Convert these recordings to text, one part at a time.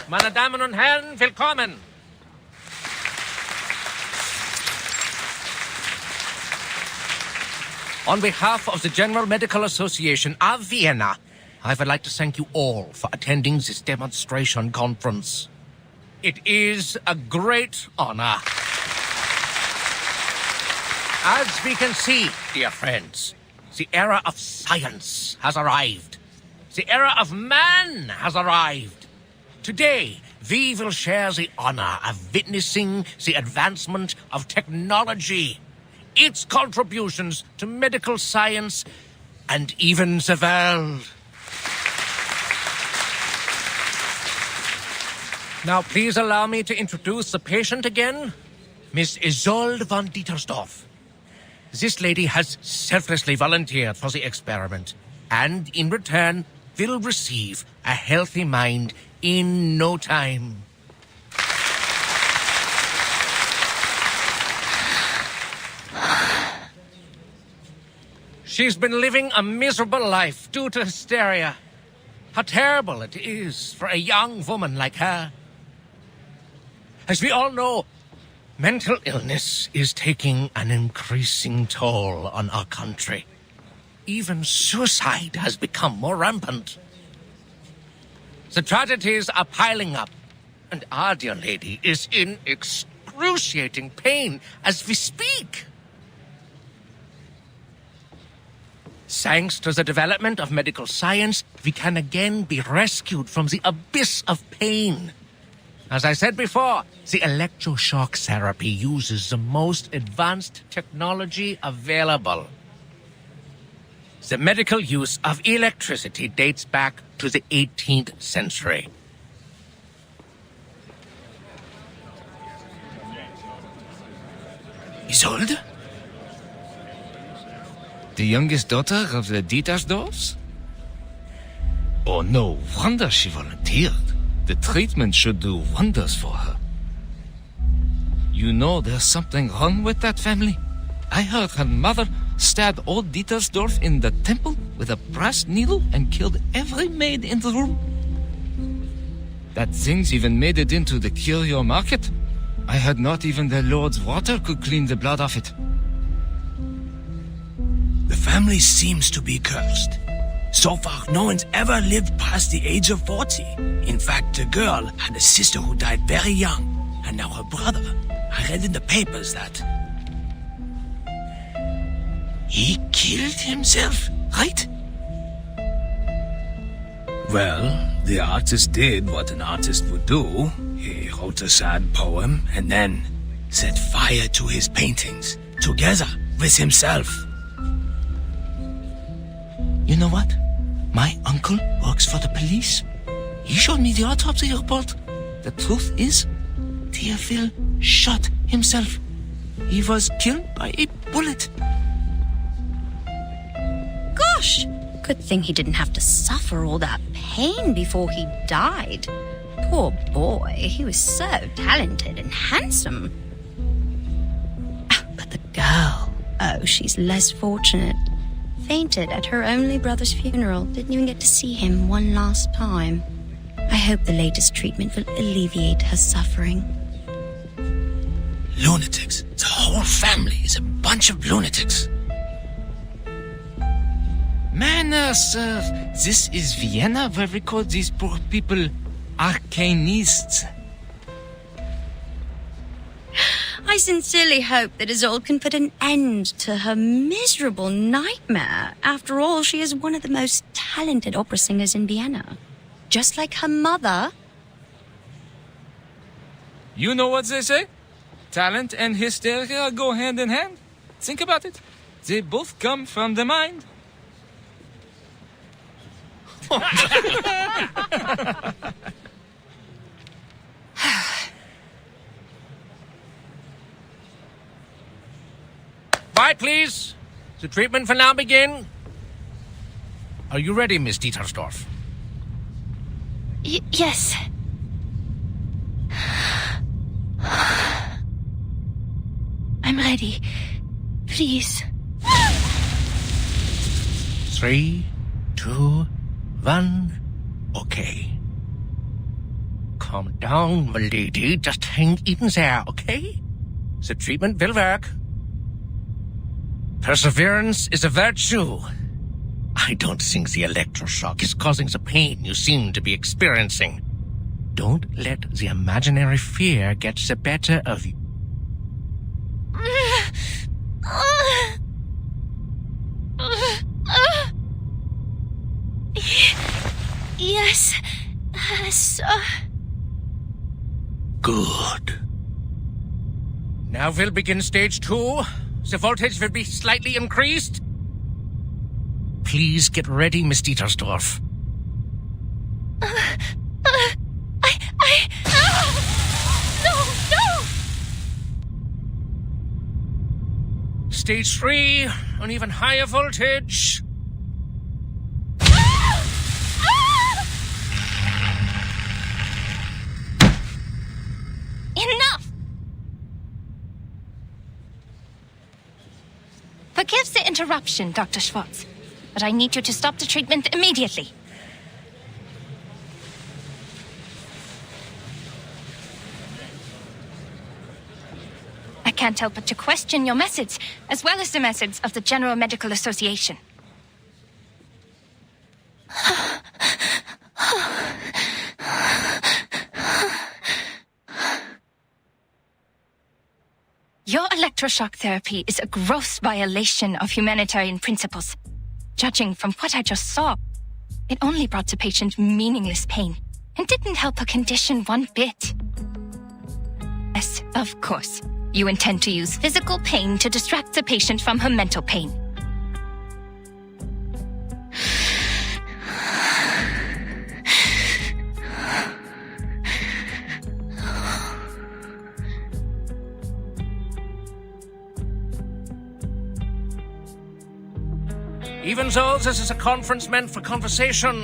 Meine Damen und Herren, willkommen. On behalf of the General Medical Association of Vienna, I would like to thank you all for attending this demonstration conference. It is a great honor. As we can see, dear friends, the era of science has arrived. The era of man has arrived. Today, we will share the honor of witnessing the advancement of technology, its contributions to medical science, and even the world. Now, please allow me to introduce the patient again, Miss Isolde von Dietersdorf. This lady has selflessly volunteered for the experiment, and in return will receive a healthy mind in no time. She's been living a miserable life due to hysteria. How terrible it is for a young woman like her. As we all know, mental illness is taking an increasing toll on our country. Even suicide has become more rampant. The tragedies are piling up, and our dear lady is in excruciating pain as we speak. Thanks to the development of medical science, we can again be rescued from the abyss of pain. As I said before, the electroshock therapy uses the most advanced technology available. The medical use of electricity dates back to the 18th century. Isolde? The youngest daughter of the Dietersdorfs? Oh, no wonder she volunteered. The treatment should do wonders for her. You know there's something wrong with that family. I heard her mother stabbed old Dietersdorf in the temple with a brass needle and killed every maid in the room. That thing's even made it into the curio market. I heard not even the Lord's water could clean the blood off it. The family seems to be cursed. So far, no one's ever lived past the age of 40. In fact, the girl had a sister who died very young, and now her brother. I read in the papers that he killed himself, right? Well, the artist did what an artist would do. He wrote a sad poem and then set fire to his paintings, together with himself. You know what? My uncle works for the police. He showed me the autopsy report. The truth is, Theophil shot himself. He was killed by a bullet. Gosh, good thing he didn't have to suffer all that pain before he died. Poor boy, he was so talented and handsome. But the girl, oh, she's less fortunate. Fainted at her only brother's funeral. Didn't even get to see him one last time. I hope the latest treatment will alleviate her suffering. Lunatics. The whole family is a bunch of lunatics. Manner, sir. This is Vienna where we call these poor people arcanists. I sincerely hope that Isolde can put an end to her miserable nightmare. After all, she is one of the most talented opera singers in Vienna. Just like her mother. You know what they say? Talent and hysteria go hand in hand. Think about it. They both come from the mind. Quiet, please. The treatment will now begin. Are you ready, Miss Dietersdorf? Yes. I'm ready. Please. 3, 2, 1. Okay. calm down, my lady. Just hang in there, okay? The treatment will work. Perseverance is a virtue. I don't think the electroshock is causing the pain you seem to be experiencing. Don't let the imaginary fear get the better of you. Yes, sir. Good. Now we'll begin stage 2. The voltage will be slightly increased. Please get ready, Miss Dietersdorf. No! Stage 3, an even higher voltage. Enough! Forgive the interruption, Dr. Schwartz, but I need you to stop the treatment immediately. I can't help but to question your methods, as well as the methods of the General Medical Association. Your electroshock therapy is a gross violation of humanitarian principles. Judging from what I just saw, it only brought the patient meaningless pain and didn't help her condition one bit. Yes, of course. You intend to use physical pain to distract the patient from her mental pain. Even though this is a conference meant for conversation,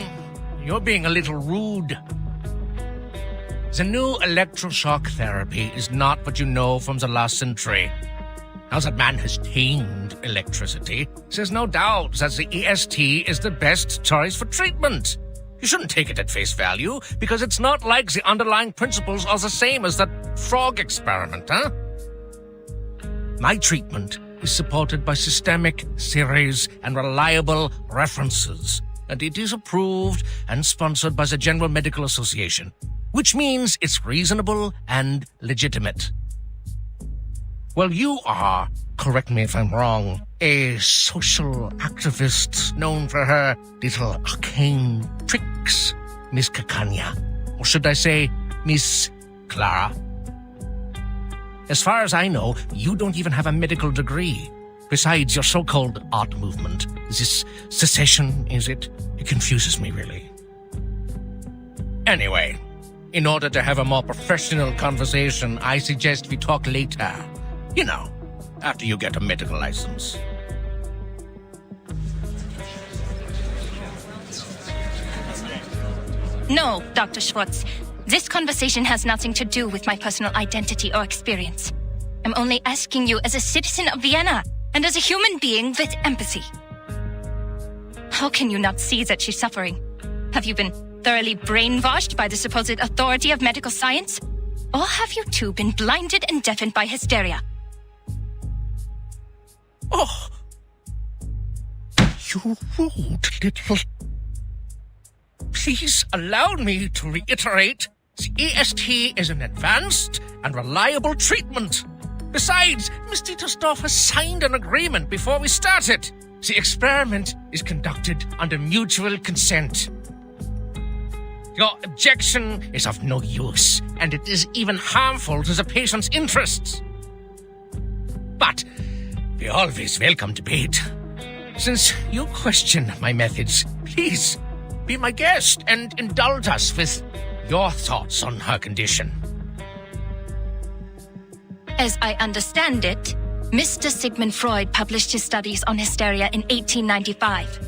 you're being a little rude. The new electroshock therapy is not what you know from the last century. Now that man has tamed electricity, there's no doubt that the EST is the best choice for treatment. You shouldn't take it at face value, because it's not like the underlying principles are the same as that frog experiment, huh? My treatment is supported by systemic theories and reliable references, and it is approved and sponsored by the General Medical Association, which means it's reasonable and legitimate. Well, you are, correct me if I'm wrong, a social activist known for her little arcane tricks, Miss Cacania. Or should I say, Miss Clara? As far as I know, you don't even have a medical degree. Besides your so-called art movement. This secession, is it? It confuses me, really. Anyway, in order to have a more professional conversation, I suggest we talk later. You know, after you get a medical license. No, Dr. Schwartz. This conversation has nothing to do with my personal identity or experience. I'm only asking you as a citizen of Vienna and as a human being with empathy. How can you not see that she's suffering? Have you been thoroughly brainwashed by the supposed authority of medical science? Or have you two been blinded and deafened by hysteria? Oh! You rude little... Please allow me to reiterate, the EST is an advanced and reliable treatment. Besides, Miss Dietersdorf has signed an agreement before we started. The experiment is conducted under mutual consent. Your objection is of no use, and it is even harmful to the patient's interests. But we always welcome debate. Since you question my methods, please be my guest and indulge us with your thoughts on her condition. As I understand it, Mr. Sigmund Freud published his studies on hysteria in 1895.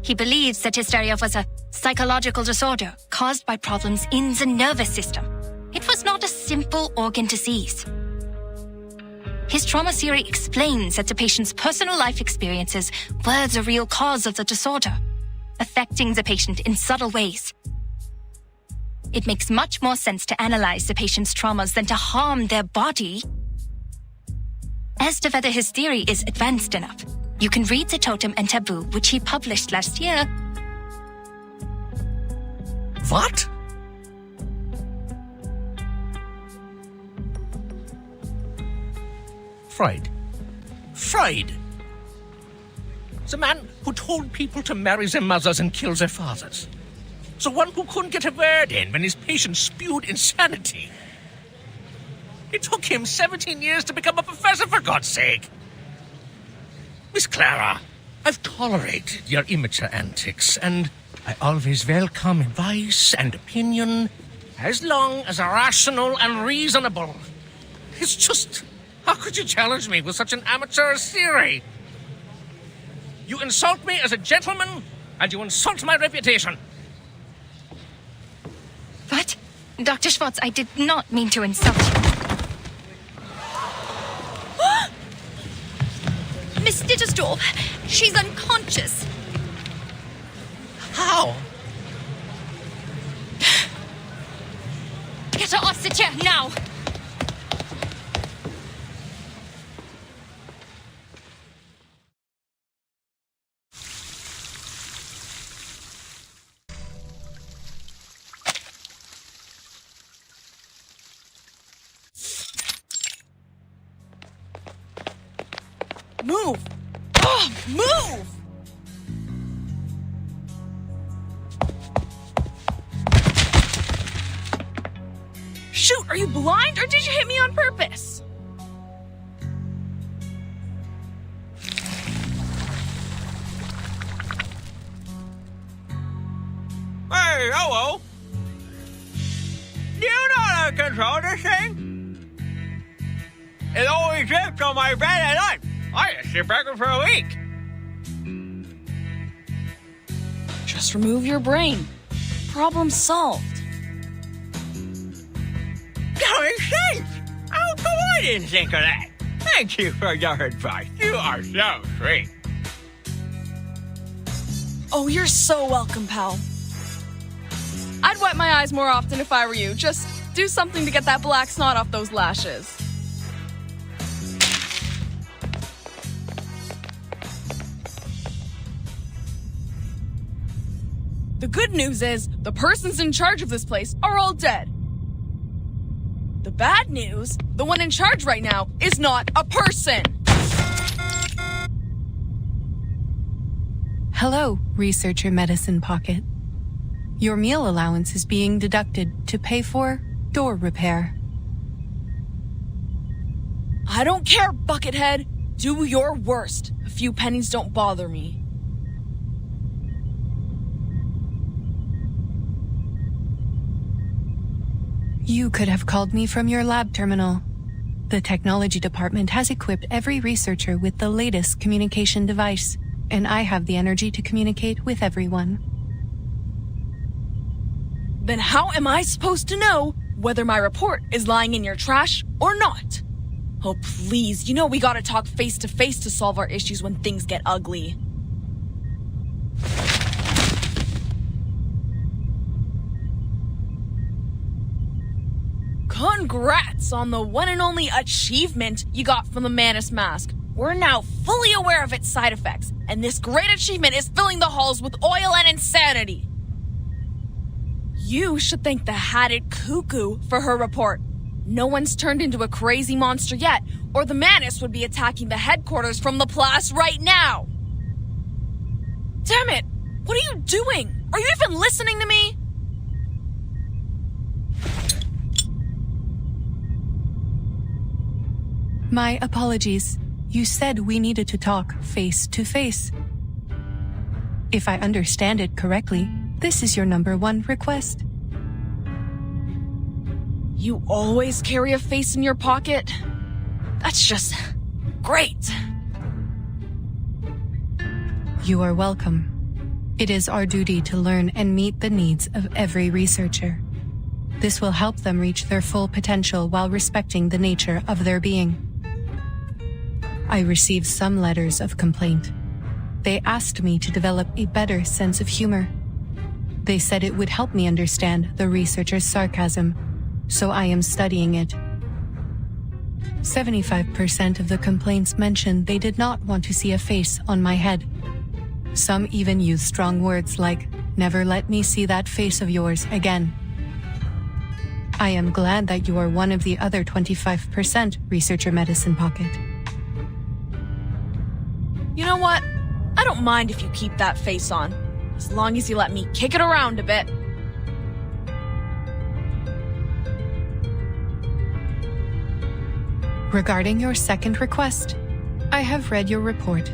He believes that hysteria was a psychological disorder caused by problems in the nervous system. It was not a simple organ disease. His trauma theory explains that the patient's personal life experiences were the real cause of the disorder, affecting the patient in subtle ways. it makes much more sense to analyze the patient's traumas than to harm their body. As to whether his theory is advanced enough, you can read The Totem and Taboo, which he published last year. What? Freud. Freud! The man who told people to marry their mothers and kill their fathers. The one who couldn't get a word in when his patients spewed insanity. It took him 17 years to become a professor, for God's sake. Miss Clara, I've tolerated your immature antics, and I always welcome advice and opinion as long as they're rational and reasonable. It's just, how could you challenge me with such an amateur theory? You insult me as a gentleman, and you insult my reputation. What? Dr. Schwartz, I did not mean to insult you. Miss Dittersdorf, she's unconscious. How? Get her off the chair, now! Move! Oh, move! Shoot, are you blind or did you hit me on purpose? Hey, hello. Do you know how to control this thing? It always zips on my bed at night. I just sit back for a week. Just remove your brain. Problem solved. That makes sense. How come I didn't think of that? Thank you for your advice. You are so sweet. Oh, you're so welcome, pal. I'd wipe my eyes more often if I were you. Just do something to get that black snot off those lashes. The good news is, the persons in charge of this place are all dead. The bad news, the one in charge right now is not a person. Hello, Researcher Medicine Pocket. Your meal allowance is being deducted to pay for door repair. I don't care, Buckethead. Do your worst. A few pennies don't bother me. You could have called me from your lab terminal. The technology department has equipped every researcher with the latest communication device, and I have the energy to communicate with everyone. Then how am I supposed to know whether my report is lying in your trash or not? Oh, please, you know we gotta talk face to face to solve our issues when things get ugly. Congrats on the one and only achievement you got from the Manus Mask. We're now fully aware of its side effects, and this great achievement is filling the halls with oil and insanity. You should thank the Hatted Cuckoo for her report. No one's turned into a crazy monster yet, or the Manus would be attacking the headquarters from the Place right now. Damn it! What are you doing? Are you even listening to me? My apologies. You said we needed to talk face to face. If I understand it correctly, this is your number one request. You always carry a face in your pocket? That's just great. You are welcome. It is our duty to learn and meet the needs of every researcher. This will help them reach their full potential while respecting the nature of their being. I received some letters of complaint. They asked me to develop a better sense of humor. They said it would help me understand the researcher's sarcasm, so I am studying it. 75% of the complaints mentioned they did not want to see a face on my head. Some even use strong words like, "Never let me see that face of yours again." I am glad that you are one of the other 25%, Researcher Medicine Pocket. You know what? I don't mind if you keep that face on, as long as you let me kick it around a bit. Regarding your second request, I have read your report.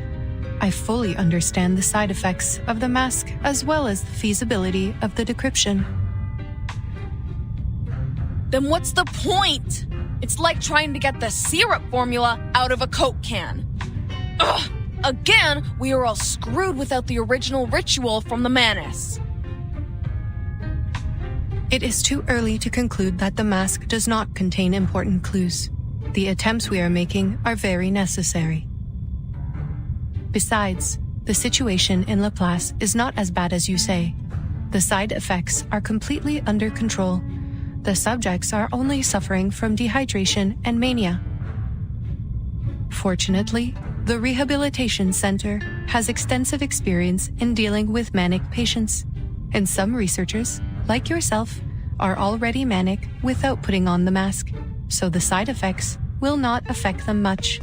I fully understand the side effects of the mask as well as the feasibility of the decryption. Then what's the point? It's like trying to get the syrup formula out of a Coke can. Ugh! Again, we are all screwed without the original ritual from the Manus. It is too early to conclude that the mask does not contain important clues. The attempts we are making are very necessary. Besides, the situation in Laplace is not as bad as you say. The side effects are completely under control. The subjects are only suffering from dehydration and mania. Fortunately, the Rehabilitation Center has extensive experience in dealing with manic patients, and some researchers, like yourself, are already manic without putting on the mask, so the side effects will not affect them much.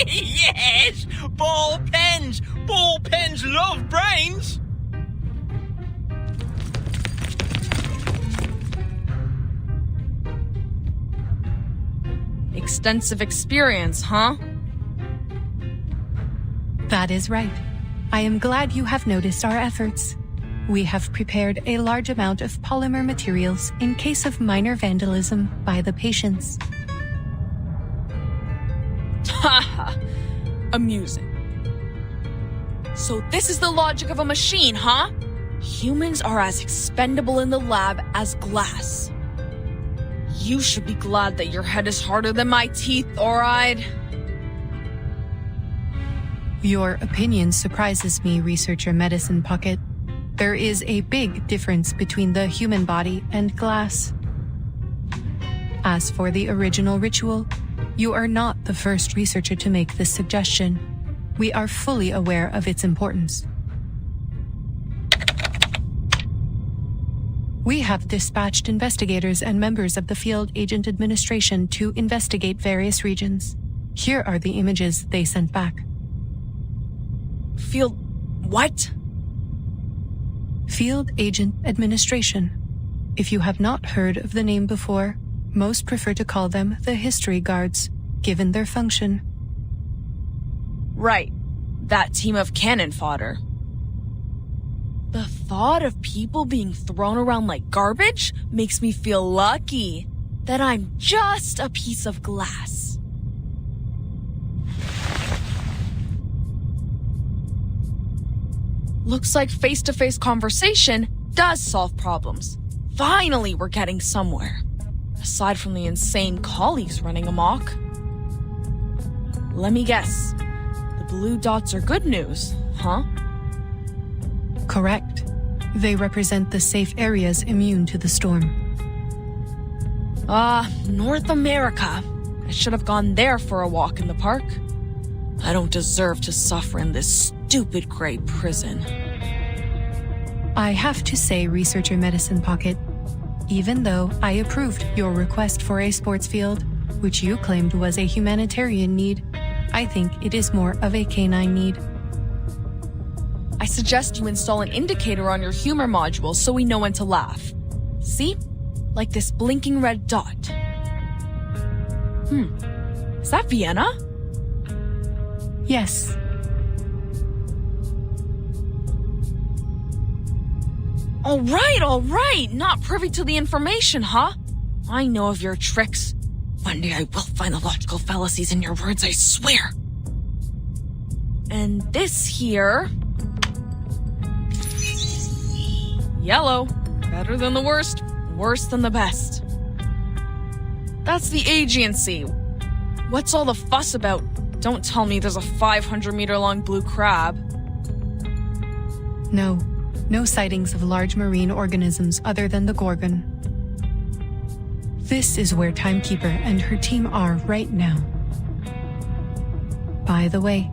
Yes! Ball pens! Ball pens love brains! Extensive experience, huh? That is right. I am glad you have noticed our efforts. We have prepared a large amount of polymer materials in case of minor vandalism by the patients. Haha, amusing. So this is the logic of a machine, huh? Humans are as expendable in the lab as glass. You should be glad that your head is harder than my teeth, Oride. Your opinion surprises me, Researcher Medicine Pocket. There is a big difference between the human body and glass. As for the original ritual, you are not the first researcher to make this suggestion. We are fully aware of its importance. We have dispatched investigators and members of the Field Agent Administration to investigate various regions. Here are the images they sent back. Field... what? Field Agent Administration. If you have not heard of the name before, most prefer to call them the History Guards, given their function. Right. That team of cannon fodder. The thought of people being thrown around like garbage makes me feel lucky that I'm just a piece of glass. Looks like face-to-face conversation does solve problems. Finally, we're getting somewhere. Aside from the insane colleagues running amok. Let me guess. The blue dots are good news, huh? Correct. They represent the safe areas immune to the storm. North America. I should have gone there for a walk in the park. I don't deserve to suffer in this stupid gray prison. I have to say, Researcher Medicine Pocket, even though I approved your request for a sports field, which you claimed was a humanitarian need, I think it is more of a canine need. I suggest you install an indicator on your humor module so we know when to laugh. See? Like this blinking red dot. Is that Vienna? Yes. All right. Not privy to the information, huh? I know of your tricks. One day I will find the logical fallacies in your words, I swear. And this here... yellow. Better than the worst, worse than the best. That's the agency. What's all the fuss about Don't tell me there's a 500-meter-long blue crab. No, no sightings of large marine organisms other than the Gorgon. This is where Timekeeper and her team are right now. By the way,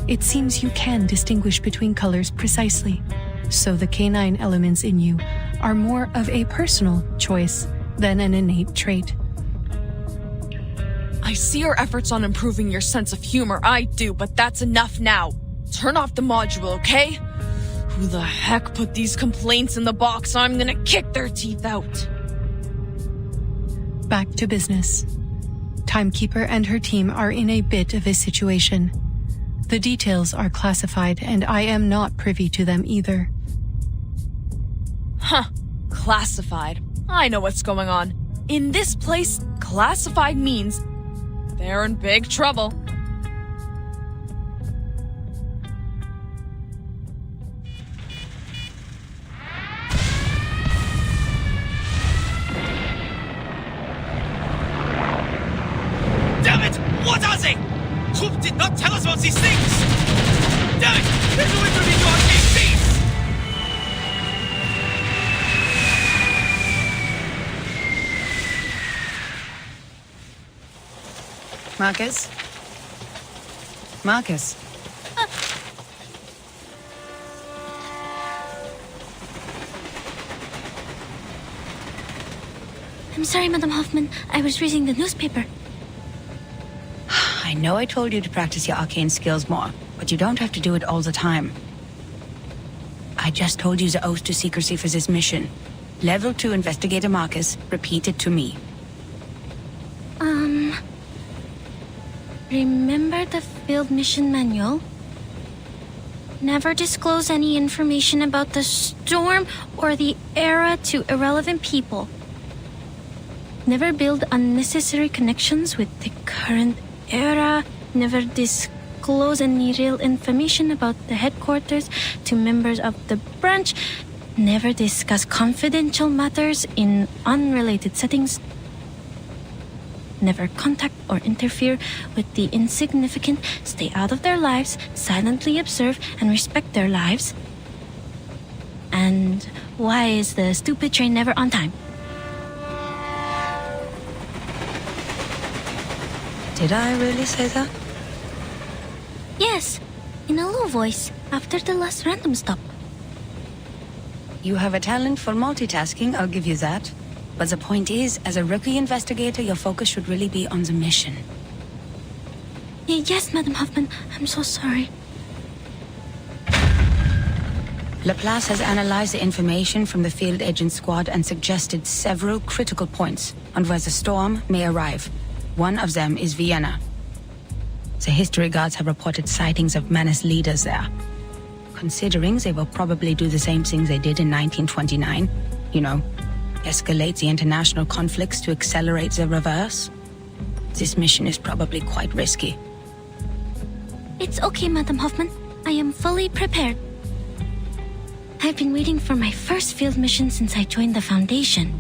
it seems you can distinguish between colors precisely, so the canine elements in you are more of a personal choice than an innate trait. I see your efforts on improving your sense of humor, I do, but that's enough now. Turn off the module, okay? Who the heck put these complaints in the box? I'm gonna kick their teeth out. Back to business. Timekeeper and her team are in a bit of a situation. The details are classified, and I am not privy to them either. Huh. Classified. I know what's going on. In this place, classified means they're in big trouble. Damn it! What are they? Troop did not tell us about these things! Damn it! There's no way for me to arcade peace! Marcus? Marcus? I'm sorry, Madam Hoffman. I was reading the newspaper. I know I told you to practice your arcane skills more, but you don't have to do it all the time. I just told you the oath to secrecy for this mission. Level 2 Investigator Marcus, repeat it to me. Remember the field mission manual? Never disclose any information about the storm or the era to irrelevant people. Never build unnecessary connections with the current era. Never disclose any real information about the headquarters to members of the branch. Never discuss confidential matters in unrelated settings. Never contact or interfere with the insignificant. Stay out of their lives, silently observe and respect their lives. And why is the stupid train never on time? Did I really say that? Yes, in a low voice, after the last random stop. You have a talent for multitasking, I'll give you that. But the point is, as a rookie investigator, your focus should really be on the mission. Yes, Madam Hoffman, I'm so sorry. Laplace has analyzed the information from the field agent squad and suggested several critical points on where the storm may arrive. One of them is Vienna. The history guards have reported sightings of menace leaders there. Considering they will probably do the same things they did in 1929, you know, escalate the international conflicts to accelerate the reverse, this mission is probably quite risky. It's okay, Madam Hoffman. I am fully prepared. I've been waiting for my first field mission since I joined the Foundation.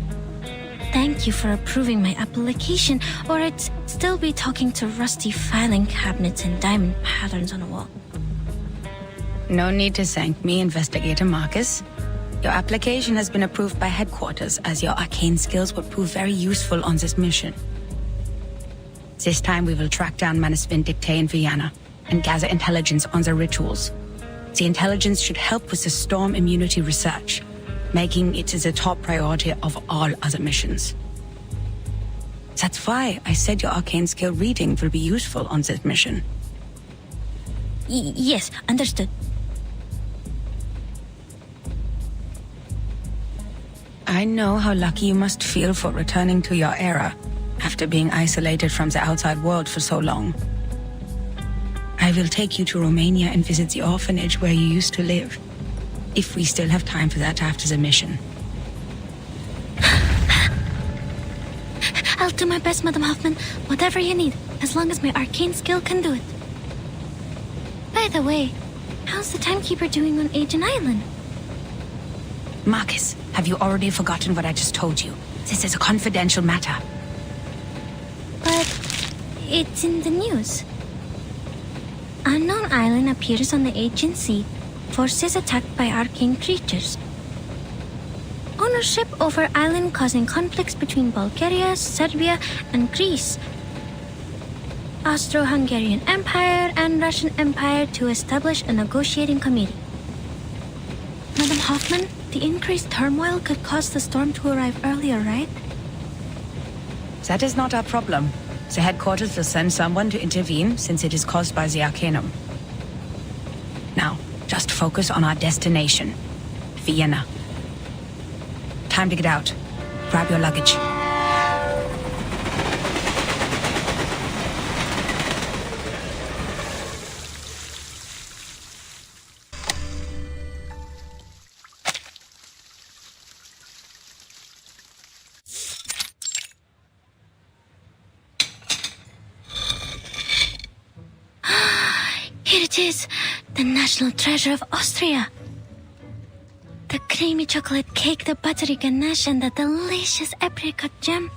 Thank you for approving my application, or I'd still be talking to rusty filing cabinets and diamond patterns on a wall. No need to thank me, Investigator Marcus. Your application has been approved by headquarters, as your arcane skills will prove very useful on this mission. This time we will track down Manus Vindictae in Vienna and gather intelligence on their rituals. The intelligence should help with the storm immunity research, making it the top priority of all other missions. That's why I said your arcane skill reading will be useful on this mission. Yes, understood. I know how lucky you must feel for returning to your era after being isolated from the outside world for so long. I will take you to Romania and visit the orphanage where you used to live, if we still have time for that after the mission. I'll do my best, Madam Hoffman. Whatever you need, as long as my arcane skill can do it. By the way, how's the Timekeeper doing on Agent Island? Marcus, have you already forgotten what I just told you? This is a confidential matter. But it's in the news. Unknown island appears on the Aegean Sea. Forces attacked by arcane creatures. Ownership over island causing conflicts between Bulgaria, Serbia, and Greece. Austro-Hungarian Empire and Russian Empire to establish a negotiating committee. Madam Hoffman, the increased turmoil could cause the storm to arrive earlier, right? That is not our problem. The headquarters will send someone to intervene since it is caused by the Arcanum. Now, just focus on our destination, Vienna. Time to get out. Grab your luggage. Here it is, the national treasure of Austria. The creamy chocolate cake, the buttery ganache, and the delicious apricot jam.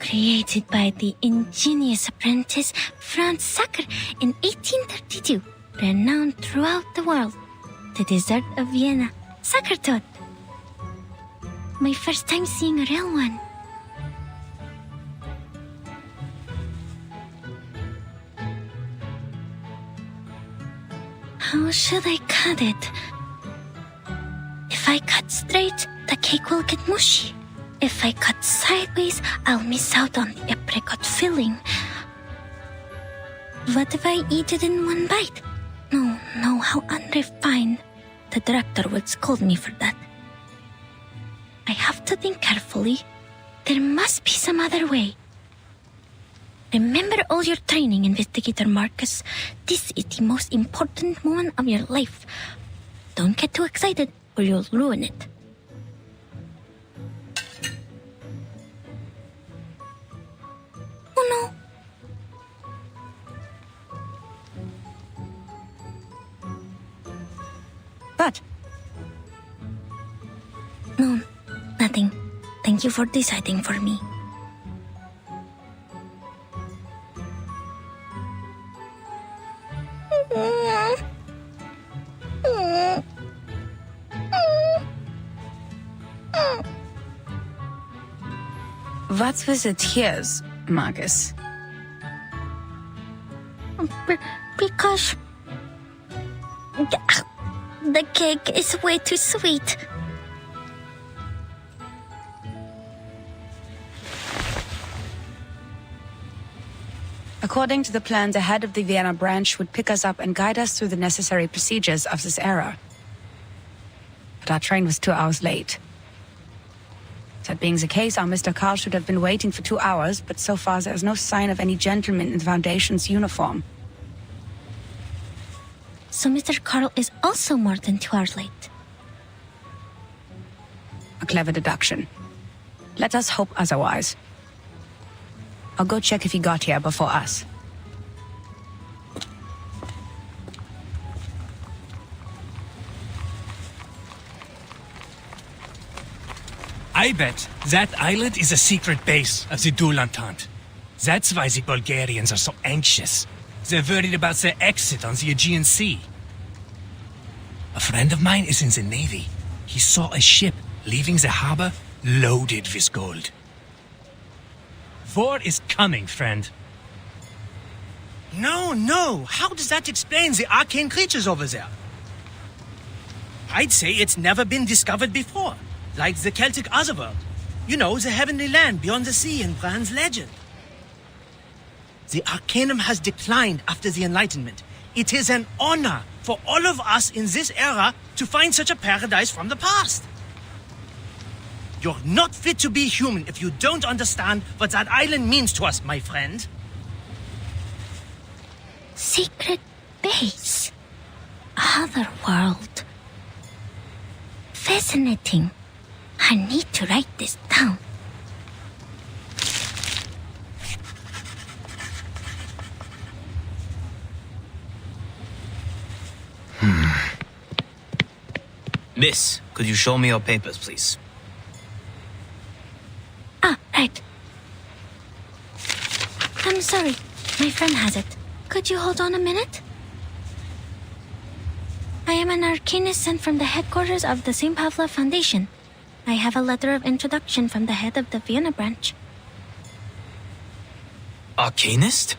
Created by the ingenious apprentice Franz Sacker in 1832, renowned throughout the world. The dessert of Vienna, Sackertorte. My first time seeing a real one. How should I cut it? If I cut straight, the cake will get mushy. If I cut sideways, I'll miss out on the apricot filling. What if I eat it in one bite? No, how unrefined. The director would scold me for that. I have to think carefully. There must be some other way. Remember all your training, Investigator Marcus. This is the most important moment of your life. Don't get too excited or you'll ruin it. Oh no! What? No, nothing. Thank you for deciding for me. What's with the tears, Marcus? Because the cake is way too sweet. According to the plan, the head of the Vienna branch would pick us up and guide us through the necessary procedures of this era. But our train was 2 hours late. That being the case, our Mr. Carl should have been waiting for 2 hours, but so far there's no sign of any gentleman in the Foundation's uniform. So Mr. Carl is also more than 2 hours late. A clever deduction. Let us hope otherwise. I'll go check if he got here before us. I bet that island is a secret base of the Dual Entente. That's why the Bulgarians are so anxious. They're worried about their exit on the Aegean Sea. A friend of mine is in the Navy. He saw a ship leaving the harbor loaded with gold. War is coming, friend. No. How does that explain the arcane creatures over there? I'd say it's never been discovered before. Like the Celtic otherworld. You know, the heavenly land beyond the sea in Bran's legend. The Arcanum has declined after the Enlightenment. It is an honor for all of us in this era to find such a paradise from the past. You're not fit to be human if you don't understand what that island means to us, my friend. Secret base. Other world. Fascinating. I need to write this down. Miss, could you show me your papers, please? Ah, right. I'm sorry. My friend has it. Could you hold on a minute? I am an arcanist sent from the headquarters of the St. Pavlov Foundation. I have a letter of introduction from the head of the Vienna branch. Arcanist?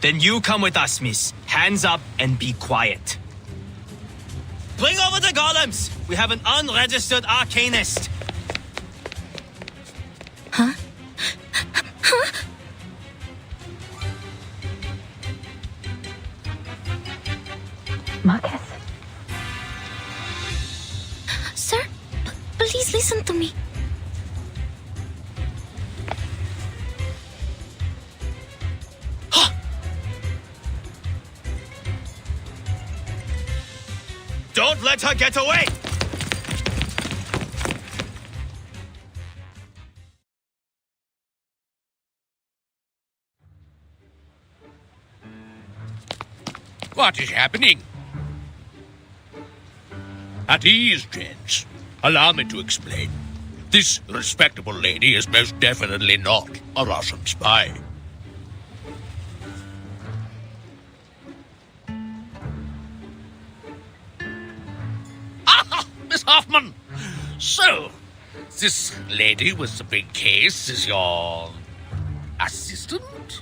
Then you come with us, miss. Hands up and be quiet. Bring over the golems! We have an unregistered arcanist. Huh? Huh? Marcus? Sir, please listen to me. Don't let her get away! What is happening? At ease, gents. Allow me to explain. This respectable lady is most definitely not a Russian spy. Ah, Miss Hoffman! So, this lady with the big case is your assistant?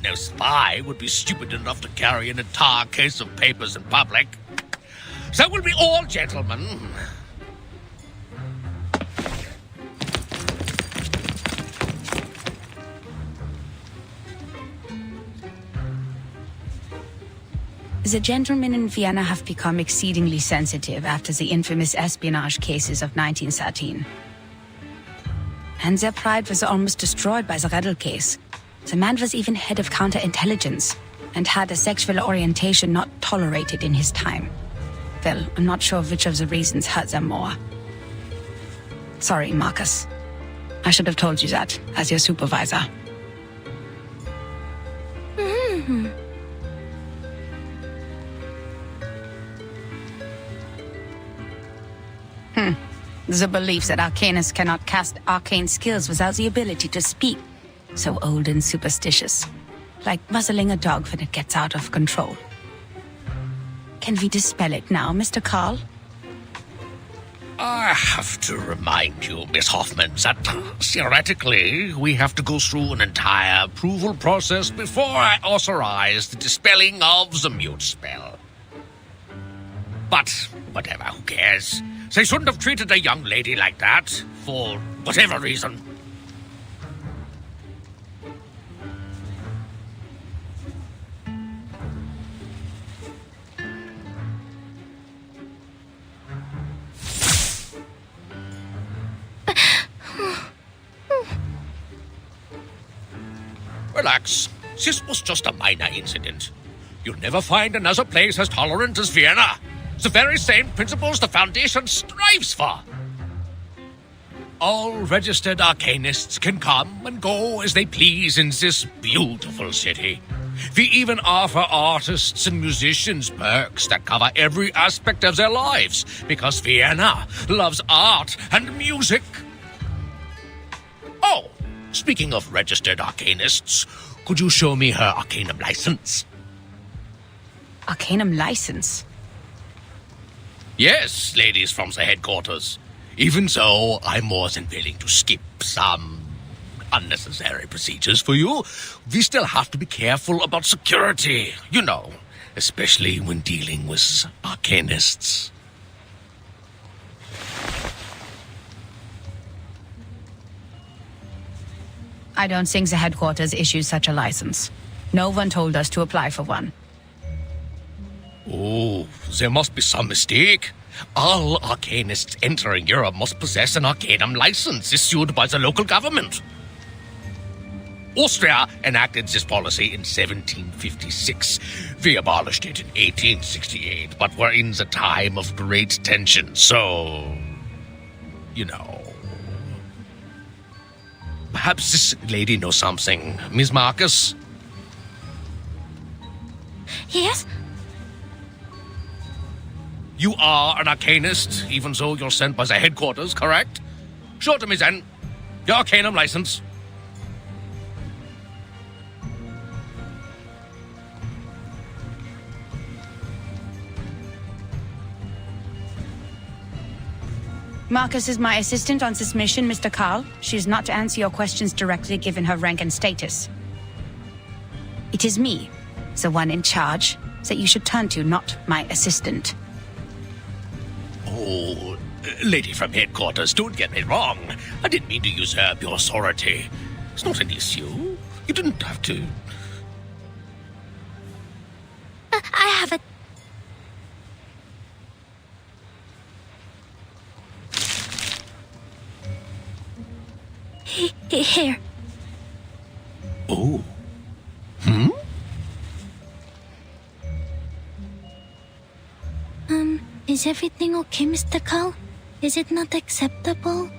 No spy would be stupid enough to carry an entire case of papers in public. So we'll be all gentlemen. The gentlemen in Vienna have become exceedingly sensitive after the infamous espionage cases of 1913. And their pride was almost destroyed by the Redl case. The man was even head of counterintelligence and had a sexual orientation not tolerated in his time. Well, I'm not sure which of the reasons hurt them more. Sorry, Marcus. I should have told you that, as your supervisor. Mm-hmm. The belief that arcanists cannot cast arcane skills without the ability to speak. So old and superstitious. Like muzzling a dog when it gets out of control. Can we dispel it now, Mr. Carl? I have to remind you, Miss Hoffman, that theoretically we have to go through an entire approval process before I authorize the dispelling of the mute spell. But whatever, who cares? They shouldn't have treated a young lady like that, for whatever reason. Relax. This was just a minor incident. You'll never find another place as tolerant as Vienna. The very same principles the Foundation strives for. All registered arcanists can come and go as they please in this beautiful city. We even offer artists and musicians perks that cover every aspect of their lives, because Vienna loves art and music. Oh, speaking of registered arcanists, could you show me her arcanum license? Arcanum license? Yes, ladies from the headquarters. Even so, I'm more than willing to skip some unnecessary procedures for you. We still have to be careful about security, you know, especially when dealing with arcanists. I don't think the headquarters issues such a license. No one told us to apply for one. Oh, there must be some mistake. All arcanists entering Europe must possess an arcanum license issued by the local government. Austria enacted this policy in 1756. We abolished it in 1868, but we're in the time of great tension, so... you know... Perhaps this lady knows something, Miss Marcus? Yes? You are an arcanist, even though you're sent by the headquarters, correct? Show it to me then. Your arcanum license. Marcus is my assistant on this mission, Mr. Carl. She is not to answer your questions directly given her rank and status. It is me, the one in charge, that you should turn to, not my assistant. Oh, lady from headquarters, don't get me wrong. I didn't mean to usurp your authority. It's not an issue. You didn't have to. I have it. Here. Oh. Is everything okay, Mr. Carl? Is it not acceptable?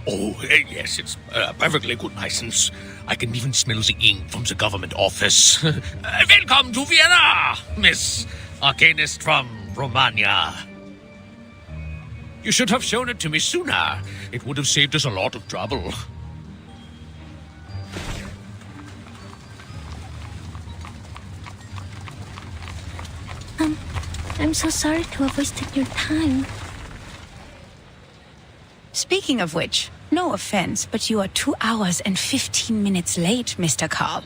Oh, yes, it's a perfectly good license. I can even smell the ink from the government office. Welcome to Vienna, Miss Arcanist from Romania. You should have shown it to me sooner. It would have saved us a lot of trouble. I'm so sorry to have wasted your time. Speaking of which, no offense, but you are 2 hours and 15 minutes late, Mr. Carl.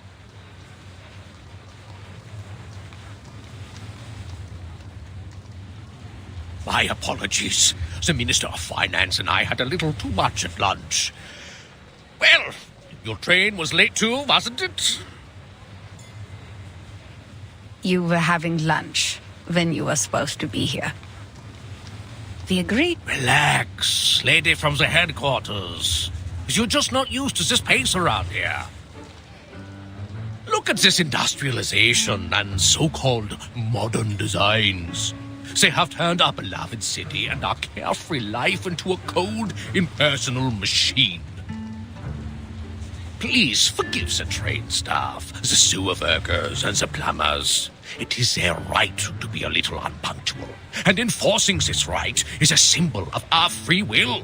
My apologies. The Minister of Finance and I had a little too much at lunch. Well, your train was late too, wasn't it? You were having lunch when you were supposed to be here. We agreed. Relax, lady from the headquarters. You're just not used to this pace around here. Look at this industrialization and so-called modern designs. They have turned our beloved city and our carefree life into a cold, impersonal machine. Please forgive the train staff, the sewer workers, and the plumbers. It is their right to be a little unpunctual, and enforcing this right is a symbol of our free will.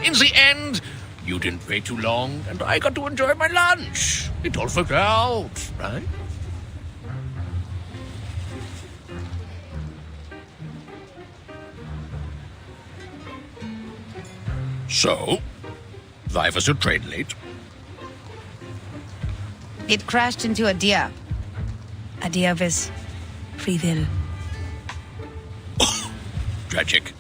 In the end, you didn't wait too long, and I got to enjoy my lunch. It all worked out, right? So, why was your train late? It crashed into a deer. A deer with free will. Tragic.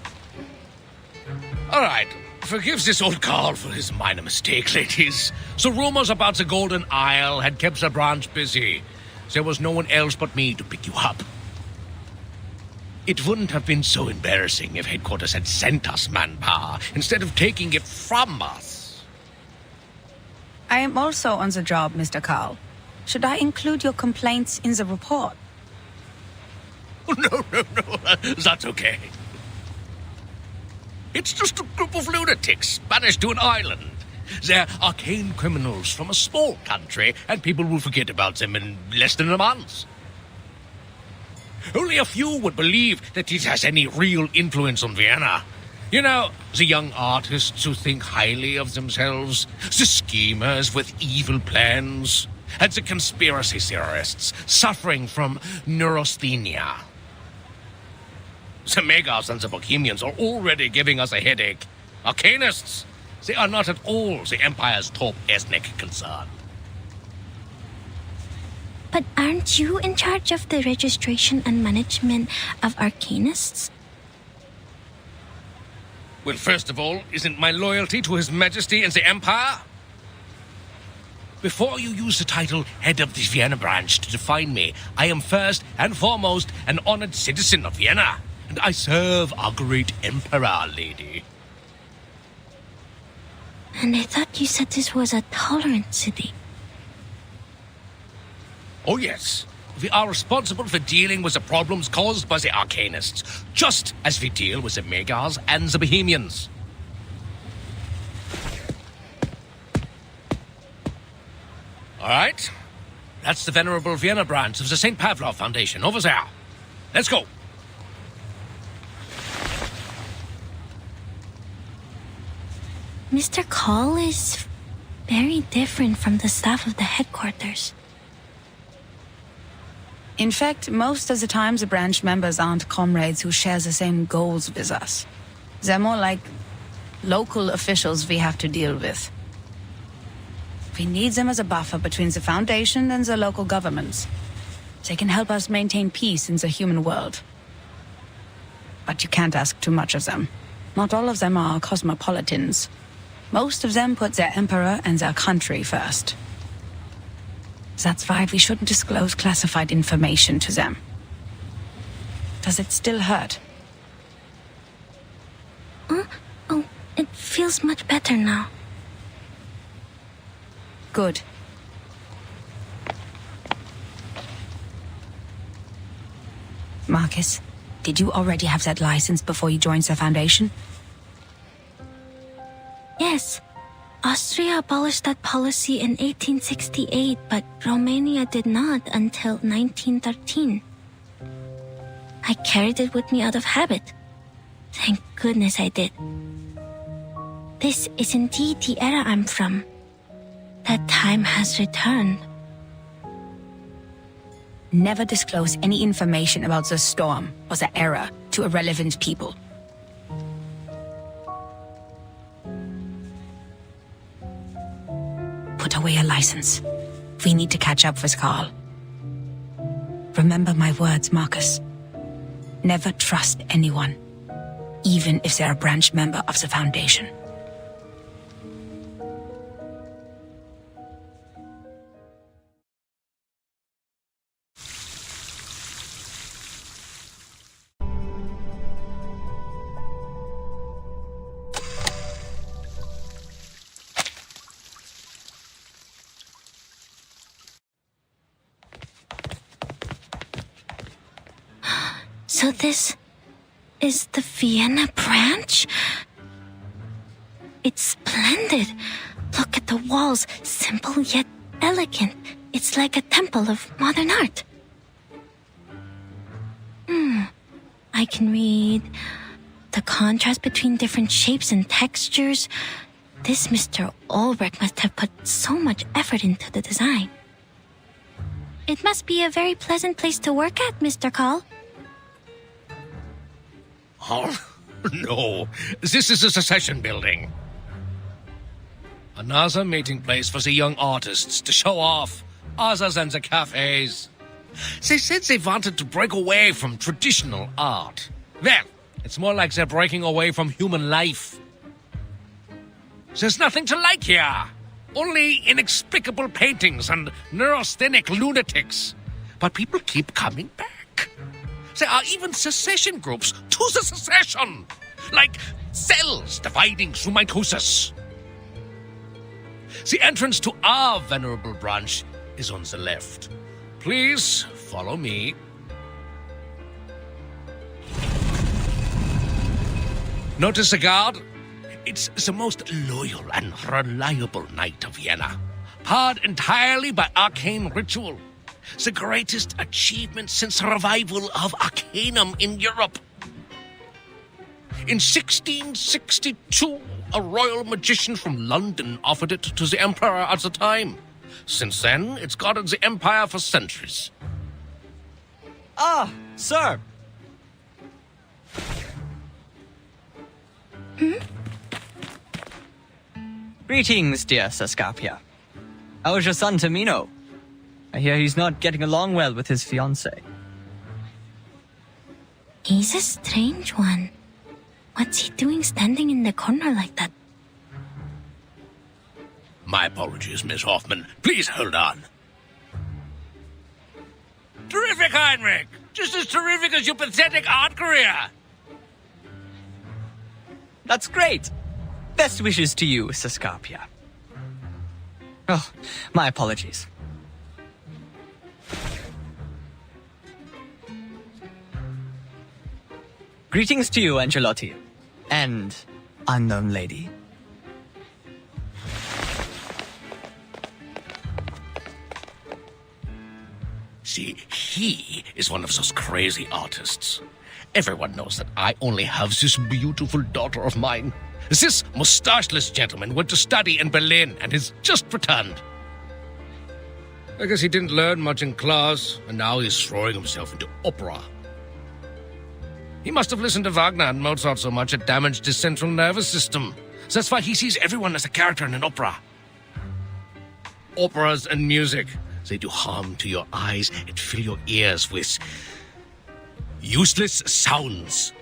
All right, forgive this old Carl for his minor mistake, ladies. So rumors about the Golden Isle had kept the branch busy. There was no one else but me to pick you up. It wouldn't have been so embarrassing if headquarters had sent us manpower instead of taking it from us. I am also on the job, Mr. Carl. Should I include your complaints in the report? No, that's okay. It's just a group of lunatics banished to an island. They're arcane criminals from a small country, and people will forget about them in less than a month. Only a few would believe that it has any real influence on Vienna. You know, the young artists who think highly of themselves, the schemers with evil plans, and the conspiracy theorists suffering from neurasthenia. The Megars and the Bohemians are already giving us a headache. Arcanists, they are not at all the Empire's top ethnic concern. But aren't you in charge of the registration and management of Arcanists? Well, first of all, isn't my loyalty to His Majesty and the Empire? Before you use the title Head of the Vienna Branch to define me, I am first and foremost an honored citizen of Vienna, and I serve our great Emperor, lady. And I thought you said this was a tolerant city. Oh, yes. We are responsible for dealing with the problems caused by the Arcanists, just as we deal with the Megars and the Bohemians. All right. That's the Venerable Vienna branch of the St. Pavlov Foundation over there. Let's go. Mr. Call is very different from the staff of the headquarters. In fact, most of the time the branch members aren't comrades who share the same goals with us. They're more like local officials we have to deal with. We need them as a buffer between the Foundation and the local governments. They can help us maintain peace in the human world. But you can't ask too much of them. Not all of them are cosmopolitans. Most of them put their emperor and their country first. That's why we shouldn't disclose classified information to them. Does it still hurt? Oh, it feels much better now. Good. Marcus, did you already have that license before you joined the Foundation? Yes. Austria abolished that policy in 1868, but Romania did not until 1913. I carried it with me out of habit. Thank goodness I did. This is indeed the era I'm from. That time has returned. Never disclose any information about the storm or the era to irrelevant people. Put away your license. We need to catch up with Carl. Remember my words, Marcus. Never trust anyone, even if they're a branch member of the Foundation. So this is the Vienna branch? It's splendid. Look at the walls, simple yet elegant. It's like a temple of modern art. I can read the contrast between different shapes and textures. This Mr. Ulrich must have put so much effort into the design. It must be a very pleasant place to work at, Mr. Call. Oh, no. This is a secession building. Another meeting place for the young artists to show off, other than the cafes. They said they wanted to break away from traditional art. Well, it's more like they're breaking away from human life. There's nothing to like here. Only inexplicable paintings and neurasthenic lunatics. But people keep coming back. There are even secession groups to the secession, like cells dividing through mitosis. The entrance to our venerable branch is on the left. Please follow me. Notice the guard? It's the most loyal and reliable knight of Vienna, powered entirely by arcane ritual. The greatest achievement since the revival of Arcanum in Europe. In 1662, a royal magician from London offered it to the emperor at the time. Since then, it's guarded the empire for centuries. Ah, sir. Greetings, dear Sascapia. How is your son Tamino? I hear he's not getting along well with his fiancée. He's a strange one. What's he doing standing in the corner like that? My apologies, Miss Hoffman. Please hold on. Terrific, Heinrich! Just as terrific as your pathetic art career! That's great! Best wishes to you, Sascapia. Oh, my apologies. Greetings to you, Angelotti. And unknown lady. See, he is one of those crazy artists. Everyone knows that I only have this beautiful daughter of mine. This mustacheless gentleman went to study in Berlin and has just returned. I guess he didn't learn much in class, and now he's throwing himself into opera. He must have listened to Wagner and Mozart so much it damaged his central nervous system. So that's why he sees everyone as a character in an opera. Operas and music, they do harm to your eyes and fill your ears with useless sounds.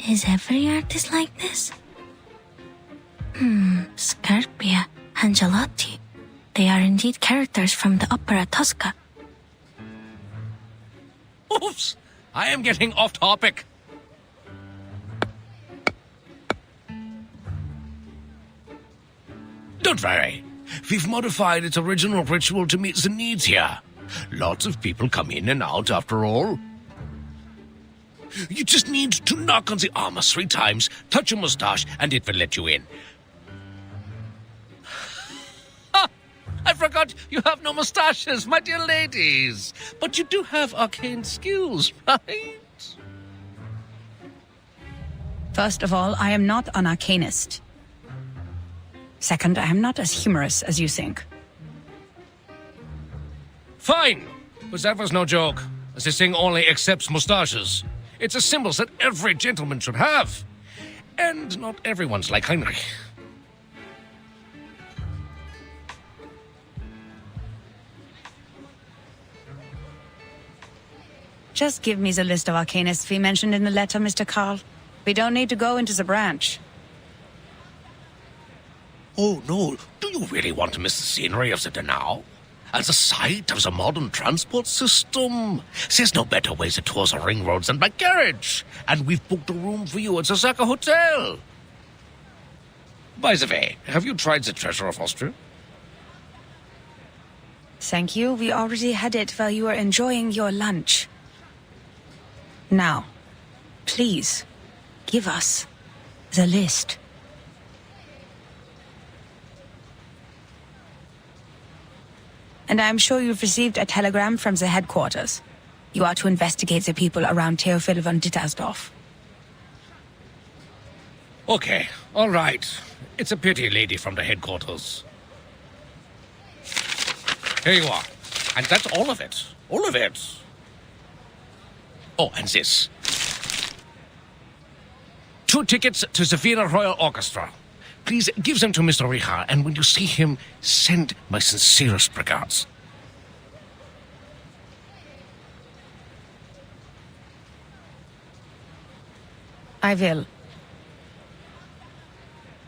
Is every artist like this? Scarpia, Angelotti. They are indeed characters from the opera Tosca. Oops! I am getting off topic. Don't worry. We've modified its original ritual to meet the needs here. Lots of people come in and out after all. You just need to knock on the armor 3 times, touch your mustache, and it will let you in. I forgot you have no mustaches, my dear ladies. But you do have arcane skills, right? First of all, I am not an arcanist. Second, I am not as humorous as you think. Fine, but that was no joke. This thing only accepts mustaches. It's a symbol that every gentleman should have. And not everyone's like Heinrich. Just give me the list of arcanists we mentioned in the letter, Mr. Carl. We don't need to go into the branch. Oh, no. Do you really want to miss the scenery of the Donau? And the sight of the modern transport system? There's no better way to tour the ring roads than by carriage. And we've booked a room for you at the Zaka Hotel. By the way, have you tried the treasure of Austria? Thank you. We already had it while you were enjoying your lunch. Now, please, give us the list. And I'm sure you've received a telegram from the headquarters. You are to investigate the people around Theophil von Dittersdorf. Okay, all right. It's a pity, lady from the headquarters. Here you are. And that's all of it. All of it. Oh, and this. 2 tickets to the Vienna Royal Orchestra. Please give them to Mr. Richard, and when you see him, send my sincerest regards. I will.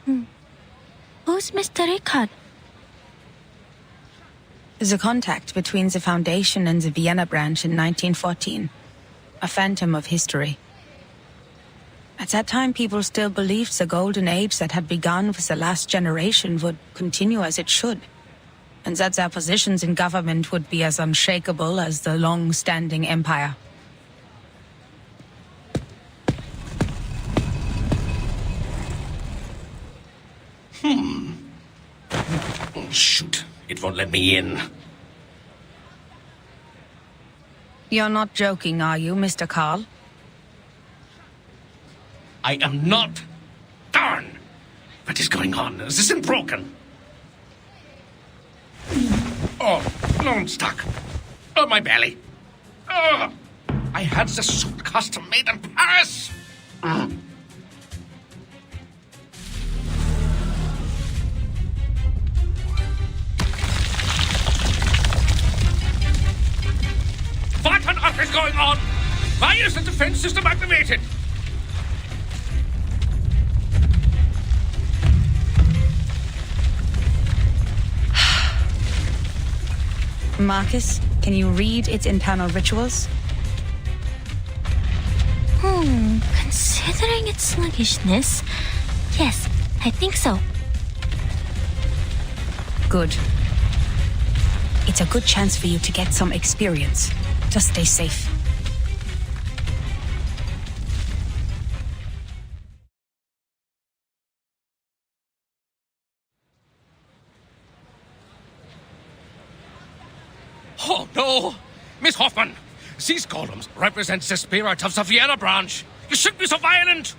Who's Mr. Richard? The contact between the Foundation and the Vienna branch in 1914. A phantom of history. At that time, people still believed the golden age that had begun with the last generation would continue as it should, and that their positions in government would be as unshakable as the long-standing empire. Oh, shoot. It won't let me in. You're not joking, are you, Mr. Carl? I am not. Darn! What is going on? This isn't broken. Oh, no, I'm stuck. Oh, my belly. Oh, I had the suit custom made in Paris. What on earth is going on? Why is the defense system activated? Marcus, can you read its internal rituals? Considering its sluggishness, yes, I think so. Good. It's a good chance for you to get some experience. Just stay safe. Oh, no! Miss Hoffman, these columns represent the spirit of the Vienna branch. You shouldn't be so violent!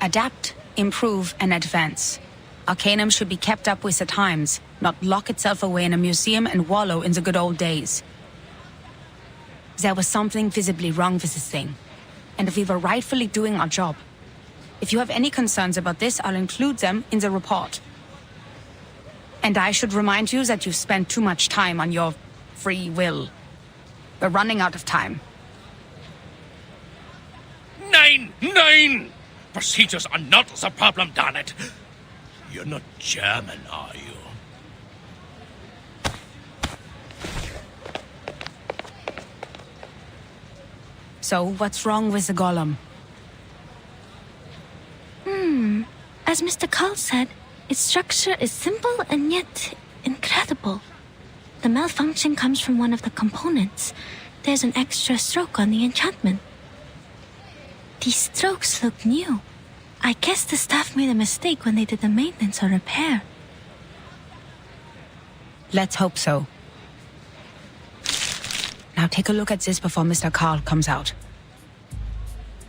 Adapt, improve, and advance. Arcanum should be kept up with the times, not lock itself away in a museum and wallow in the good old days. There was something visibly wrong with this thing, and we were rightfully doing our job. If you have any concerns about this, I'll include them in the report. And I should remind you that you've spent too much time on your free will. We're running out of time. Nine! Procedures are not the problem, darn it. You're not German, are you? So, what's wrong with the golem? As Mr. Carl said, its structure is simple and yet incredible. The malfunction comes from one of the components. There's an extra stroke on the enchantment. These strokes look new. I guess the staff made a mistake when they did the maintenance or repair. Let's hope so. Now take a look at this before Mr. Carl comes out.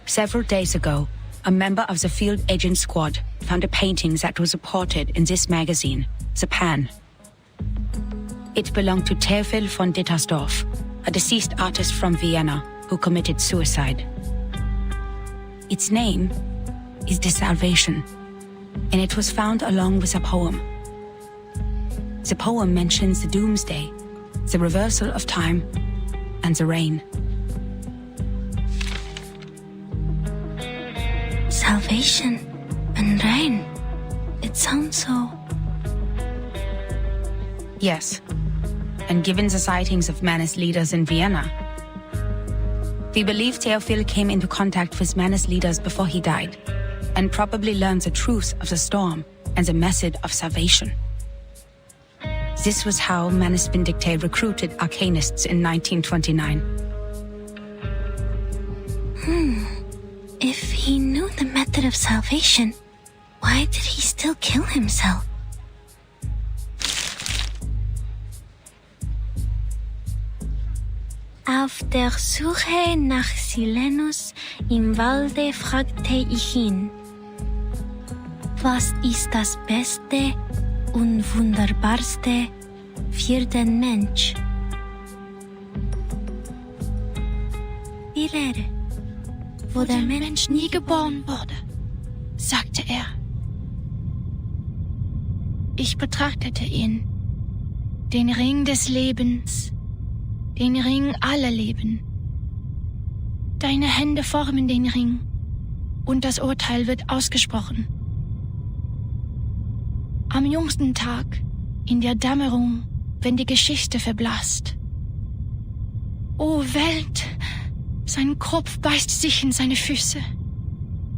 Several days ago, a member of the field agent squad found a painting that was reported in this magazine, The Pan. It belonged to Theophil von Dittersdorf, a deceased artist from Vienna who committed suicide. Its name is The Salvation, and it was found along with a poem. The poem mentions the doomsday, the reversal of time, and the rain. Salvation and rain. It sounds so... Yes, and given the sightings of Manus leaders in Vienna, we believe Theophil came into contact with Manus leaders before he died, and probably learned the truth of the storm and the method of salvation. This was how Manus Vindicte recruited arcanists in 1929. If he knew the method of salvation, why did he still kill himself? Auf der Suche nach Silenus im Walde fragte ich ihn: Was ist das Beste und Wunderbarste für den Mensch? Die Lehre, wo der Mensch nie geboren wurde, sagte er. Ich betrachtete ihn, den Ring des Lebens, den Ring aller Leben. Deine Hände formen den Ring, und das Urteil wird ausgesprochen. Am jüngsten Tag, in der Dämmerung, wenn die Geschichte verblasst. O Welt, sein Kopf beißt sich in seine Füße,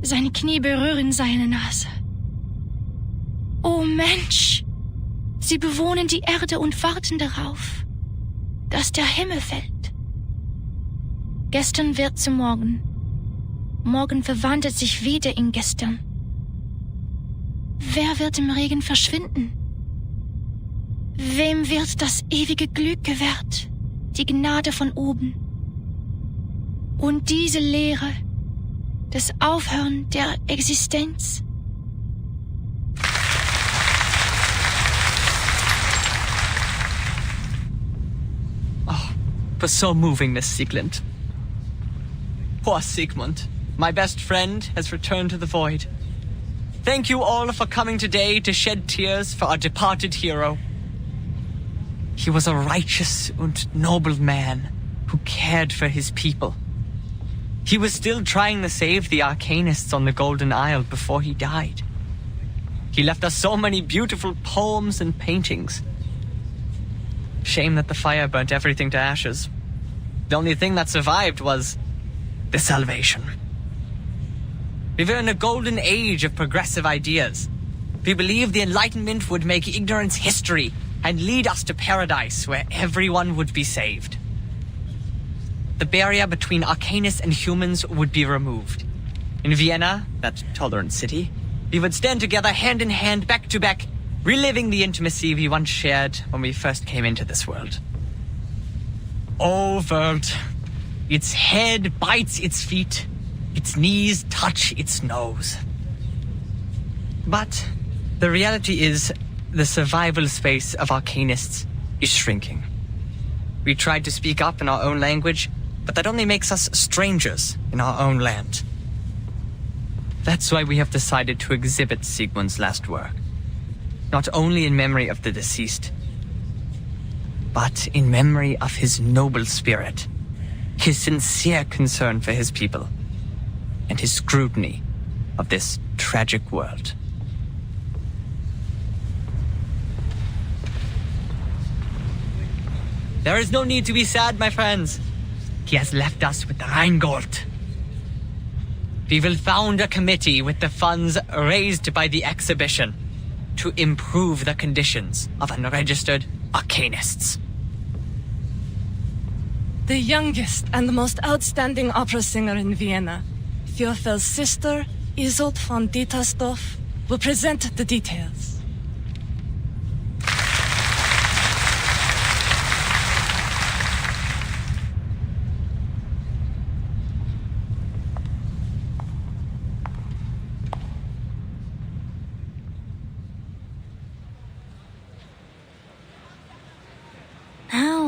seine Knie berühren seine Nase. O Mensch, sie bewohnen die Erde und warten darauf, dass der Himmel fällt. Gestern wird zu morgen. Morgen verwandelt sich wieder in gestern. Wer wird im Regen verschwinden? Wem wird das ewige Glück gewährt, die Gnade von oben? Und diese Lehre, das Aufhören der Existenz? Was so moving, Miss Sieglind. Poor Sigmund, my best friend, has returned to the void. Thank you all for coming today to shed tears for our departed hero. He was a righteous and noble man who cared for his people. He was still trying to save the Arcanists on the Golden Isle before he died. He left us so many beautiful poems and paintings. Shame that the fire burnt everything to ashes. The only thing that survived was the Salvation. We were in a golden age of progressive ideas. We believed the Enlightenment would make ignorance history and lead us to paradise where everyone would be saved. The barrier between Arcanists and humans would be removed. In Vienna, that tolerant city, we would stand together hand in hand, back to back, reliving the intimacy we once shared when we first came into this world. Oh, world. Its head bites its feet. Its knees touch its nose. But The reality is, the survival space of arcanists is shrinking. We tried to speak up in our own language, but that only makes us strangers in our own land. That's why we have decided to exhibit Sigmund's last work. Not only in memory of the deceased, but in memory of his noble spirit, his sincere concern for his people, and his scrutiny of this tragic world. There is no need to be sad, my friends. He has left us with the Rheingold. We will found a committee with the funds raised by the exhibition to improve the conditions of unregistered arcanists. The youngest and the most outstanding opera singer in Vienna, Theophel's sister, Isolde von Dietersdorf, will present the details.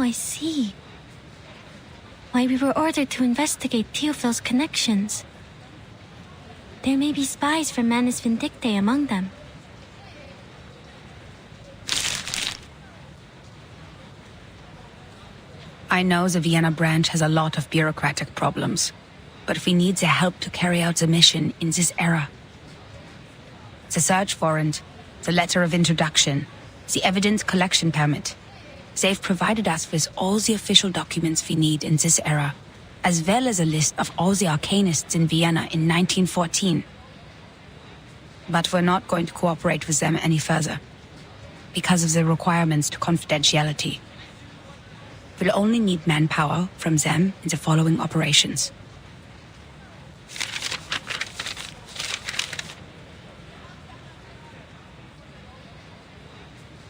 I see. Why we were ordered to investigate Theophel's connections. There may be spies from Manus Vindictae among them. I know the Vienna branch has a lot of bureaucratic problems, but we need the help to carry out the mission in this era. The search warrant, the letter of introduction, the evidence collection permit. They've provided us with all the official documents we need in this era, as well as a list of all the arcanists in Vienna in 1914. But we're not going to cooperate with them any further, because of the requirements to confidentiality. We'll only need manpower from them in the following operations.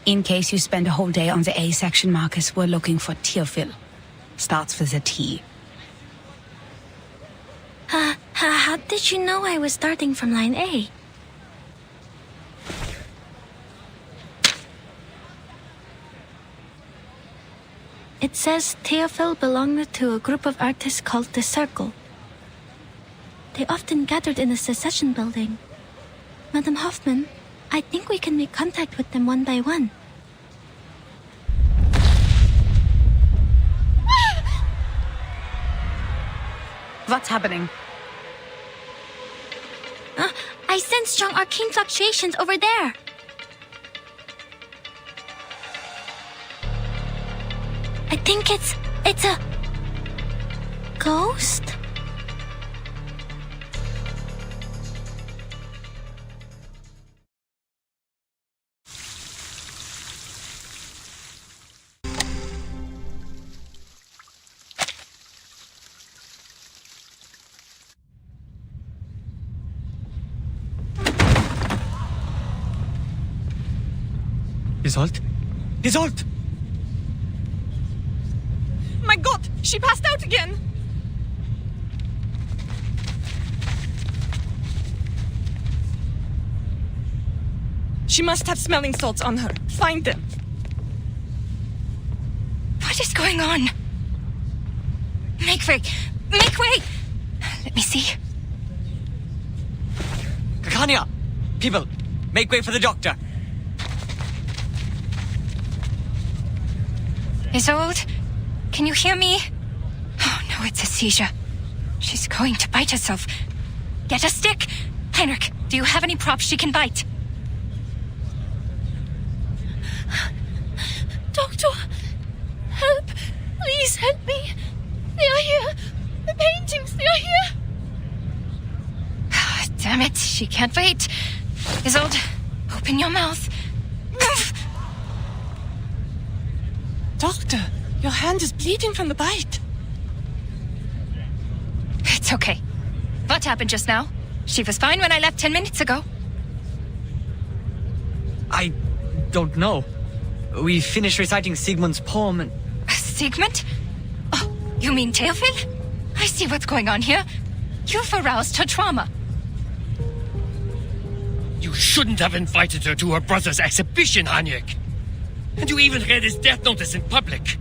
In case you spend a whole day on the A section, Marcus, we're looking for Theophil. Starts with a T. How did you know I was starting from line A? It says Theophil belonged to a group of artists called the Circle. They often gathered in the Secession building. Madam Hoffman, I think we can make contact with them one by one. What's happening? I sense strong arcane fluctuations over there. I think it's a ghost? Isolde? Isolde! My God! She passed out again! She must have smelling salts on her. Find them. What is going on? Make way! Make way! Let me see. Kakania! People, make way for the doctor! Isolde, can you hear me? Oh no, it's a seizure. She's going to bite herself. Get a stick! Heinrich, do you have any props she can bite? Doctor, help! Please help me! They are here! The paintings, they are here! Damn it, she can't wait. Isolde, open your mouth. Move! Doctor, your hand is bleeding from the bite. It's okay. What happened just now? She was fine when I left 10 minutes ago. I don't know. We finished reciting Sigmund's poem and... Sigmund? Oh, you mean Theophil? I see what's going on here. You've aroused her trauma. You shouldn't have invited her to her brother's exhibition, Hanyek. And you even read his death notice in public.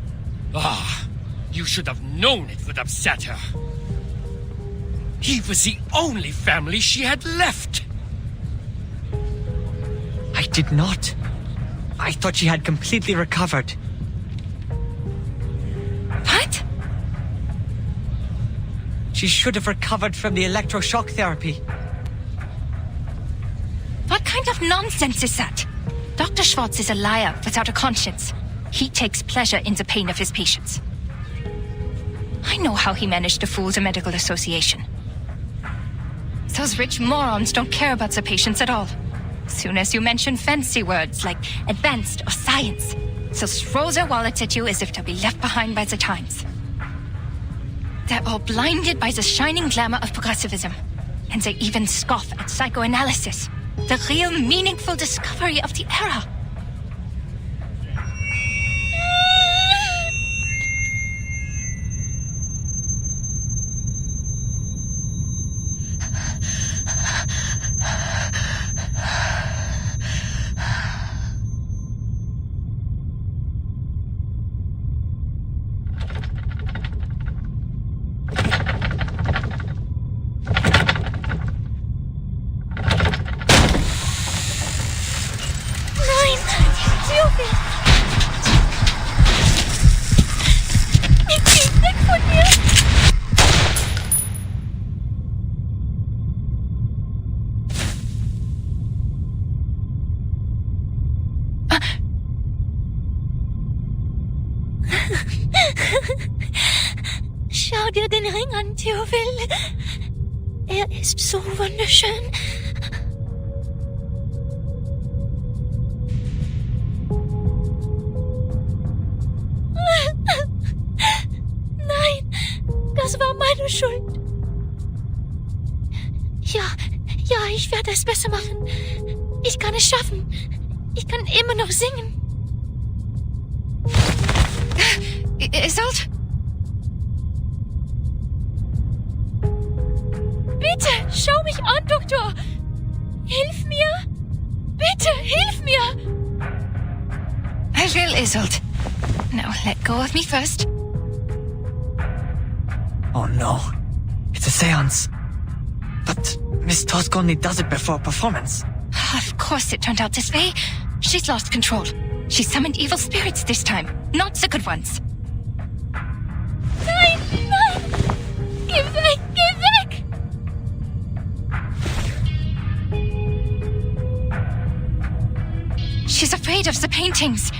Ah, you should have known it would upset her. He was the only family she had left. I did not. I thought she had completely recovered. What? She should have recovered from the electroshock therapy. What kind of nonsense is that? Dr. Schwartz is a liar without a conscience. He takes pleasure in the pain of his patients. I know how he managed to fool the medical association. Those rich morons don't care about the patients at all. Soon as you mention fancy words like advanced or science, they'll throw their wallets at you as if they'll be left behind by the times. They're all blinded by the shining glamour of progressivism. And they even scoff at psychoanalysis, the real meaningful discovery of the era. Schau dir den Ring an, Theophil. Er ist so wunderschön. Nein, das war meine Schuld. Ja, ich werde es besser machen. Ich kann es schaffen. Ich kann immer noch singen. Isolde? Bitte, schau mich an, Doktor. Hilf mir. Bitte, hilf mir. I will, Isolde. Now, let go of me first. Oh no. It's a seance. But Miss Tosk only does it before performance. Of course it turned out this way. She's lost control. She summoned evil spirits this time, not the good ones. Nein, nein. Geh weg, geh weg. She's afraid of the paintings.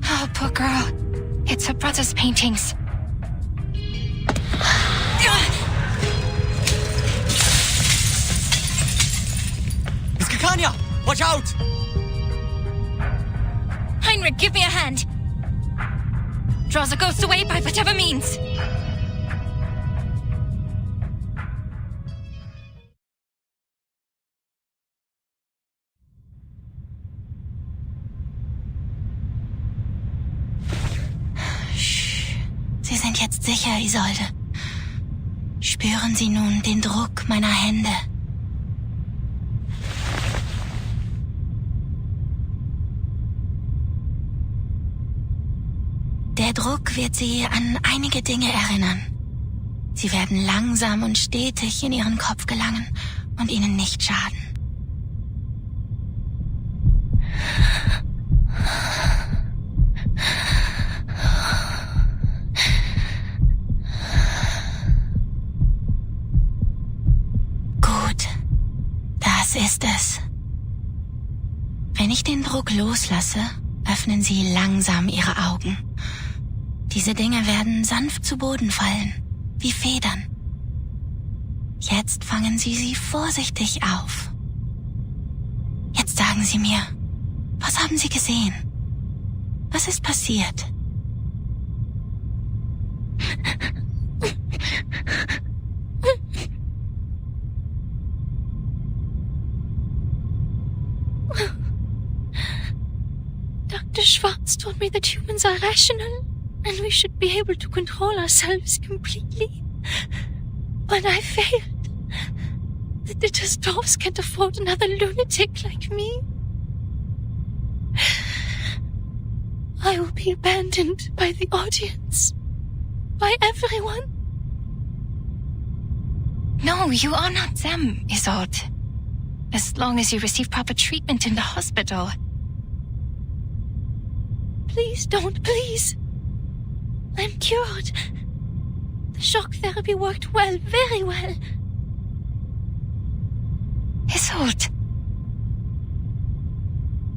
Oh, poor girl. It's her brother's paintings. Miss Kikanya, watch out! Heinrich, give me a hand. Draw the ghost away by whatever means. Sie sind jetzt sicher, Isolde. Spüren Sie nun den Druck meiner Hände. Der Druck wird Sie an einige Dinge erinnern. Sie werden langsam und stetig in Ihren Kopf gelangen und Ihnen nicht schaden. Gut, das ist es. Wenn ich den Druck loslasse, öffnen Sie langsam Ihre Augen. Diese Dinge werden sanft zu Boden fallen, wie Federn. Jetzt fangen Sie sie vorsichtig auf. Jetzt sagen Sie mir, was haben Sie gesehen? Was ist passiert? Dr. Schwartz told me that humans are rational and we should be able to control ourselves completely. But I failed. The Dittersdorfs can't afford another lunatic like me. I will be abandoned by the audience. By everyone. No, you are not them, Isolde. As long as you receive proper treatment in the hospital. Please don't, please. I'm cured. The shock therapy worked well, very well. Isolde.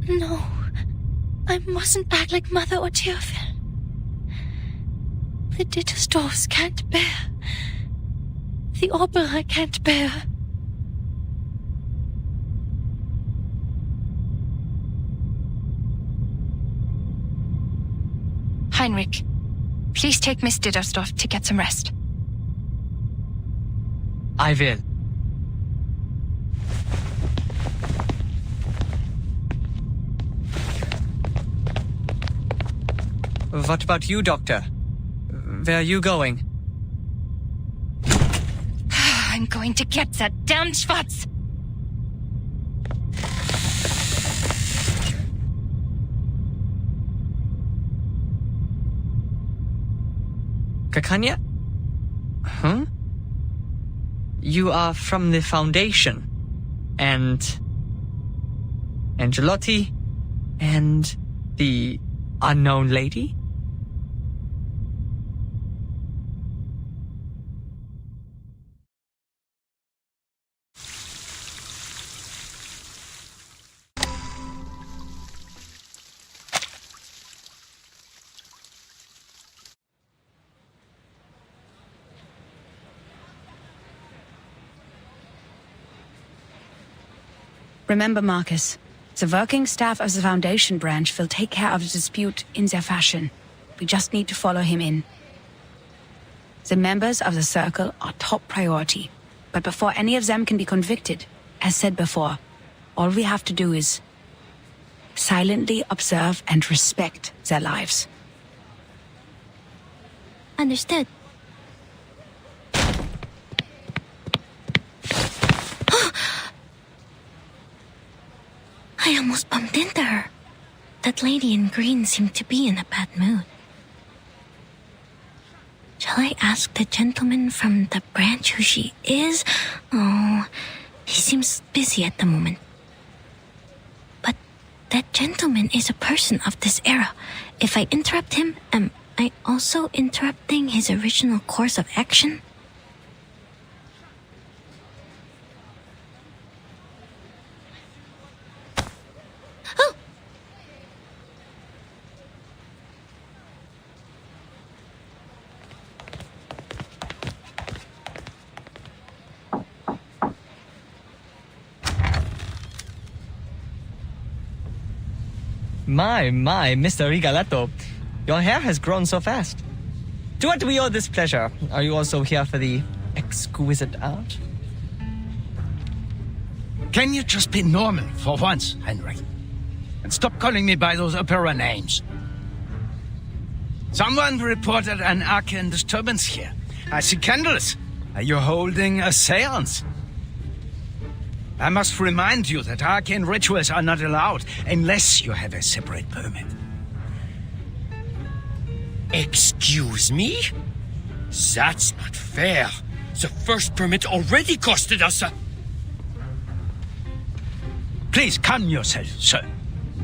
No, I mustn't act like Mother or Teofil. The Dittersdorfs can't bear. The opera can't bear. Heinrich, please take Miss Dittersdorf to get some rest. I will. What about you, Doctor? Where are you going? I'm going to get that damned Schwarz! Kakanya? Huh? You are from the Foundation. And Angelotti and the unknown lady? Remember, Marcus, the working staff of the Foundation branch will take care of the dispute in their fashion. We just need to follow him in. The members of the Circle are top priority. But before any of them can be convicted, as said before, all we have to do is silently observe and respect their lives. Understood. I almost bumped into her. That lady in green seemed to be in a bad mood. Shall I ask the gentleman from the branch who she is? Oh, he seems busy at the moment. But that gentleman is a person of this era. If I interrupt him, am I also interrupting his original course of action? My, Mr. Rigoletto. Your hair has grown so fast. To what do we owe this pleasure? Are you also here for the exquisite art? Can you just be normal for once, Henry? And stop calling me by those opera names. Someone reported an arcane disturbance here. I see candles. Are you holding a seance? I must remind you that arcane rituals are not allowed unless you have a separate permit. Excuse me? That's not fair. The first permit already costed us a... Please calm yourself, sir.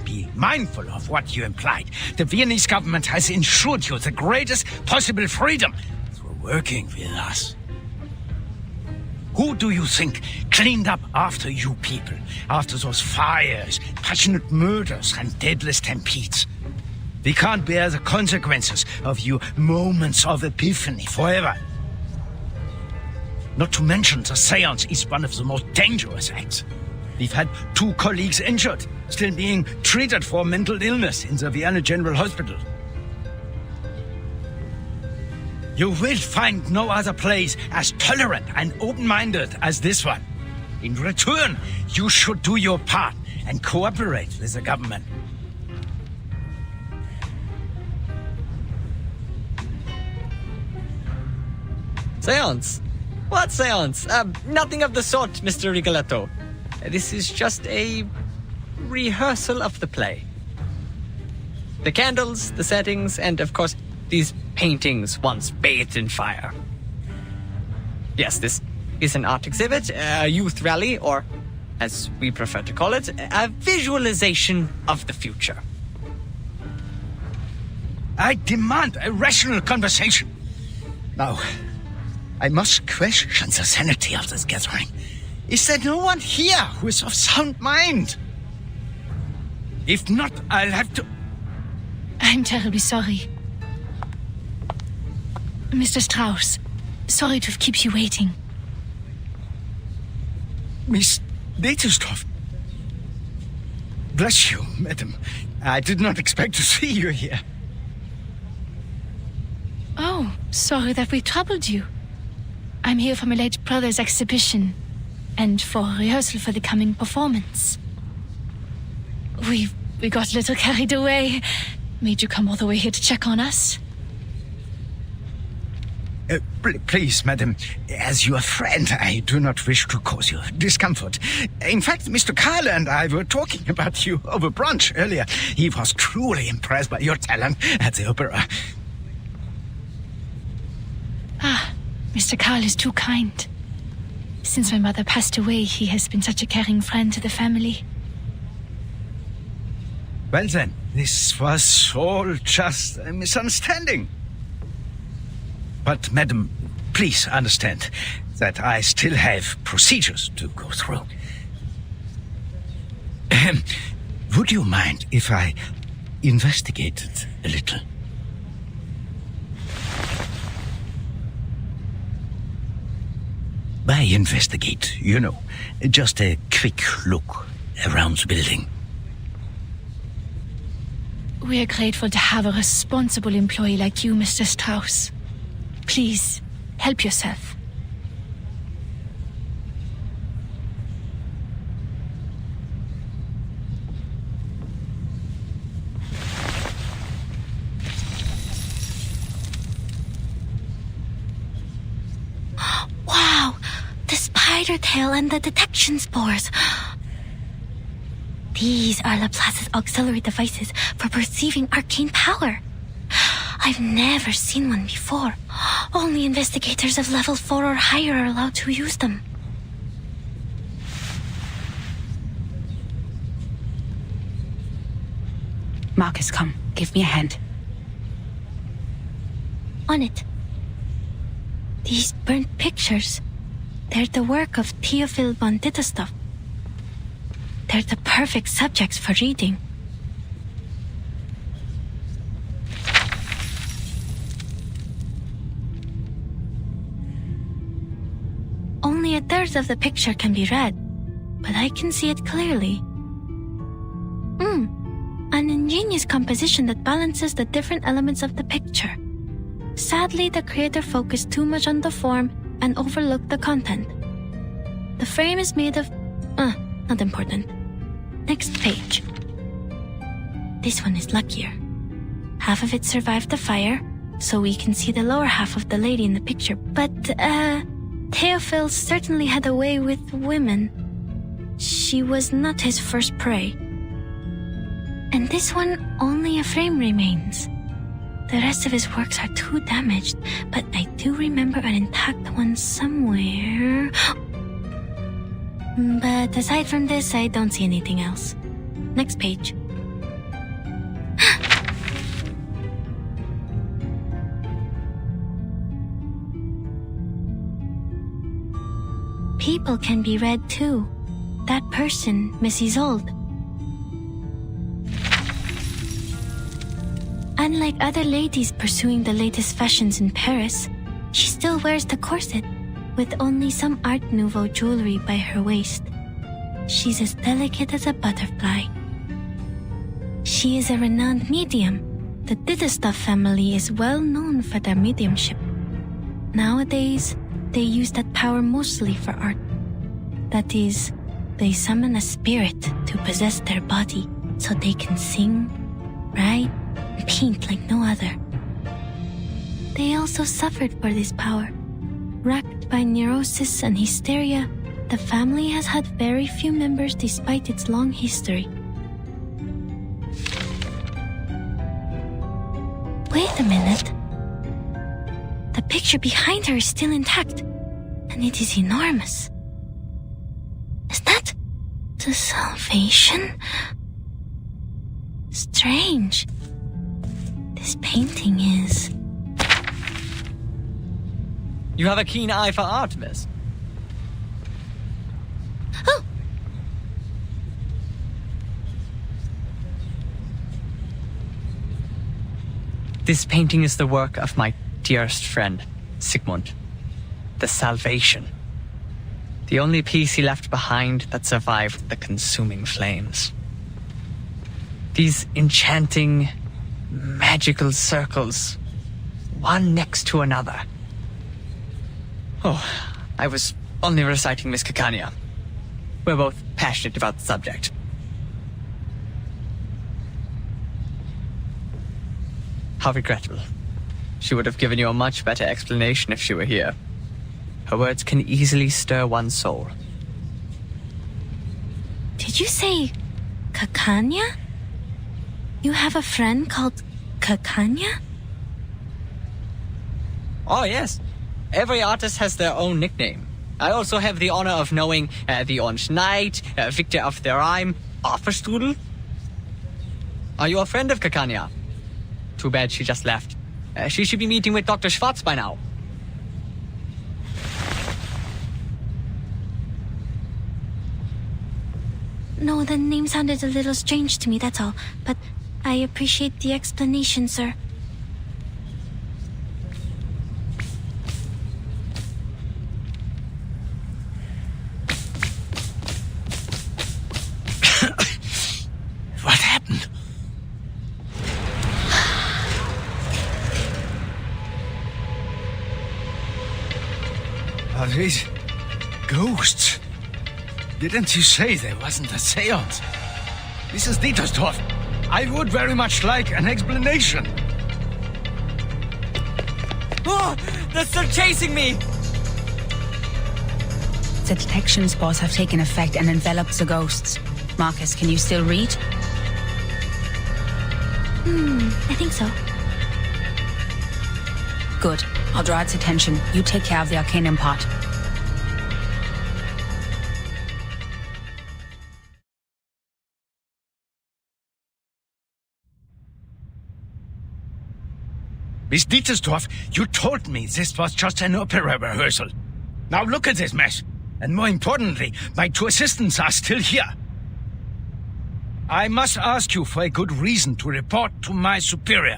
Be mindful of what you implied. The Viennese government has ensured you the greatest possible freedom through working with us. Who do you think cleaned up after you people? After those fires, passionate murders, and deadly stampedes? We can't bear the consequences of your moments of epiphany forever. Not to mention the seance is one of the most dangerous acts. We've had 2 colleagues injured, still being treated for mental illness in the Vienna General Hospital. You will find no other place as tolerant and open-minded as this one. In return, you should do your part and cooperate with the government. Seance? What seance? Nothing of the sort, Mr. Rigoletto. This is just a rehearsal of the play. The candles, the settings, and of course, these paintings once bathed in fire. Yes, this is an art exhibit, a youth rally, or as we prefer to call it, a visualization of the future. I demand a rational conversation. Now, I must question the sanity of this gathering. Is there no one here who is of sound mind? If not, I'll have to... I'm terribly sorry. Mr. Strauss, sorry to have kept you waiting. Miss Netelstorff. Bless you, madam. I did not expect to see you here. Oh, sorry that we troubled you. I'm here for my late brother's exhibition and for rehearsal for the coming performance. We got a little carried away. Made you come all the way here to check on us. Please, madam, as your friend, I do not wish to cause you discomfort. In fact, Mr. Carl and I were talking about you over brunch earlier. He was truly impressed by your talent at the opera. Ah, Mr. Carl is too kind. Since my mother passed away, he has been such a caring friend to the family. Well then, this was all just a misunderstanding. But, madam, please understand that I still have procedures to go through. Would you mind if I investigated a little? By investigate, you know, just a quick look around the building. We are grateful to have a responsible employee like you, Mr. Strauss. Please, help yourself. Wow! The spider tail and the detection spores. These are Laplace's auxiliary devices for perceiving arcane power. I've never seen one before. Only investigators of level 4 or higher are allowed to use them. Marcus, come. Give me a hand. On it. These burnt pictures. They're the work of Theophil von Ditterstoff. They're the perfect subjects for reading. Only a third of the picture can be read, but I can see it clearly. An ingenious composition that balances the different elements of the picture. Sadly, the creator focused too much on the form and overlooked the content. The frame is made of... not important. Next page. This one is luckier. Half of it survived the fire, so we can see the lower half of the lady in the picture. But, Theophil certainly had a way with women. She was not his first prey. And this one, only a frame remains. The rest of his works are too damaged, but I do remember an intact one somewhere. But aside from this, I don't see anything else. Next page. People can be read too. That person, Miss Isolde. Unlike other ladies pursuing the latest fashions in Paris, she still wears the corset, with only some Art Nouveau jewelry by her waist. She's as delicate as a butterfly. She is a renowned medium. The Ditterstoff family is well known for their mediumship. Nowadays, they use that power mostly for art. That is, they summon a spirit to possess their body so they can sing, write, and paint like no other. They also suffered for this power, Racked by neurosis and hysteria, the family has had very few members despite its long history. Wait a minute. The picture behind her is still intact, and it is enormous. Is that the Salvation? Strange. This painting is... You have a keen eye for art, miss. Oh! This painting is the work of my dearest friend, Sigmund. The Salvation. The only piece he left behind that survived the consuming flames. These enchanting, magical circles, one next to another. Oh, I was only reciting Miss Caccania. We're both passionate about the subject. How regrettable. She would have given you a much better explanation if she were here. Her words can easily stir one's soul. Did you say Caccania? You have a friend called Caccania? Oh, yes. Every artist has their own nickname. I also have the honor of knowing the Orange Knight, Victor of the Rhyme, Offerstrudel. Are you a friend of Caccania? Too bad she just left. She should be meeting with Dr. Schwartz by now. No, the name sounded a little strange to me, that's all. But I appreciate the explanation, sir. What happened? Are these ghosts? Didn't you say there wasn't a seance? Mrs. Dietersdorf, I would very much like an explanation. Oh, they're still chasing me! The detection spores have taken effect and enveloped the ghosts. Marcus, can you still read? I think so. Good. I'll draw its attention. You take care of the arcanum part. Miss Dietersdorf, you told me this was just an opera rehearsal. Now look at this mess. And more importantly, my two assistants are still here. I must ask you for a good reason to report to my superior.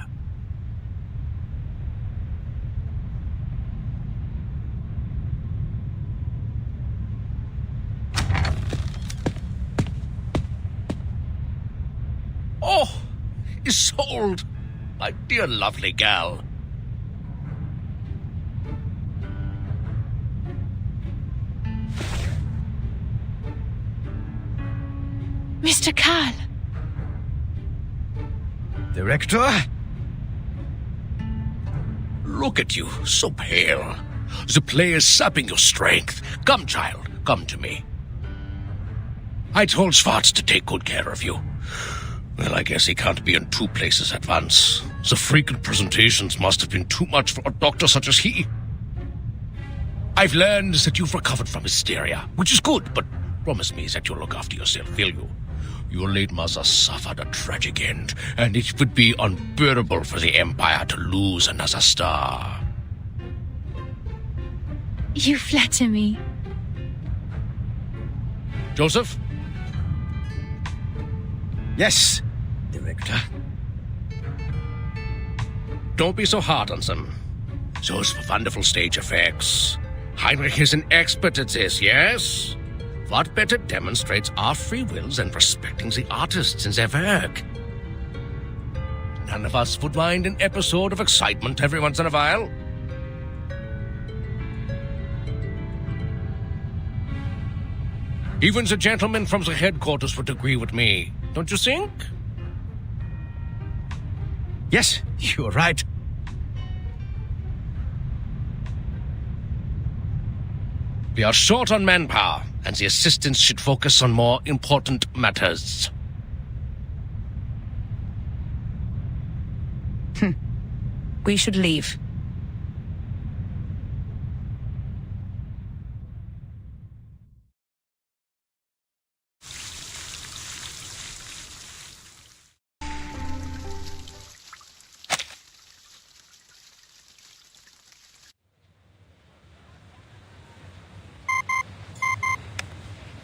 Oh, Isolde, my dear lovely gal. Mr. Karl. Director? Look at you, so pale. The play is sapping your strength. Come, child, come to me. I told Schwartz to take good care of you. Well, I guess he can't be in two places at once. The frequent presentations must have been too much for a doctor such as he. I've learned that you've recovered from hysteria, which is good, but promise me that you'll look after yourself, will you? Your late mother suffered a tragic end, and it would be unbearable for the Empire to lose another star. You flatter me. Joseph? Yes, Director. Don't be so hard on them. Those were wonderful stage effects. Heinrich is an expert at this, yes? What better demonstrates our free wills than respecting the artists in their work? None of us would mind an episode of excitement every once in a while. Even the gentlemen from the headquarters would agree with me, don't you think? Yes, you're right. We are short on manpower, and the assistants should focus on more important matters. We should leave.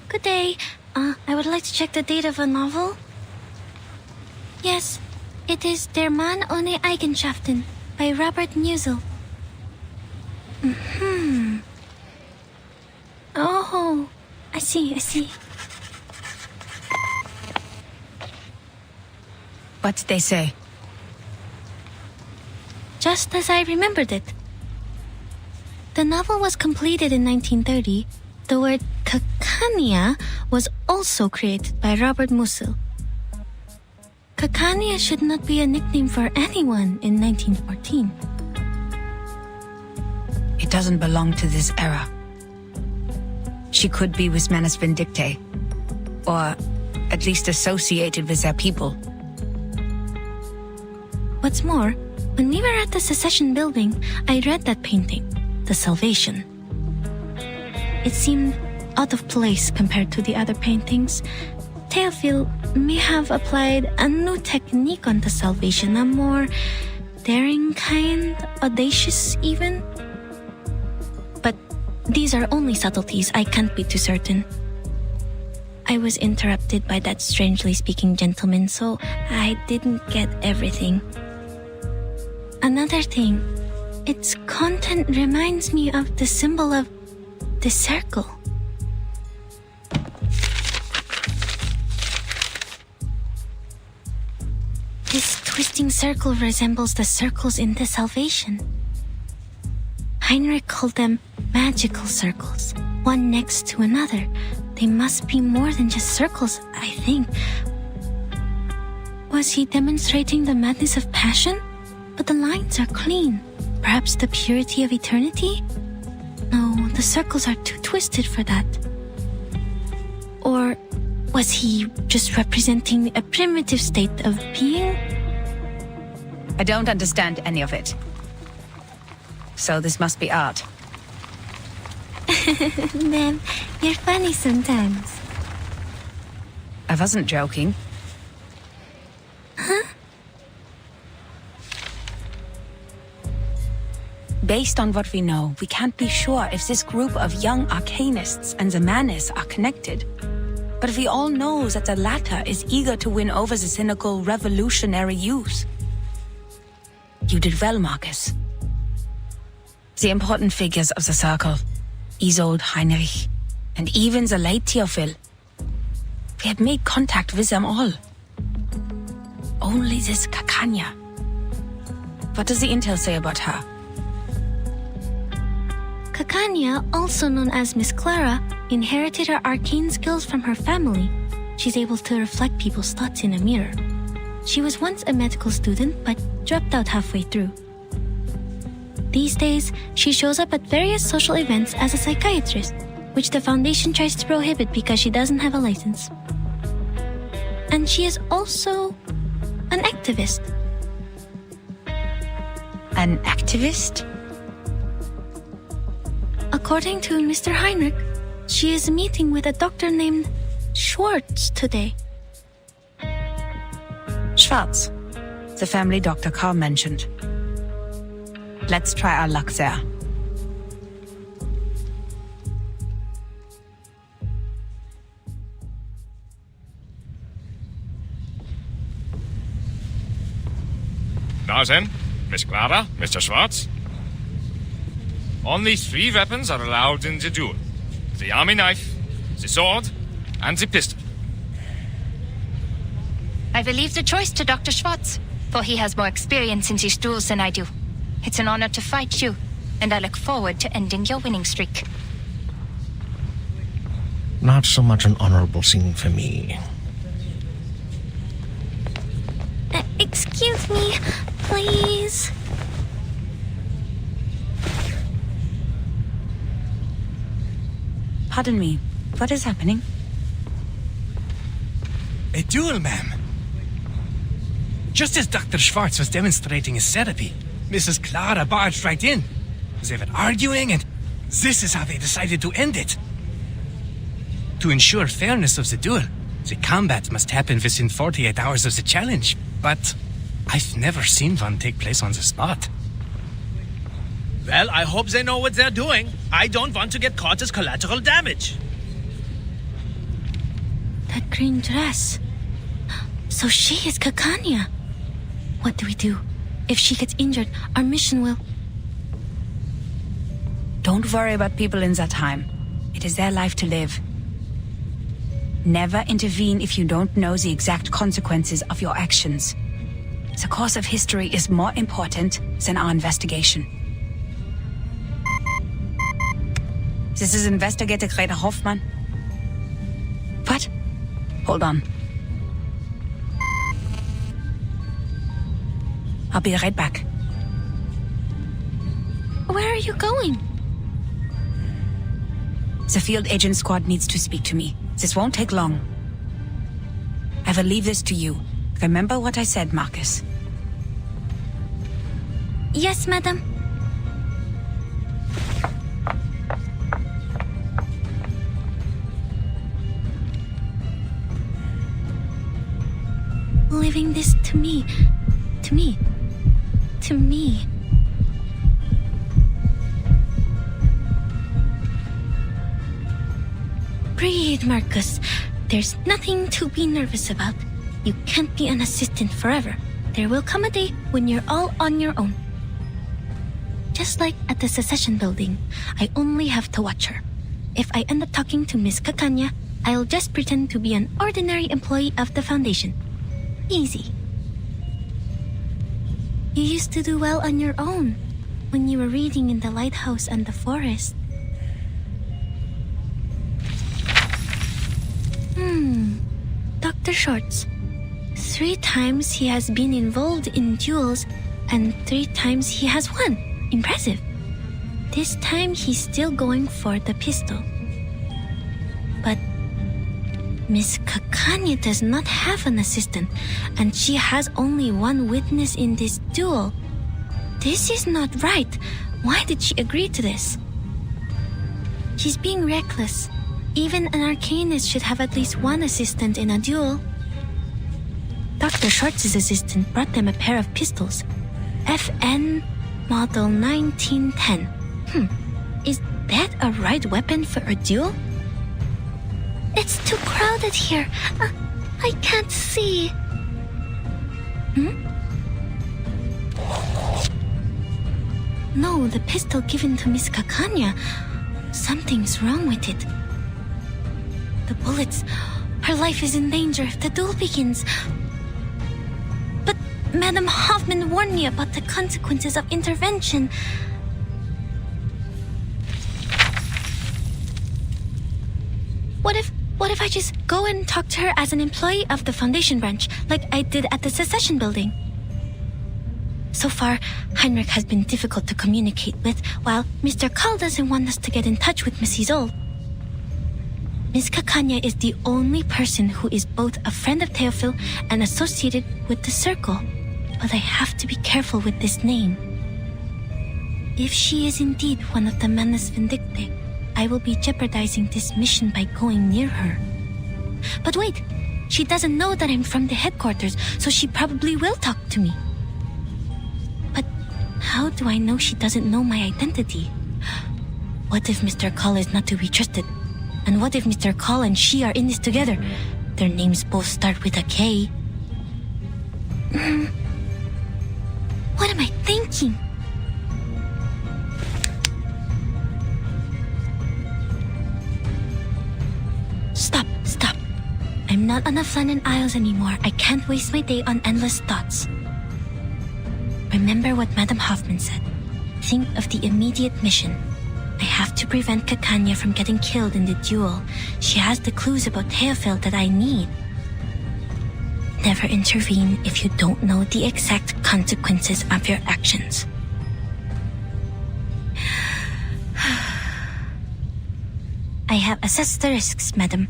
Good day. I would like to check the date of a novel. Yes, it is Der Mann ohne Eigenschaften by Robert Musil. Oh, I see. What did they say? Just as I remembered it. The novel was completed in 1930. The word Cacania was also created by Robert Musil. Cacania should not be a nickname for anyone in 1914. It doesn't belong to this era. She could be with Manus Vindictae, or at least associated with their people. What's more, when we were at the Secession building, I read that painting, The Salvation. It seemed out of place compared to the other paintings. Théophile may have applied a new technique on The Salvation, a more daring kind, audacious even. But these are only subtleties, I can't be too certain. I was interrupted by that strangely speaking gentleman, so I didn't get everything. Another thing, its content reminds me of the symbol of the circle. This twisting circle resembles the circles in The Salvation. Heinrich called them magical circles, one next to another. They must be more than just circles, I think. Was he demonstrating the madness of passion? But the lines are clean. Perhaps the purity of eternity? No, the circles are too twisted for that. Or was he just representing a primitive state of being? I don't understand any of it. So this must be art. Ma'am, you're funny sometimes. I wasn't joking. Huh? Based on what we know, we can't be sure if this group of young arcanists and the Manus are connected. But we all know that the latter is eager to win over the cynical revolutionary youth. You did well, Marcus. The important figures of the circle, Isolde, Heinrich, and even the late Théophile. We had made contact with them all. Only this Cacania. What does the intel say about her? Cacania, also known as Miss Clara, inherited her arcane skills from her family. She's able to reflect people's thoughts in a mirror. She was once a medical student, but dropped out halfway through. These days, she shows up at various social events as a psychiatrist, which the Foundation tries to prohibit because she doesn't have a license. And she is also an activist. An activist? According to Mr. Heinrich, she is meeting with a doctor named Schwartz today. Schwartz, the family doctor Carl mentioned. Let's try our luck there. Now then, Miss Clara, Mr. Schwartz. Only 3 weapons are allowed in the duel. The army knife, the sword, and the pistol. I will leave the choice to Dr. Schwartz, for he has more experience in these duels than I do. It's an honor to fight you, and I look forward to ending your winning streak. Not so much an honorable scene for me. Excuse me, please. Pardon me. What is happening? A duel, ma'am. Just as Dr. Schwartz was demonstrating his therapy, Mrs. Clara barged right in. They were arguing, and this is how they decided to end it. To ensure fairness of the duel, the combat must happen within 48 hours of the challenge, but I've never seen one take place on the spot. Well, I hope they know what they're doing. I don't want to get caught as collateral damage. That green dress. So she is Kakanya. What do we do? If she gets injured, our mission will... Don't worry about people in that time. It is their life to live. Never intervene if you don't know the exact consequences of your actions. The course of history is more important than our investigation. This is Investigator Greta Hoffman. What? Hold on. I'll be right back. Where are you going? The field agent squad needs to speak to me. This won't take long. I will leave this to you. Remember what I said, Marcus. Yes, madam. Leaving this to me. To me. To me. Breathe, Marcus. There's nothing to be nervous about. You can't be an assistant forever. There will come a day when you're all on your own. Just like at the secession building, I only have to watch her. If I end up talking to Miss Kakanya, I'll just pretend to be an ordinary employee of the Foundation. Easy. You used to do well on your own when you were reading in the lighthouse and the forest. Dr. Schwartz. 3 times he has been involved in duels, and 3 times he has won. Impressive. This time he's still going for the pistol. But Miss Kakanya does not have an assistant, and she has only 1 witness in this duel. This is not right. Why did she agree to this? She's being reckless. Even an arcanist should have at least 1 assistant in a duel. Dr. Schwartz's assistant brought them a pair of pistols. FN Model 1910. Is that a right weapon for a duel? It's too crowded here. I can't see. No, the pistol given to Miss Kakanya. Something's wrong with it. The bullets. Her life is in danger if the duel begins. But Madam Hoffman warned me about the consequences of intervention. What if I just go and talk to her as an employee of the Foundation branch, like I did at the secession building? So far, Heinrich has been difficult to communicate with, while Mr. Call doesn't want us to get in touch with Miss Isolde. Miss Kakanya is the only person who is both a friend of Theophil and associated with the Circle, but I have to be careful with this name. If she is indeed one of the Manus Vindictae, I will be jeopardizing this mission by going near her. But wait, she doesn't know that I'm from the headquarters, so she probably will talk to me. But how do I know she doesn't know my identity? What if Mr. Call is not to be trusted? And what if Mr. Call and she are in this together? Their names both start with a K. What am I thinking? Stop. I'm not on the Flannan Isles anymore. I can't waste my day on endless thoughts. Remember what Madam Hoffman said. Think of the immediate mission. I have to prevent Kakanya from getting killed in the duel. She has the clues about Theophil that I need. Never intervene if you don't know the exact consequences of your actions. I have assessed the risks, madam.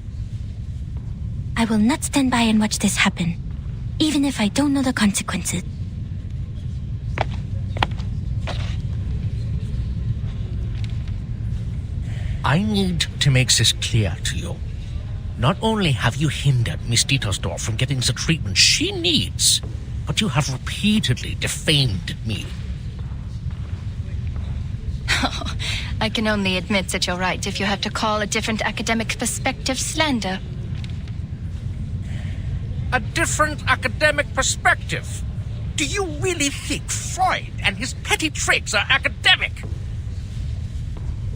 I will not stand by and watch this happen, even if I don't know the consequences. I need to make this clear to you. Not only have you hindered Miss Dietersdorf from getting the treatment she needs, but you have repeatedly defamed me. I can only admit that you're right if you have to call a different academic perspective slander. A different academic perspective? Do you really think Freud and his petty tricks are academic?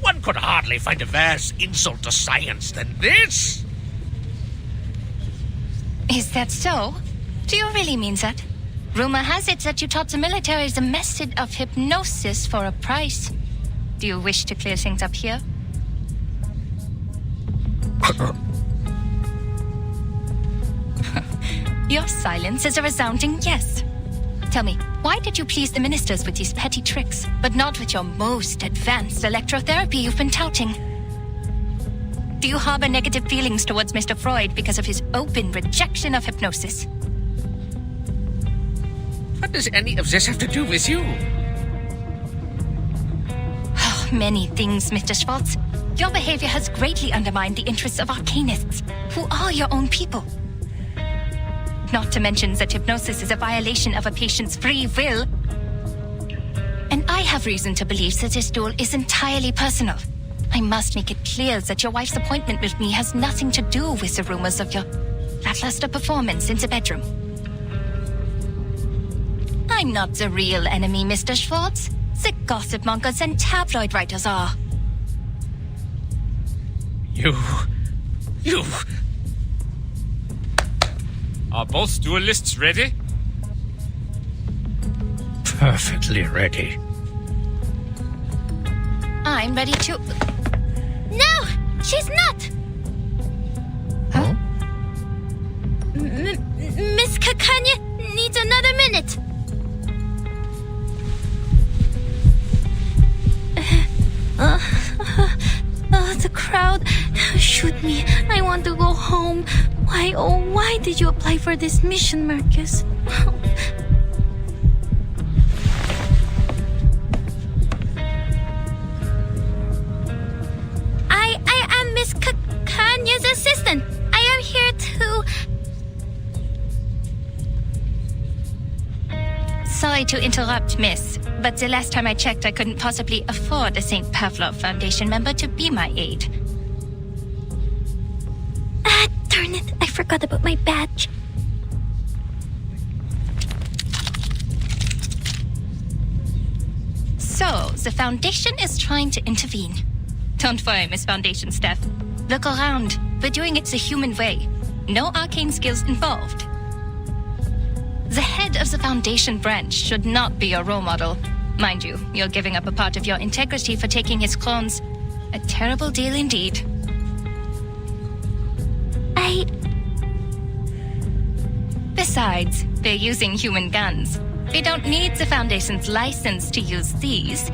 One could hardly find a worse insult to science than this. Is that so? Do you really mean that? Rumor has it that you taught the military the method of hypnosis for a price. Do you wish to clear things up here? Your silence is a resounding yes. Tell me, why did you please the ministers with these petty tricks, but not with your most advanced electrotherapy you've been touting? Do you harbor negative feelings towards Mr. Freud because of his open rejection of hypnosis? What does any of this have to do with you? Many things, Mr. Schwartz. Your behavior has greatly undermined the interests of arcanists, who are your own people. Not to mention that hypnosis is a violation of a patient's free will. And I have reason to believe that this duel is entirely personal. I must make it clear that your wife's appointment with me has nothing to do with the rumors of your lackluster performance in the bedroom. I'm not the real enemy, Mr. Schwartz. The gossip mongers and tabloid writers are. You... Are both duelists ready? Perfectly ready. I'm ready to... No! She's not! Huh? Miss Kakanya needs another minute. The crowd. Shoot me. I want to go home. Why, oh, why did you apply for this mission, Marcus? I am Miss Kanya's assistant. I am here to... Sorry to interrupt, miss, but the last time I checked, I couldn't possibly afford a St. Pavlov Foundation member to be my aide. Ah, darn it. I forgot about my badge. So, the Foundation is trying to intervene. Don't worry, Miss Foundation staff. Look around. We're doing it the human way. No arcane skills involved. The head of the Foundation branch should not be your role model. Mind you, you're giving up a part of your integrity for taking his clones. A terrible deal indeed. Besides, they're using human guns. We don't need the Foundation's license to use these.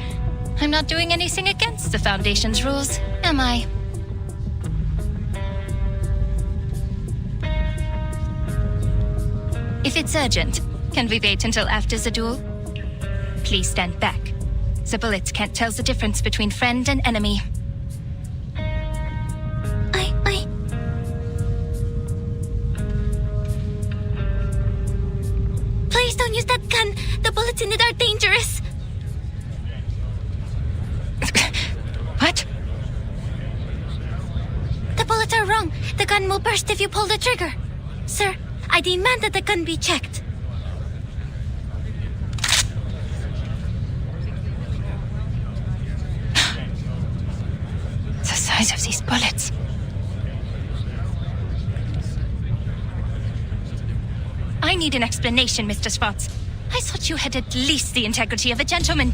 I'm not doing anything against the Foundation's rules, am I? If it's urgent, can we wait until after the duel? Please stand back. The bullets can't tell the difference between friend and enemy. Please don't use that gun. The bullets in it are dangerous. What? The bullets are wrong. The gun will burst if you pull the trigger. Sir, I demand that the gun be checked. The size of these bullets. I need an explanation, Mr. Schwartz. I thought you had at least the integrity of a gentleman.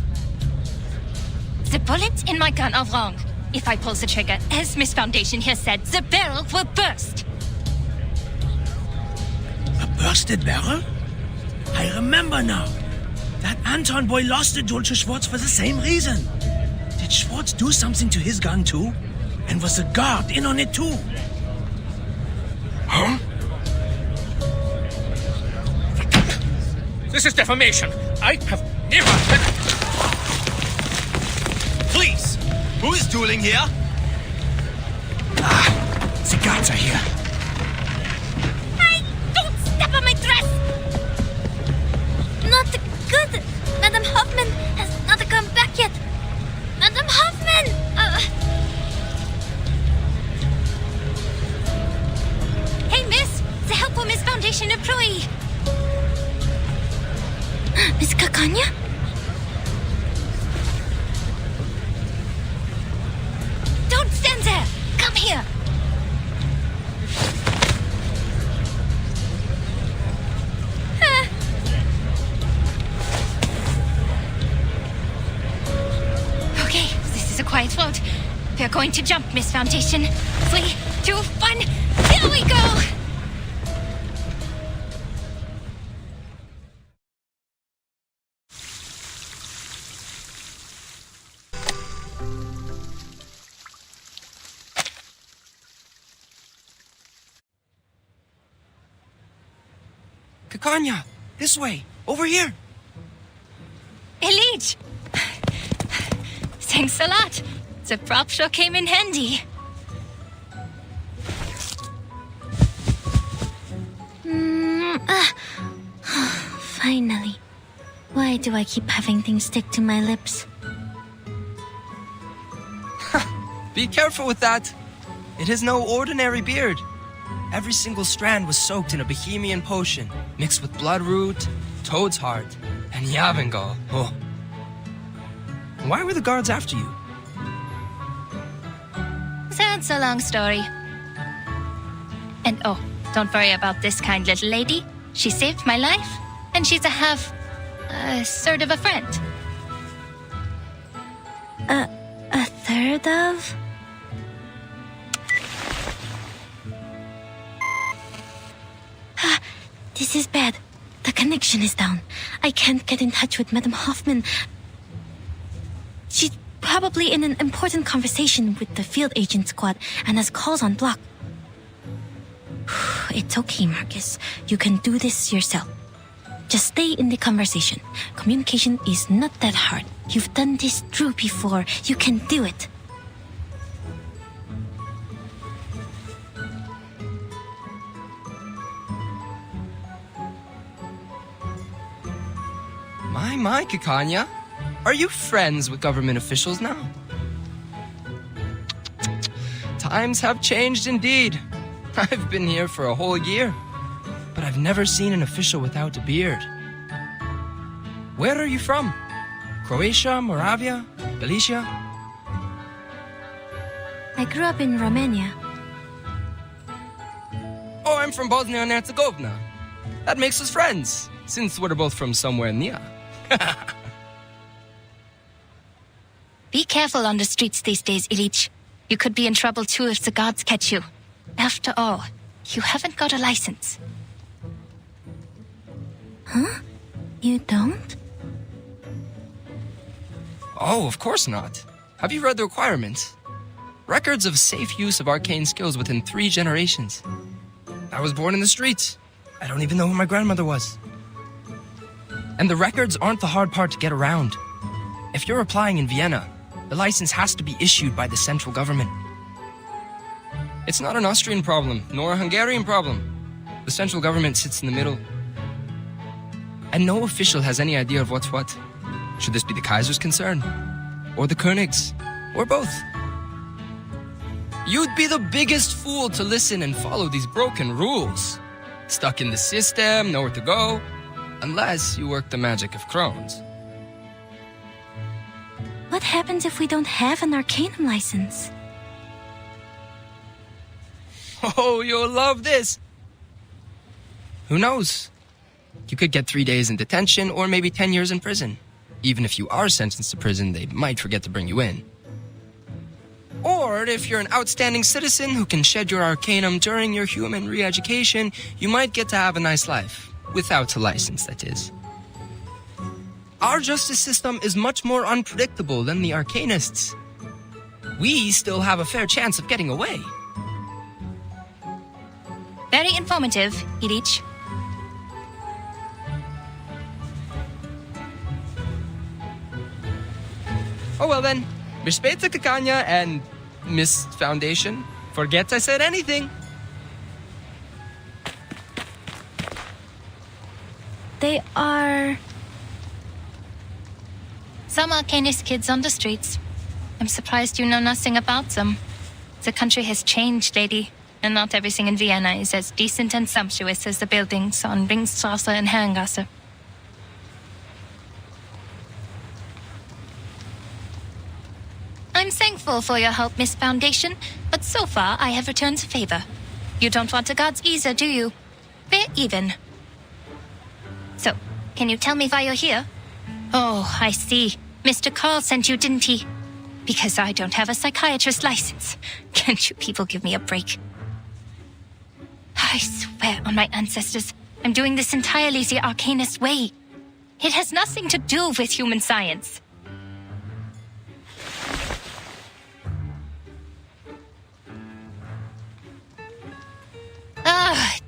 The bullets in my gun are wrong. If I pull the trigger, as Miss Foundation here said, the barrel will burst. A bursted barrel? I remember now. That Anton boy lost the duel to Schwartz for the same reason. Did Schwartz do something to his gun too? And was a guard in on it too. Huh? This is defamation. I have never... Please! Who is dueling here? The guards are here. Hey, don't step on my dress! Not good. Madame Hoffman has not come back yet. Madame Hoffman! Hey, miss! The help for Miss Foundation employee! Miss Kakanya? Don't stand there! Come here! Okay, this is a quiet float. We are going to jump, Miss Foundation. 3, 2, 1, here we go! Kakanya, this way, over here. Elite! Thanks a lot. The prop sure came in handy. Finally. Why do I keep having things stick to my lips? Be careful with that. It is no ordinary beard. Every single strand was soaked in a Bohemian potion, mixed with bloodroot, toad's heart, and Yavangal. Oh. Why were the guards after you? That's a long story. And oh, don't worry about this kind little lady. She saved my life, and she's sort of a friend. A third of? This is bad. The connection is down. I can't get in touch with Madame Hoffman. She's probably in an important conversation with the field agent squad and has calls on block. It's okay, Marcus. You can do this yourself. Just stay in the conversation. Communication is not that hard. You've done this through before. You can do it. My, Kakanya. Are you friends with government officials now? Times have changed indeed. I've been here for a whole year, but I've never seen an official without a beard. Where are you from? Croatia, Moravia, Galicia? I grew up in Romania. Oh, I'm from Bosnia and Herzegovina. That makes us friends, since we're both from somewhere near. Be careful on the streets these days, Ilich. You could be in trouble too if the guards catch you. After all, you haven't got a license. Huh? You don't? Oh, of course not. Have you read the requirements? Records of safe use of arcane skills within 3 generations. I was born in the streets. I don't even know who my grandmother was. And the records aren't the hard part to get around. If you're applying in Vienna, the license has to be issued by the central government. It's not an Austrian problem, nor a Hungarian problem. The central government sits in the middle. And no official has any idea of what's what. Should this be the Kaiser's concern? Or the Königs? Or both? You'd be the biggest fool to listen and follow these broken rules. Stuck in the system, nowhere to go. Unless you work the magic of Crohn's. What happens if we don't have an Arcanum license? Oh, you'll love this. Who knows? You could get 3 days in detention or maybe 10 years in prison. Even if you are sentenced to prison, they might forget to bring you in. Or if you're an outstanding citizen who can shed your Arcanum during your human re-education, you might get to have a nice life. Without a license, that is. Our justice system is much more unpredictable than the Arcanists. we still have a fair chance of getting away. Very informative, Ilich. Oh well then, Respeita Kakanya and Miss Foundation, forget I said anything. They are... Some Arcanist kids on the streets. I'm surprised you know nothing about them. The country has changed, lady, and not everything in Vienna is as decent and sumptuous as the buildings on Ringstrasse and Herrengasse. I'm thankful for your help, Miss Foundation, but so far I have returned the favor. You don't want the gods either, do you? We're even. So, can you tell me why you're here? Oh, I see. Mr. Carl sent you, didn't he? Because I don't have a psychiatrist license. Can't you people give me a break? I swear on my ancestors, I'm doing this entirely the Arcanist way. It has nothing to do with human science.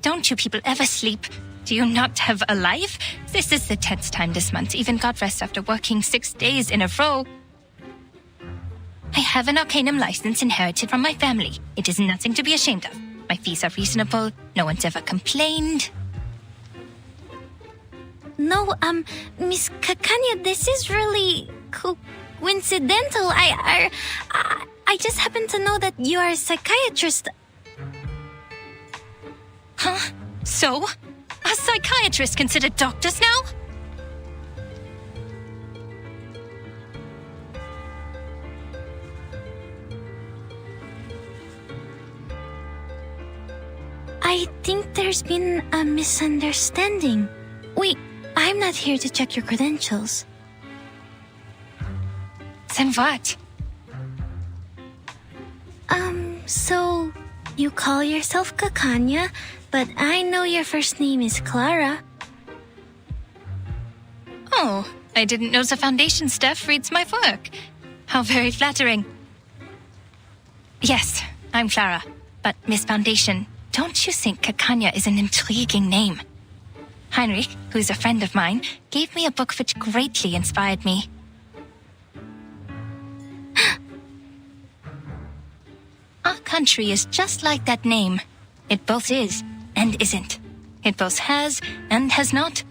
Don't you people ever sleep? Do you not have a life? This is the 10th time this month. Even got rest after working 6 days in a row. I have an Arcanum license inherited from my family. It is nothing to be ashamed of. My fees are reasonable. No one's ever complained. No, Miss Kakanya, this is really coincidental. I just happen to know that you are a psychiatrist. Huh? So? Are psychiatrists considered doctors now? I think there's been a misunderstanding. Wait, I'm not here to check your credentials. Then what? So you call yourself Kakanya, but I know your first name is Clara. Oh, I didn't know the Foundation staff reads my work. How very flattering. Yes, I'm Clara, but Miss Foundation, don't you think Kakanya is an intriguing name? Heinrich, who's a friend of mine, gave me a book which greatly inspired me. Our country is just like that name. It both is and isn't. It both has and has not.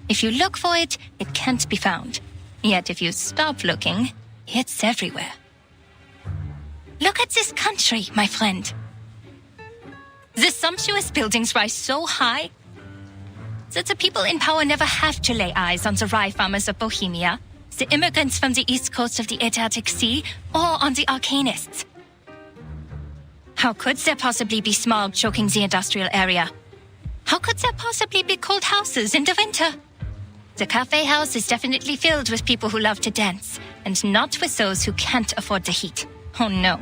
If you look for it, it can't be found. Yet if you stop looking, it's everywhere. Look at this country, my friend. The sumptuous buildings rise so high that the people in power never have to lay eyes on the rye farmers of Bohemia, the immigrants from the east coast of the Adriatic Sea, or on the Arcanists. How could there possibly be smog choking the industrial area? How could there possibly be cold houses in the winter? The cafe house is definitely filled with people who love to dance, and not with those who can't afford the heat. Oh no.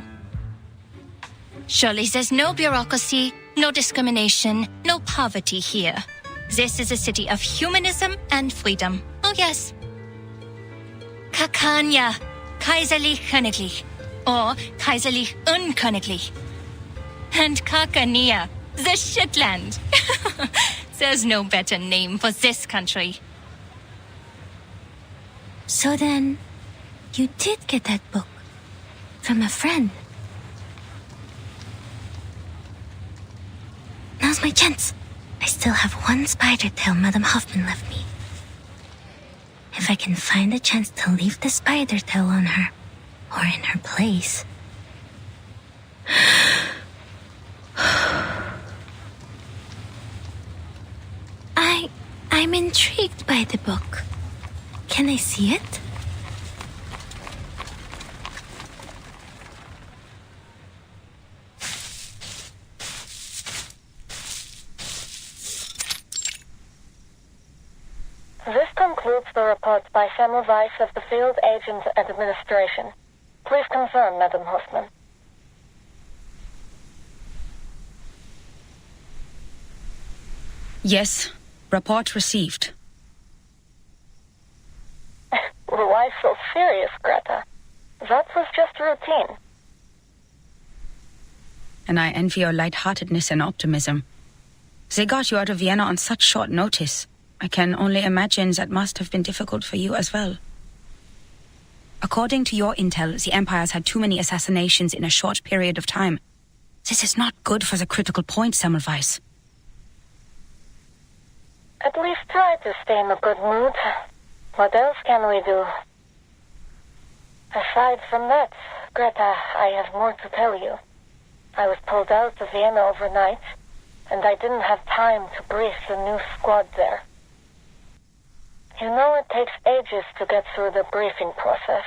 Surely there's no bureaucracy, no discrimination, no poverty here. This is a city of humanism and freedom. Oh yes. Kakanya, Kaiserlich Königlich, or Kaiserlich Unköniglich. And Kakania, the shitland. There's no better name for this country. So then, you did get that book from a friend. Now's my chance. I still have one spider tail Madame Hoffman left me. If I can find a chance to leave the spider tail on her, or in her place. I'm intrigued by the book. Can I see it? This concludes the report by Semmelweis of the Field Agent Administration. Please confirm, Madam Hoffman. Yes, report received. Why so serious, Greta? That was just routine. and I envy your lightheartedness and optimism. They got you out of Vienna on such short notice. I can only imagine that must have been difficult for you as well. According to your intel, the Empire's had too many assassinations in a short period of time. This is not good for the critical point, Semmelweis. At least try to stay in a good mood. What else can we do? Aside from that, Greta, I have more to tell you. I was pulled out of Vienna overnight, and I didn't have time to brief the new squad there. You know it takes ages to get through the briefing process.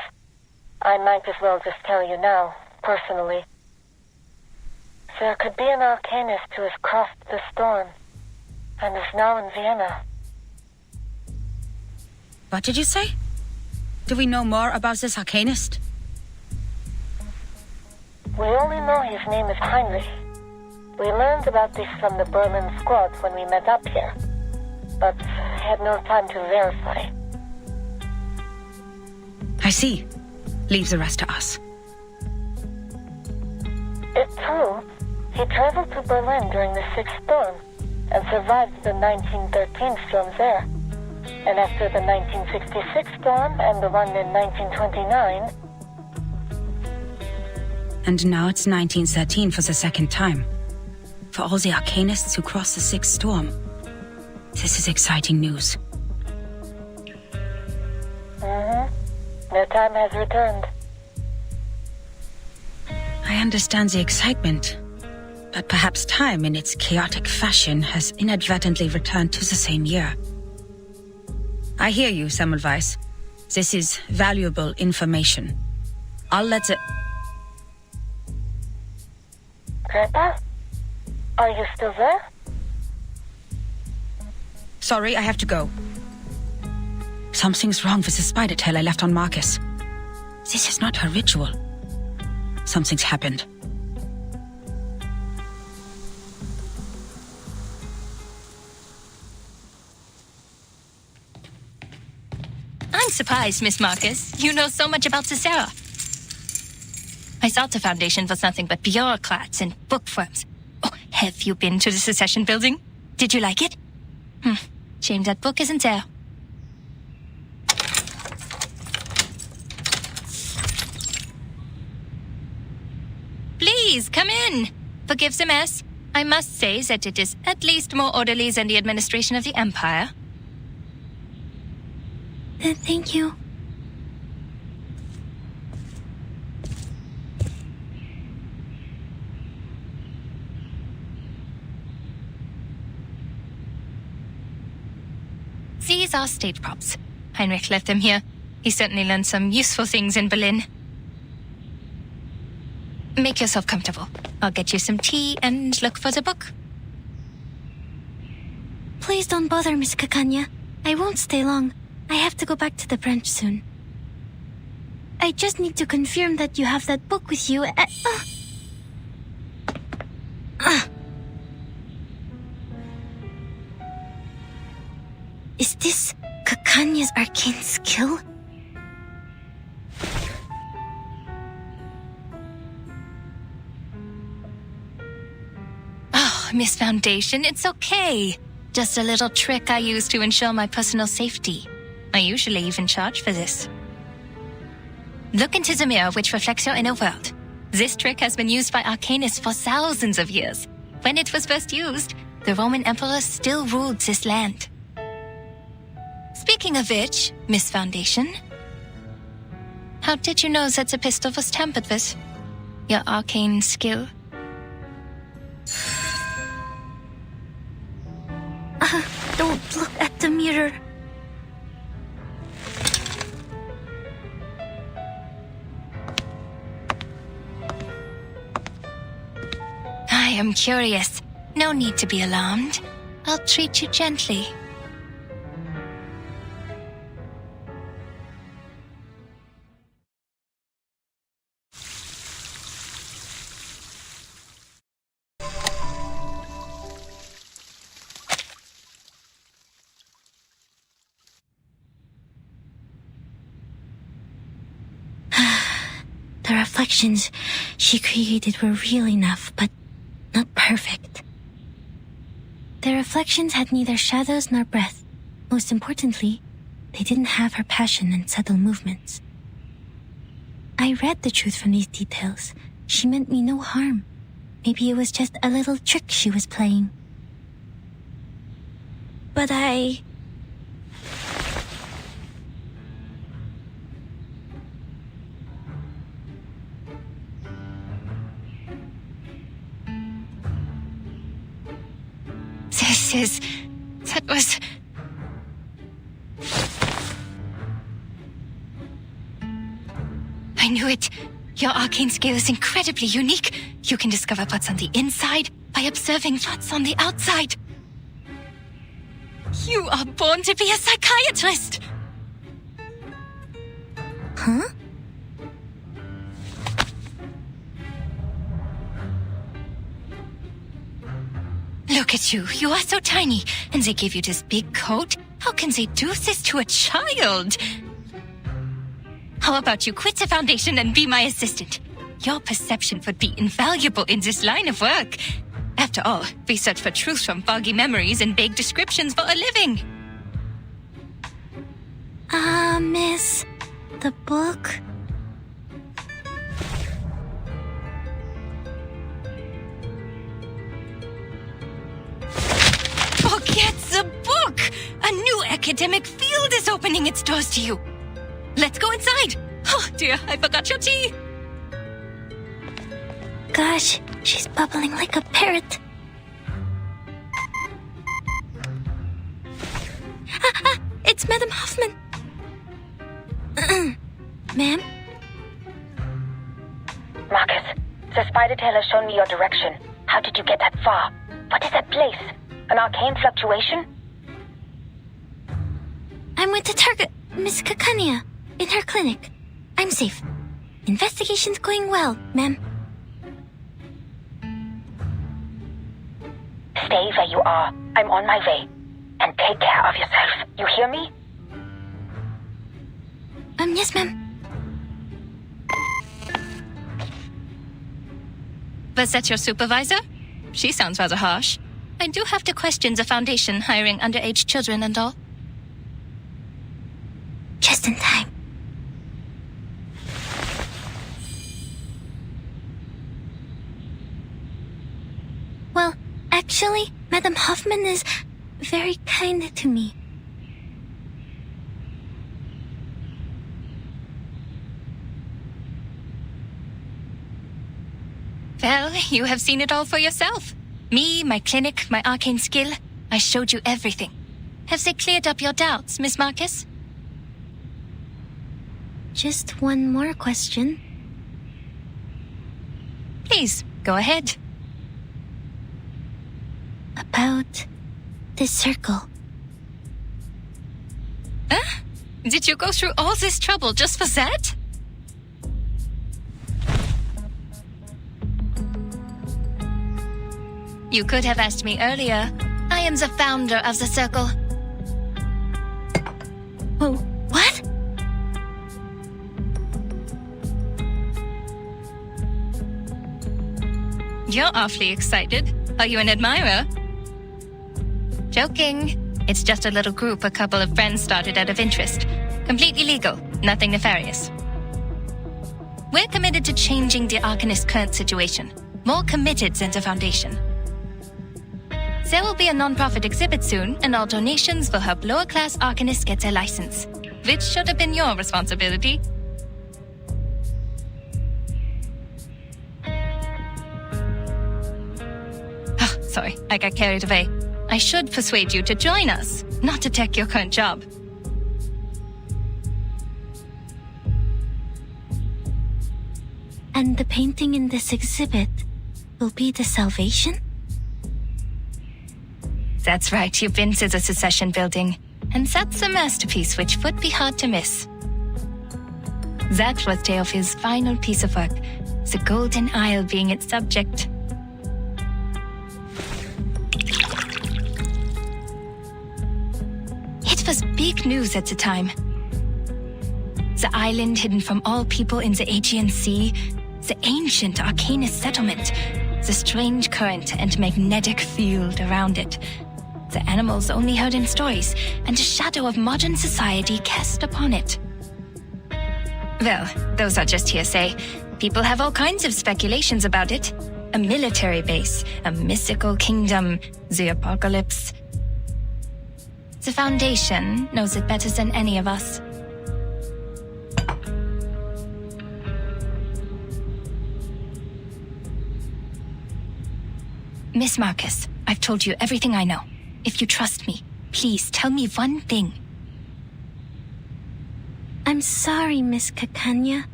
I might as well just tell you now, personally. There could be an arcanist who has crossed the storm, and is now in Vienna. What did you say? Do we know more about this arcanist? We only know his name is Heinrich. We learned about this from the Berlin squad when we met up here, but had no time to verify. I see. Leave the rest to us. It's true. He traveled to Berlin during the Sixth Storm and survived the 1913 storm there. And after the 1966 storm and the one in 1929... And now it's 1913 for the second time. For all the arcanists who crossed the Sixth Storm. This is exciting news. Their time has returned. I understand the excitement, but perhaps time in its chaotic fashion has inadvertently returned to the same year. I hear you, Semmelweis. This is valuable information. I'll let it... Grandpa? Are you still there? Sorry, I have to go. Something's wrong with the spider tail I left on Marcus. This is not her ritual. Something's happened. I'm surprised, Miss Marcus. You know so much about Cicera. I thought the Foundation was nothing but bureaucrats and bookworms. Oh, have you been to the Secession Building? Did you like it? Shame that book isn't there. Please, come in. Forgive the mess. I must say that it is at least more orderly than the administration of the Empire. Thank you. These are state props. Heinrich left them here. He certainly learned some useful things in Berlin. Make yourself comfortable. I'll get you some tea and look for the book. Please don't bother, Miss Kakanya. I won't stay long. I have to go back to the branch soon. I just need to confirm that you have that book with you. Is this Kakanya's arcane skill? Oh, Miss Foundation, it's okay. Just a little trick I use to ensure my personal safety. I usually even charge for this. Look into the mirror which reflects your inner world. This trick has been used by arcanists for thousands of years. When it was first used, the Roman emperor still ruled this land. Speaking of which, Miss Foundation, how did you know that the pistol was tampered with? Your arcane skill? Don't look at the mirror. I am curious. No need to be alarmed. I'll treat you gently. The reflections she created were real enough, but not perfect. Their reflections had neither shadows nor breath. Most importantly, they didn't have her passion and subtle movements. I read the truth from these details. She meant me no harm. Maybe it was just a little trick she was playing. But I That was... I knew it. Your arcane skill is incredibly unique. You can discover what's on the inside by observing what's on the outside. You are born to be a psychiatrist! Huh? Look at you. You are so tiny. And they give you this big coat? How can they do this to a child? How about you quit the Foundation and be my assistant? Your perception would be invaluable in this line of work. After all, we search for truth from foggy memories and vague descriptions for a living. Miss, the book? Forget the book! A new academic field is opening its doors to you. Let's go inside. Oh dear, I forgot your tea. Gosh, she's bubbling like a parrot. It's Madame Hoffman. Ma'am? Marcus, the spider tail has shown me your direction. How did you get that far? What is that place? An arcane fluctuation? I'm with the target, Miss Kakania, in her clinic. I'm safe. Investigation's going well, ma'am. Stay where you are. I'm on my way. And take care of yourself. You hear me? Yes, ma'am. Was that your supervisor? She sounds rather harsh. I do have to question the Foundation hiring underage children and all. Just in time. Well, actually, Madame Hoffman is very kind to me. Well, you have seen it all for yourself. Me, my clinic, my arcane skill. I showed you everything. Have they cleared up your doubts, Miss Marcus? Just one more question. Please, go ahead. About this circle. Huh? Did you go through all this trouble just for that? You could have asked me earlier. I am the founder of the circle. Oh, what? You're awfully excited. Are you an admirer? Joking. It's just a little group a couple of friends started out of interest. Completely legal, nothing nefarious. We're committed to changing the Arcanist's current situation. More committed than the Foundation. There will be a non-profit exhibit soon, and all donations will help lower-class Arcanists get their license. Which should have been your responsibility. Oh, sorry, I got carried away. I should persuade you to join us, not to take your current job. And the painting in this exhibit will be the salvation? That's right, you've been to the Secession building. And that's a masterpiece which would be hard to miss. That was Theophil's final piece of work, the Golden Isle being its subject. It was big news at the time. The island hidden from all people in the Aegean Sea, the ancient Arcanist settlement, The strange current and magnetic field around it. The animals only heard in stories, and a shadow of modern society cast upon it. Well, those are just hearsay. People have all kinds of speculations about it. A military base, a mystical kingdom, the apocalypse. The Foundation knows it better than any of us. Miss Marcus, I've told you everything I know. If you trust me, please tell me one thing. I'm sorry, Miss Kakanya.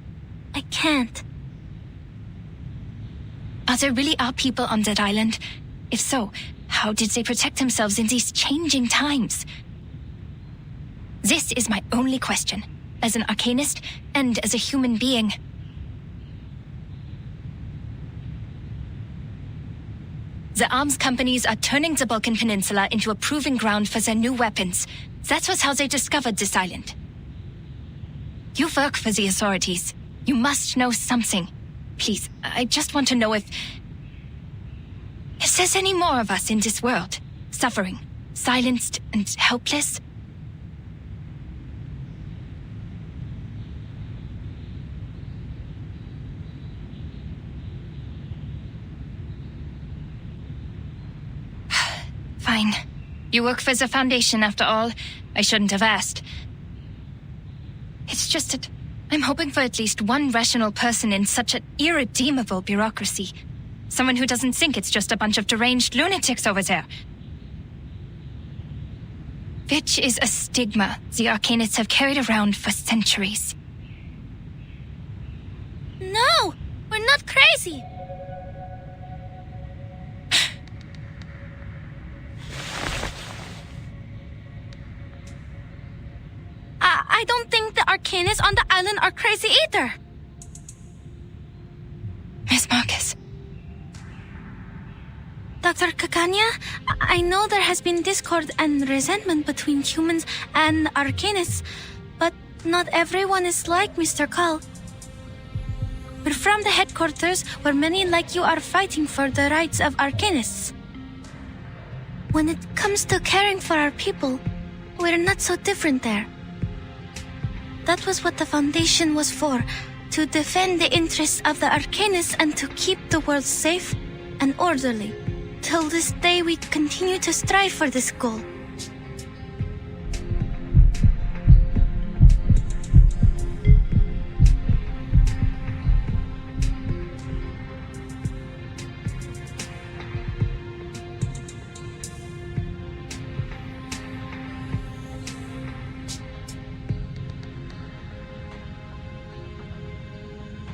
I can't. There really are people on that island? If so, how did they protect themselves in these changing times? This is my only question, as an arcanist and as a human being. The arms companies are turning the Balkan Peninsula into a proving ground for their new weapons. That was how they discovered this island. You work for the authorities. You must know something. Please, I just want to know if there's any more of us in this world, suffering, silenced and helpless. Fine. You work for the Foundation, after all. I shouldn't have asked. It's just that I'm hoping for at least one rational person in such an irredeemable bureaucracy. Someone who doesn't think it's just a bunch of deranged lunatics over there. Which is a stigma the Arcanists have carried around for centuries. No! We're not crazy! I don't think the Arcanists on the island are crazy either. Miss Marcus. Dr. Kakanya, I know there has been discord and resentment between humans and Arcanists, but not everyone is like Mr. Call. We're from the headquarters where many like you are fighting for the rights of Arcanists. When it comes to caring for our people, we're not so different there. That was what the Foundation was for, to defend the interests of the Arcanists and to keep the world safe and orderly. Till this day, we continue to strive for this goal.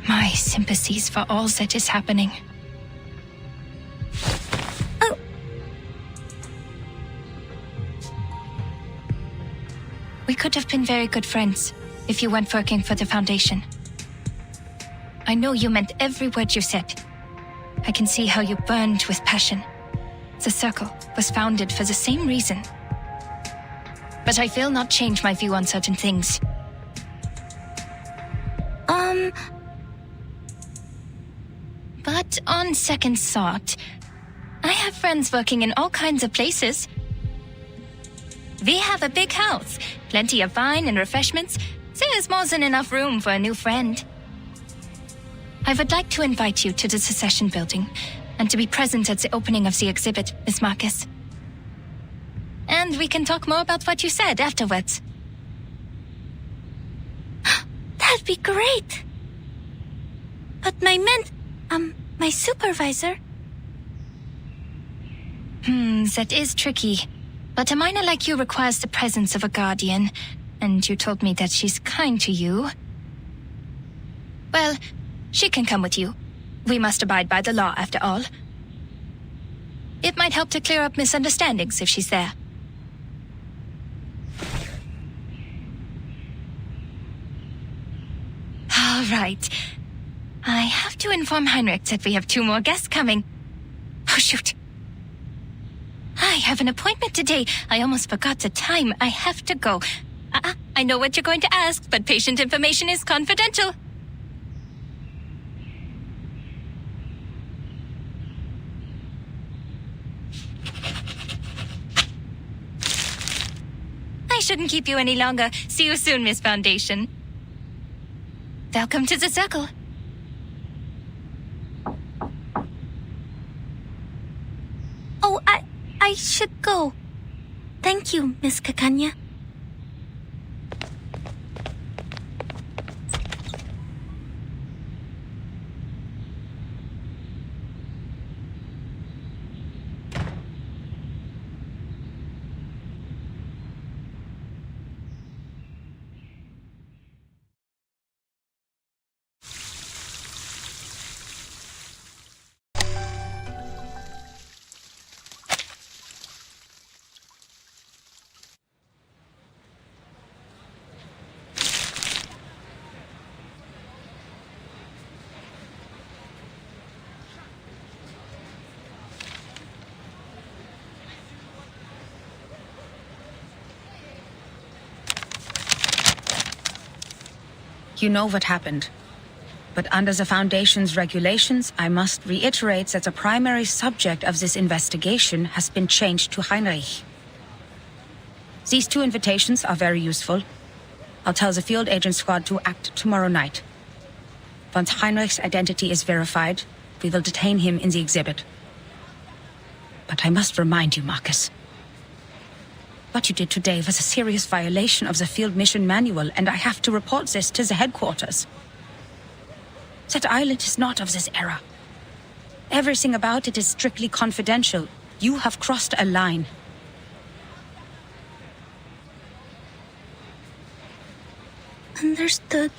My sympathies for all that is happening. We could have been very good friends if you weren't working for the Foundation. I know you meant every word you said. I can see how you burned with passion. The Circle was founded for the same reason. But I will not change my view on certain things. But on second thought, I have friends working in all kinds of places. We have a big house, plenty of wine and refreshments. There's more than enough room for a new friend. I would like to invite you to the Secession Building and to be present at the opening of the exhibit, Miss Marcus. And we can talk more about what you said afterwards. That'd be great! But my supervisor... That is tricky. But a minor like you requires the presence of a guardian, and you told me that she's kind to you. Well, she can come with you. We must abide by the law, after all. It might help to clear up misunderstandings if she's there. All right. I have to inform Heinrich that we have 2 more guests coming. Oh, shoot. I have an appointment today. I almost forgot the time. I have to go. I know what you're going to ask, but patient information is confidential. shouldn't keep you any longer. See you soon, Miss Foundation. Welcome to the circle. Oh, I should go. Thank you, Miss Kakanya. You know what happened. But under the Foundation's regulations, I must reiterate that the primary subject of this investigation has been changed to Heinrich. These 2 invitations are very useful. I'll tell the field agent squad to act tomorrow night. Once Heinrich's identity is verified, we will detain him in the exhibit. But I must remind you, Marcus. What you did today was a serious violation of the field mission manual, and I have to report this to the headquarters. That island is not of this era. Everything about it is strictly confidential. You have crossed a line. Understood.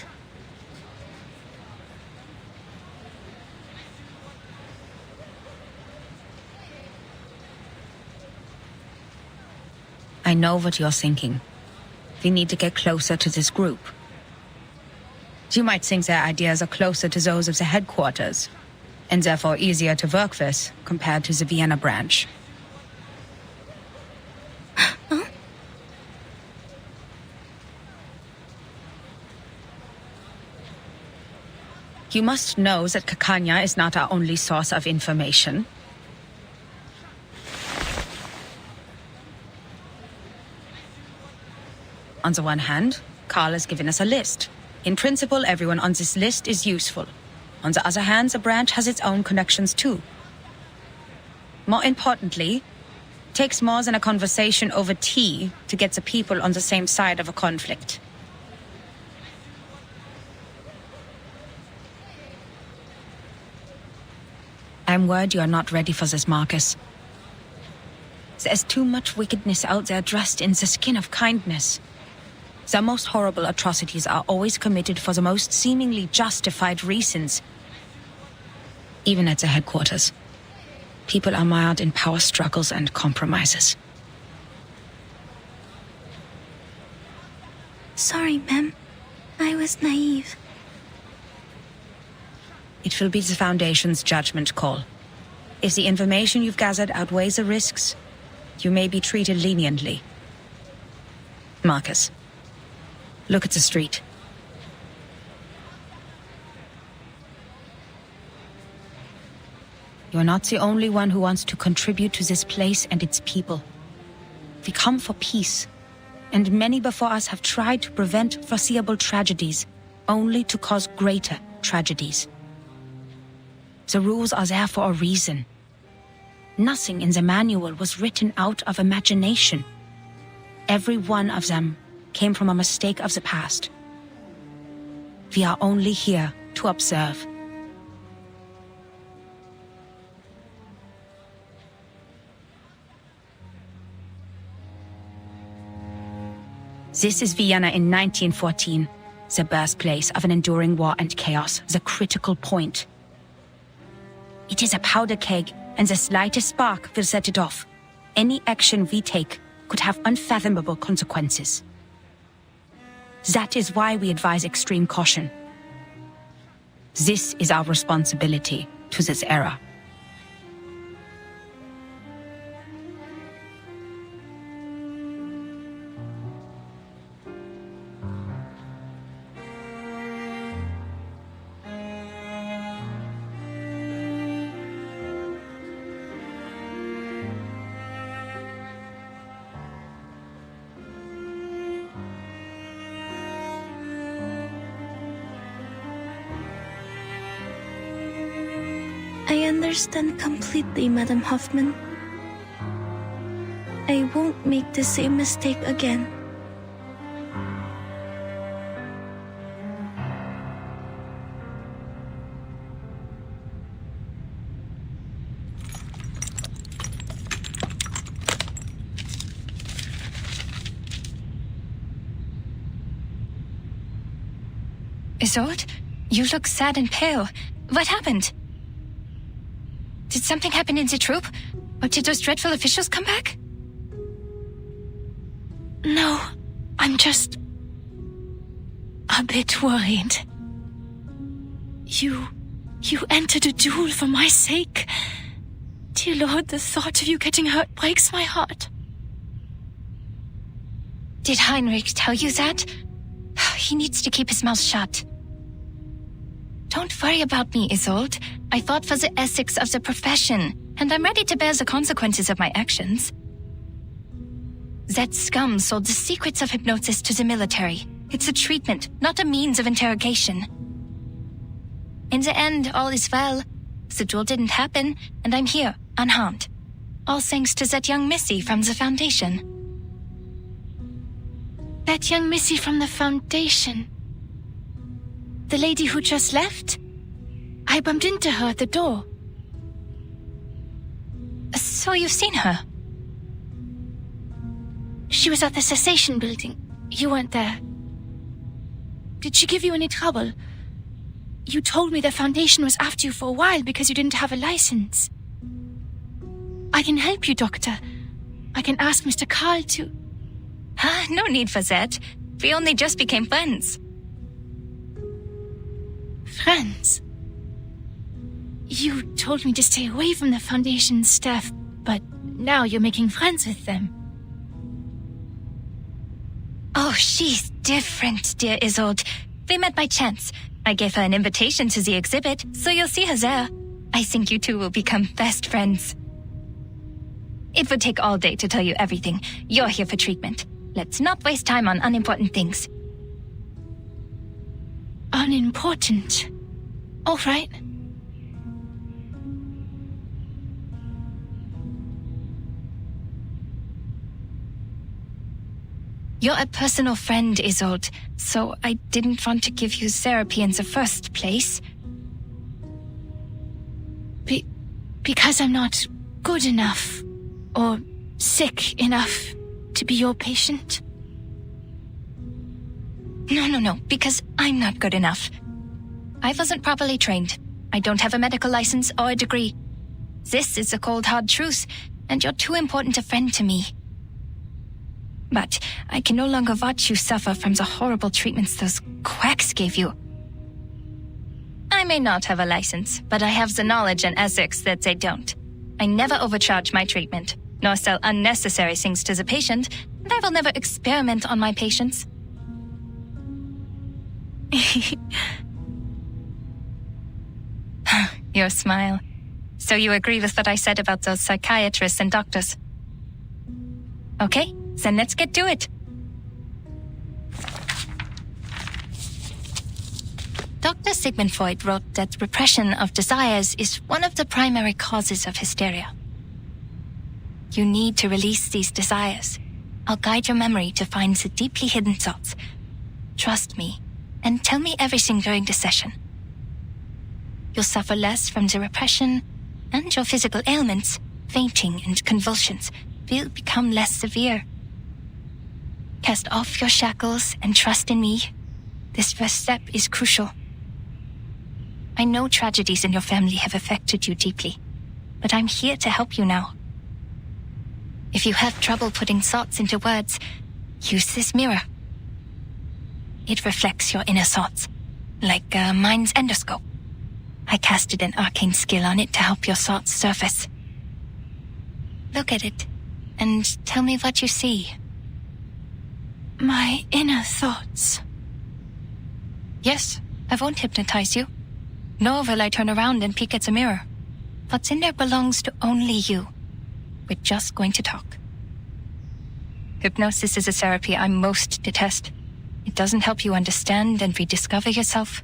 I know what you're thinking. We need to get closer to this group. You might think their ideas are closer to those of the headquarters, and therefore easier to work with compared to the Vienna branch. Huh? You must know that Kakanya is not our only source of information. On the one hand, Carl has given us a list. In principle, everyone on this list is useful. On the other hand, the branch has its own connections too. More importantly, it takes more than a conversation over tea to get the people on the same side of a conflict. I'm worried you are not ready for this, Marcus. There's too much wickedness out there dressed in the skin of kindness. The most horrible atrocities are always committed for the most seemingly justified reasons. Even at the headquarters, people are mired in power struggles and compromises. Sorry, ma'am. I was naive. It will be the Foundation's judgment call. If the information you've gathered outweighs the risks, you may be treated leniently. Marcus, look at the street. You're not the only one who wants to contribute to this place and its people. We come for peace, and many before us have tried to prevent foreseeable tragedies, only to cause greater tragedies. The rules are there for a reason. Nothing in the manual was written out of imagination. Every one of them came from a mistake of the past. We are only here to observe. This is Vienna in 1914, the birthplace of an enduring war and chaos, the critical point. It is a powder keg, and the slightest spark will set it off. Any action we take could have unfathomable consequences. That is why we advise extreme caution. This is our responsibility to this era. I understand completely, Madam Hoffman. I won't make the same mistake again. Isolde, you look sad and pale. What happened? Did something happen in the troop? Or did those dreadful officials come back? No, I'm just a bit worried. You entered a duel for my sake. Dear Lord, the thought of you getting hurt breaks my heart. Did Heinrich tell you that? He needs to keep his mouth shut. Don't worry about me, Isolde. I fought for the ethics of the profession, and I'm ready to bear the consequences of my actions. That scum sold the secrets of hypnosis to the military. It's a treatment, not a means of interrogation. In the end, all is well. The duel didn't happen, and I'm here, unharmed. All thanks to that young missy from the Foundation. That young missy from the Foundation. The lady who just left? I bumped into her at the door. So you've seen her? She was at the cessation building. You weren't there. Did she give you any trouble? You told me the Foundation was after you for a while because you didn't have a license. I can help you, Doctor. I can ask Mr. Carl to... No need for that. We only just became friends. Friends? You told me to stay away from the Foundation staff, but now you're making friends with them. Oh, she's different, dear Isolde. We met by chance. I gave her an invitation to the exhibit, so you'll see her there. I think you two will become best friends. It would take all day to tell you everything. You're here for treatment. Let's not waste time on unimportant things. Unimportant? All right. You're a personal friend, Isolde, so I didn't want to give you therapy in the first place. Because I'm not good enough or sick enough to be your patient? No, because I'm not good enough. I wasn't properly trained. I don't have a medical license or a degree. This is the cold, hard truth, and you're too important a friend to me. But I can no longer watch you suffer from the horrible treatments those quacks gave you. I may not have a license, but I have the knowledge and ethics that they don't. I never overcharge my treatment, nor sell unnecessary things to the patient, and I will never experiment on my patients. Your smile. So you agree with what I said about those psychiatrists and doctors? Okay, then let's get to it. Dr. Sigmund Freud wrote that repression of desires is one of the primary causes of hysteria. You need to release these desires. I'll guide your memory to find the deeply hidden thoughts. Trust me, and tell me everything during the session. You'll suffer less from the repression, and your physical ailments, fainting and convulsions, will become less severe. Cast off your shackles and trust in me. This first step is crucial. I know tragedies in your family have affected you deeply, but I'm here to help you now. If you have trouble putting thoughts into words, use this mirror. It reflects your inner thoughts, like a mind's endoscope. I casted an arcane skill on it to help your thoughts surface. Look at it, and tell me what you see. My inner thoughts. Yes, I won't hypnotize you. Nor will I turn around and peek at the mirror. What's in there belongs to only you. We're just going to talk. Hypnosis is a therapy I most detest. It doesn't help you understand and rediscover yourself.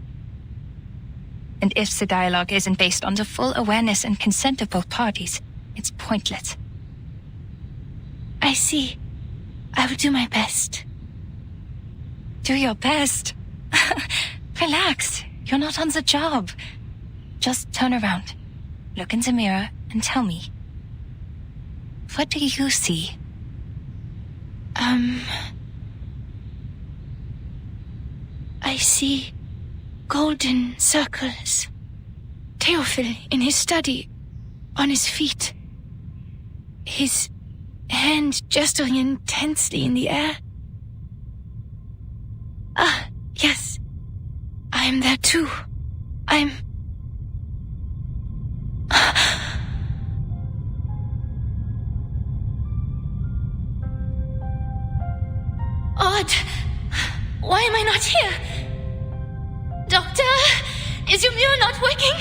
And if the dialogue isn't based on the full awareness and consent of both parties, it's pointless. I see. I will do my best. Do your best? Relax. You're not on the job. Just turn around, look in the mirror, and tell me. What do you see? I see golden circles. Theophil in his study, on his feet. His hand gesturing intensely in the air. Ah, yes. I am there too. I'm... Odd. Why am I not here? Doctor? Is your mirror not working?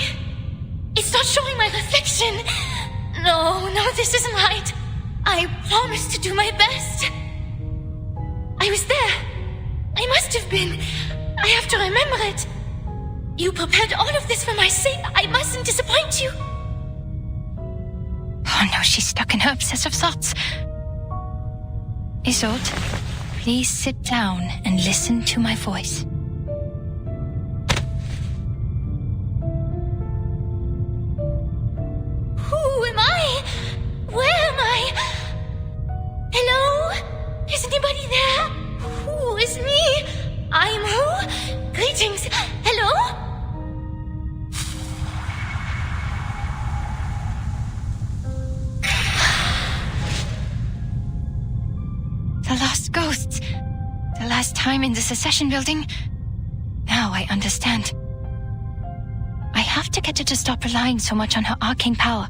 It's not showing my reflection. No, this isn't right. I promised to do my best. I was there. I must have been. I have to remember it. You prepared all of this for my sake. I mustn't disappoint you. Oh no, she's stuck in her obsessive thoughts. Isolde, please sit down and listen to my voice. Who am I? Where am I? Hello? Is anybody there? Who is me? I'm who? Greetings. Hello? The lost ghosts. The last time in the Secession building. Now I understand. I have to get her to stop relying so much on her arcane power.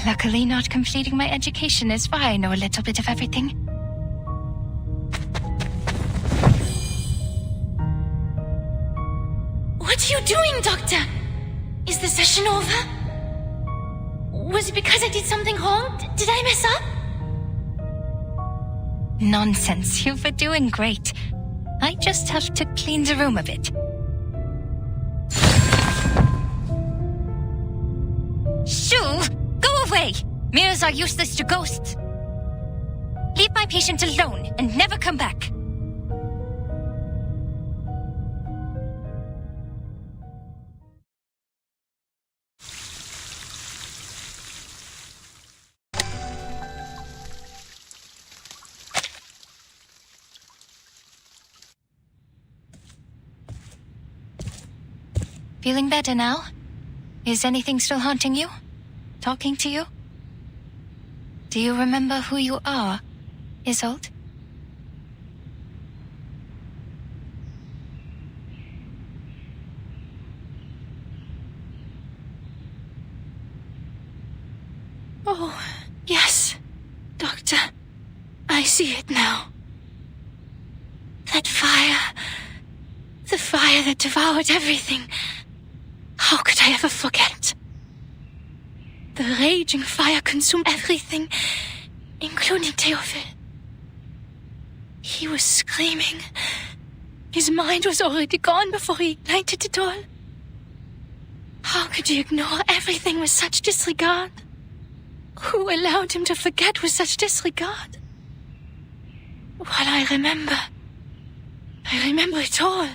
Luckily, not completing my education is why I know a little bit of everything. What are you doing, Doctor? Is the session over? Was it because I did something wrong? Did I mess up? Nonsense. You were doing great. I just have to clean the room a bit. Shoo! Go away! Mirrors are useless to ghosts. Leave my patient alone and never come back. Feeling better now? Is anything still haunting you? Talking to you? Do you remember who you are, Isolde? Oh, yes, Doctor. I see it now. That fire. The fire that devoured everything. How could I ever forget? The raging fire consumed everything, including Theophil. He was screaming. His mind was already gone before he ignited it all. How could you ignore everything with such disregard? Who allowed him to forget with such disregard? Well, I remember it all.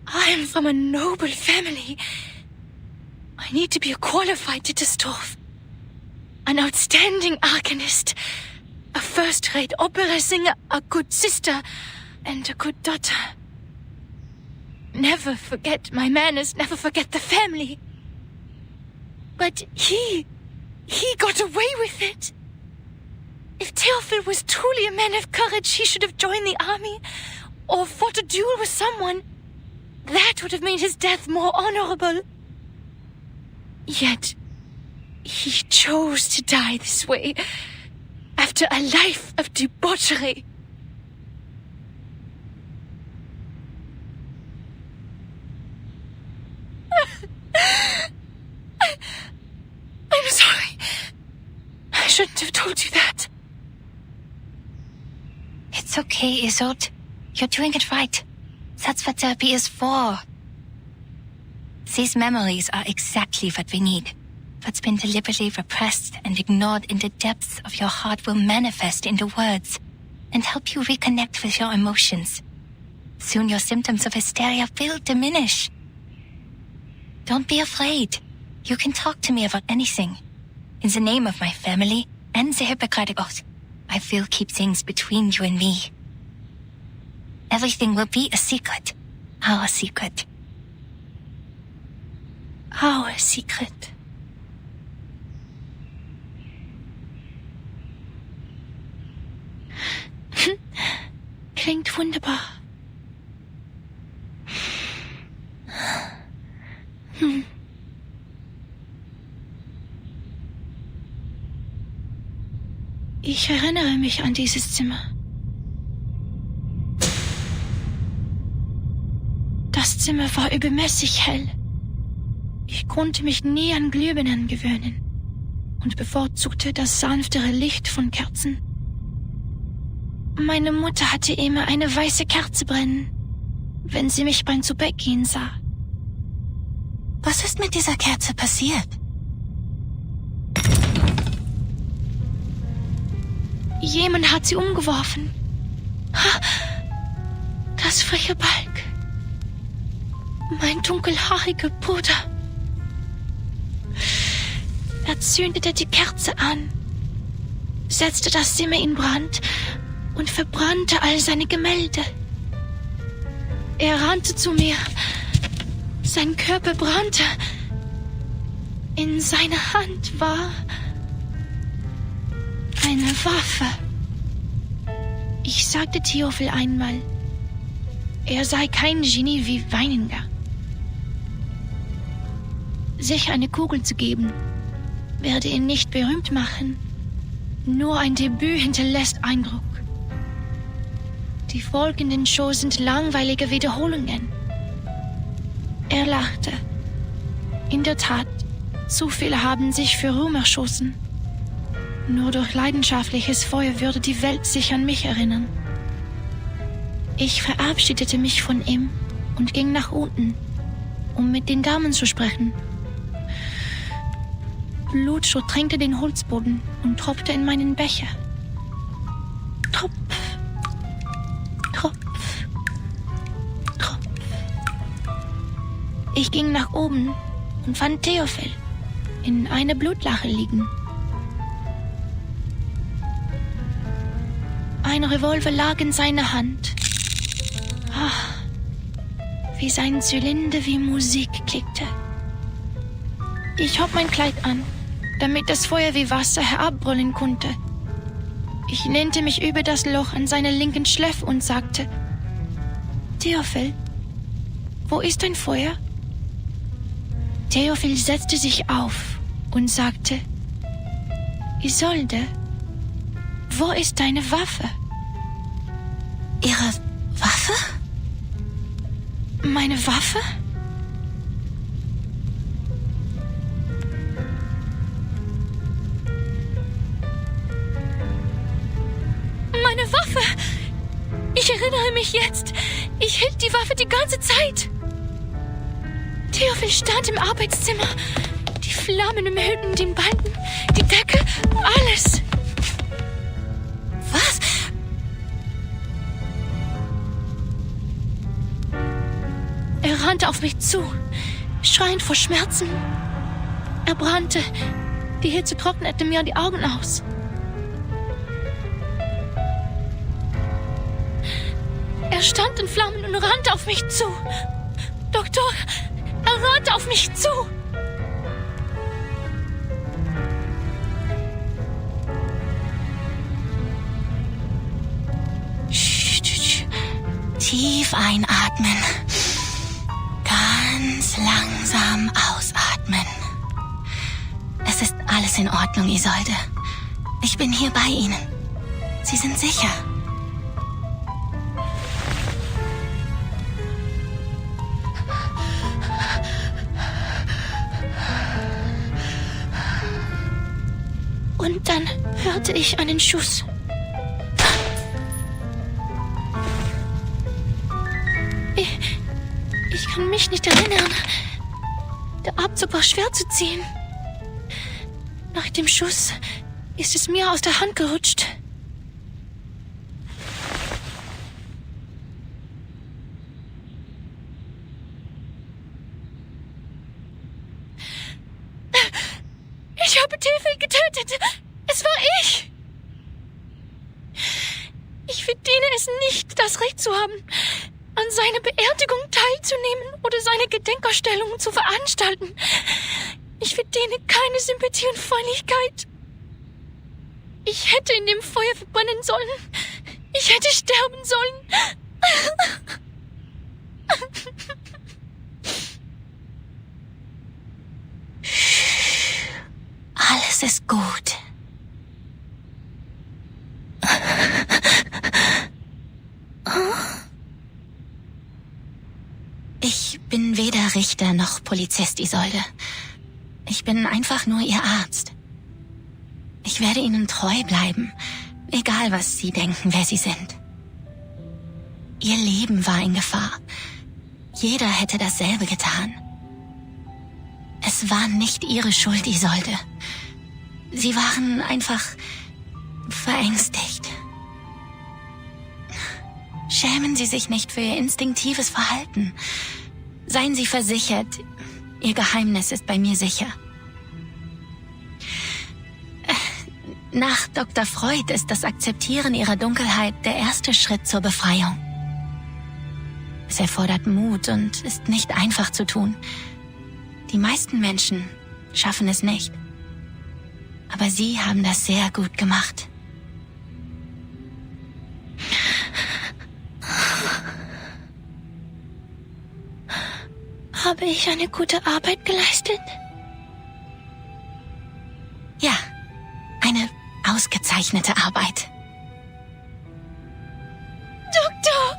I am from a noble family. I need to be a qualified Dittersdorf, an outstanding arcanist, a first-rate opera singer, a good sister, and a good daughter. Never forget my manners, never forget the family. But he got away with it. If Theophil was truly a man of courage, he should have joined the army or fought a duel with someone. That would have made his death more honorable. Yet, he chose to die this way, after a life of debauchery. I'm sorry. I shouldn't have told you that. It's okay, Isolde. You're doing it right. That's what therapy is for. These memories are exactly what we need. What's been deliberately repressed and ignored in the depths of your heart will manifest into words and help you reconnect with your emotions. Soon your symptoms of hysteria will diminish. Don't be afraid. You can talk to me about anything. In the name of my family and the Hippocratic Oath, I will keep things between you and me. Everything will be a secret. Our secret. Our secret. Klingt wunderbar. Ich erinnere mich an dieses Zimmer. Das Zimmer war übermäßig hell. Ich konnte mich nie an Glühbirnen gewöhnen und bevorzugte das sanftere Licht von Kerzen. Meine Mutter hatte immer eine weiße Kerze brennen, wenn sie mich beim Zubettgehen sah. Was ist mit dieser Kerze passiert? Jemand hat sie umgeworfen. Das freche Balk. Mein dunkelhaariger Bruder. Er zündete die Kerze an, setzte das Zimmer in Brand und verbrannte all seine Gemälde. Er rannte zu mir. Sein Körper brannte. In seiner Hand war eine Waffe. Ich sagte Theophil einmal, er sei kein Genie wie Weininger. Sich eine Kugel zu geben, werde ihn nicht berühmt machen. Nur ein Debüt hinterlässt Eindruck. Die folgenden Shows sind langweilige Wiederholungen. Er lachte. In der Tat, zu viele haben sich für Ruhm erschossen. Nur durch leidenschaftliches Feuer würde die Welt sich an mich erinnern. Ich verabschiedete mich von ihm und ging nach unten, um mit den Damen zu sprechen. Blut durchtränkte den Holzboden und tropfte in meinen Becher. Tropf, Tropf, Tropf. Ich ging nach oben und fand Theophil in einer Blutlache liegen. Ein Revolver lag in seiner Hand. Wie sein Zylinder wie Musik klickte. Ich hob mein Kleid an, damit das Feuer wie Wasser herabbrüllen konnte. Ich lehnte mich über das Loch an seiner linken Schläfe und sagte: Theophil, wo ist dein Feuer? Theophil setzte sich auf und sagte: Isolde, wo ist deine Waffe? Ihre Waffe? Meine Waffe? Meine Waffe! Ich erinnere mich jetzt. Ich hielt die Waffe die ganze Zeit. Theophil stand im Arbeitszimmer. Die Flammen umhüllten den Balken, die Decke, alles. Was? Er rannte auf mich zu, schreiend vor Schmerzen. Er brannte. Die Hitze trocknete mir die Augen aus. Er stand in Flammen und rannte auf mich zu. Doktor, er rannte auf mich zu. Tief einatmen. Ganz langsam ausatmen. Es ist alles in Ordnung, Isolde. Ich bin hier bei Ihnen. Sie sind sicher. Und dann hörte ich einen Schuss. Ich kann mich nicht erinnern. Der Abzug war schwer zu ziehen. Nach dem Schuss ist es mir aus der Hand gerutscht. Ich habe Tefel getötet. Es war ich. Ich verdiene es nicht, das Recht zu haben, an seiner Beerdigung teilzunehmen oder seine Gedenkausstellungen zu veranstalten. Ich verdiene keine Sympathie und Freundlichkeit. Ich hätte in dem Feuer verbrennen sollen. Ich hätte sterben sollen. Alles ist gut. Ich bin weder Richter noch Polizist, Isolde. Ich bin einfach nur Ihr Arzt. Ich werde Ihnen treu bleiben, egal was Sie denken, wer Sie sind. Ihr Leben war in Gefahr. Jeder hätte dasselbe getan. Es war nicht Ihre Schuld, Isolde. Sie waren einfach verängstigt. Schämen Sie sich nicht für Ihr instinktives Verhalten. Seien Sie versichert, Ihr Geheimnis ist bei mir sicher. Nach Dr. Freud ist das Akzeptieren Ihrer Dunkelheit der erste Schritt zur Befreiung. Es erfordert Mut und ist nicht einfach zu tun. Die meisten Menschen schaffen es nicht. Aber Sie haben das sehr gut gemacht. Habe ich eine gute Arbeit geleistet? Ja, eine ausgezeichnete Arbeit. Doktor!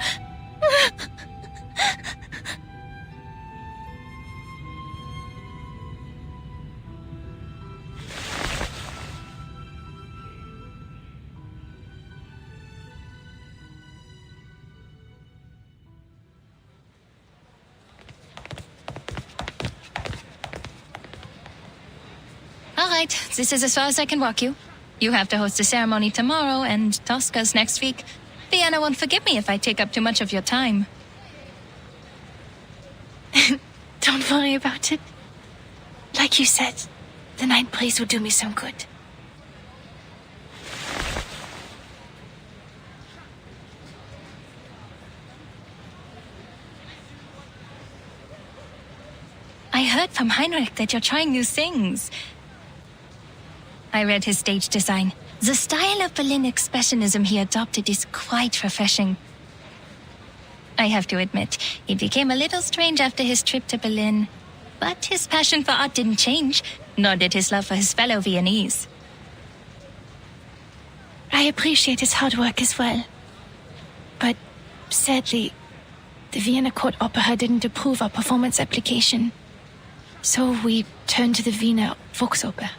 All right, this is as far as I can walk you. You have to host a ceremony tomorrow, and Tosca's next week. Vienna won't forgive me if I take up too much of your time. Don't worry about it. Like you said, the night breeze will do me some good. I heard from Heinrich that you're trying new things. I read his stage design. The style of Berlin expressionism he adopted is quite refreshing. I have to admit, he became a little strange after his trip to Berlin. But his passion for art didn't change, nor did his love for his fellow Viennese. I appreciate his hard work as well. But sadly, the Vienna Court Opera didn't approve our performance application. So we turned to the Wiener Volksoper.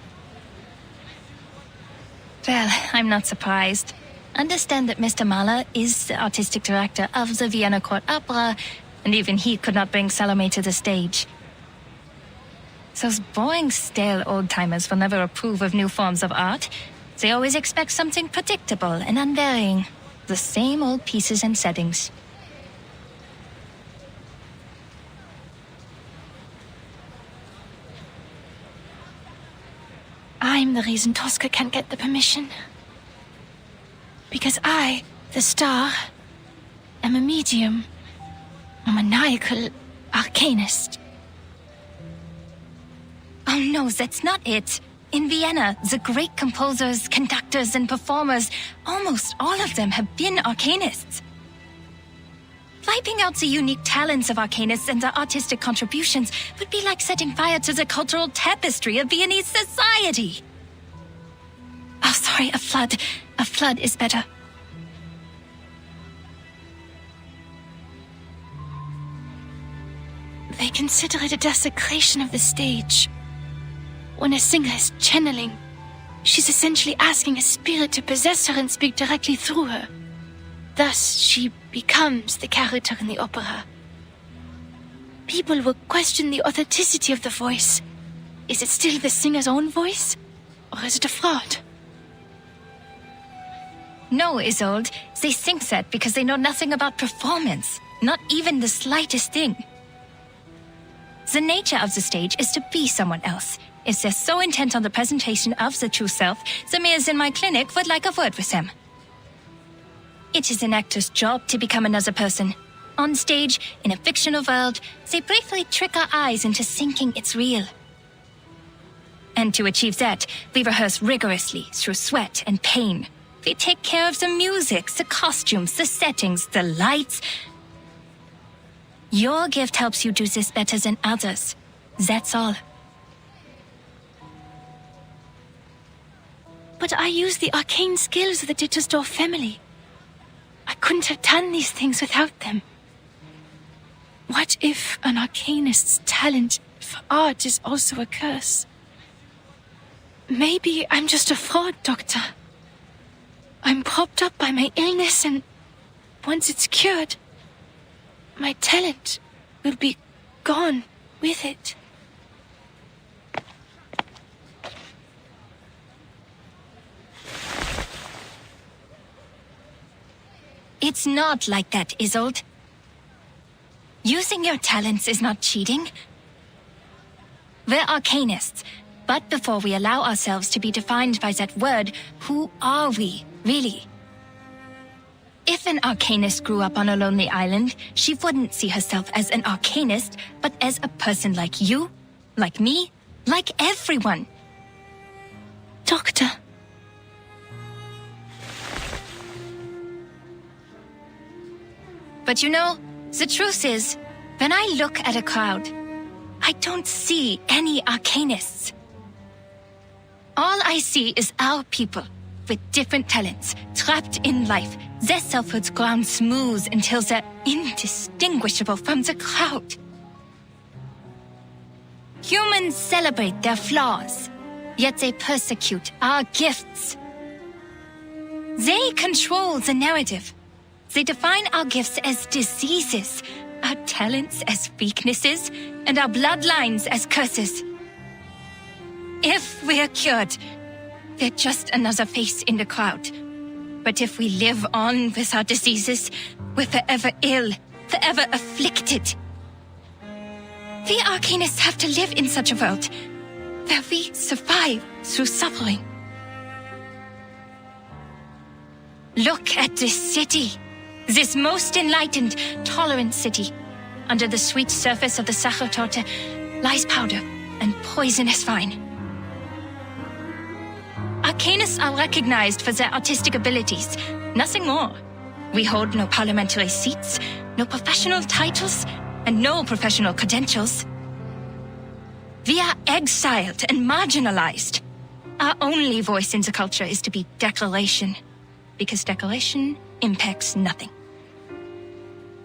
Well, I'm not surprised. Understand that Mr. Mahler is the artistic director of the Vienna Court Opera, and even he could not bring Salome to the stage. Those boring, stale old-timers will never approve of new forms of art. They always expect something predictable and unvarying. The same old pieces and settings. I'm the reason Tosca can't get the permission. Because I, the star, am a medium, a maniacal arcanist. Oh no, that's not it. In Vienna, the great composers, conductors, and performers, almost all of them have been arcanists. Wiping out the unique talents of arcanists and their artistic contributions would be like setting fire to the cultural tapestry of Viennese society. Oh, sorry, a flood. A flood is better. They consider it a desecration of the stage. When a singer is channeling, she's essentially asking a spirit to possess her and speak directly through her. Thus, she becomes the character in the opera. people will question the authenticity of the voice. Is it still the singer's own voice? Or is it a fraud? No, Isolde. They think that because they know nothing about performance. Not even the slightest thing. The nature of the stage is to be someone else. If they're so intent on the presentation of the true self, the mares in my clinic would like a word with them. It is an actor's job to become another person. On stage, in a fictional world, they briefly trick our eyes into thinking it's real. And to achieve that, we rehearse rigorously through sweat and pain. We take care of the music, the costumes, the settings, the lights. Your gift helps you do this better than others. That's all. But I use the arcane skills of the Dittersdorf family. I couldn't have done these things without them. What if an arcanist's talent for art is also a curse? Maybe I'm just a fraud, Doctor. I'm propped up by my illness, and once it's cured, my talent will be gone with it. It's not like that, Isolde. Using your talents is not cheating. We're arcanists, but before we allow ourselves to be defined by that word, who are we, really? If an arcanist grew up on a lonely island, she wouldn't see herself as an arcanist, but as a person like you, like me, like everyone. Doctor. But you know, the truth is, when I look at a crowd, I don't see any arcanists. All I see is our people, with different talents, trapped in life, their selfhoods ground smooth until they're indistinguishable from the crowd. Humans celebrate their flaws, yet they persecute our gifts. They control the narrative. They define our gifts as diseases, our talents as weaknesses, and our bloodlines as curses. If we're cured, we're just another face in the crowd. But if we live on with our diseases, we're forever ill, forever afflicted. We arcanists have to live in such a world where we survive through suffering. Look at this city. This most enlightened, tolerant city. Under the sweet surface of the Sachertorte lies powder and poisonous vine. Arcanists are recognized for their artistic abilities, nothing more. We hold no parliamentary seats, no professional titles, and no professional credentials. We are exiled and marginalized. Our only voice in the culture is to be decoration, because decoration impacts nothing.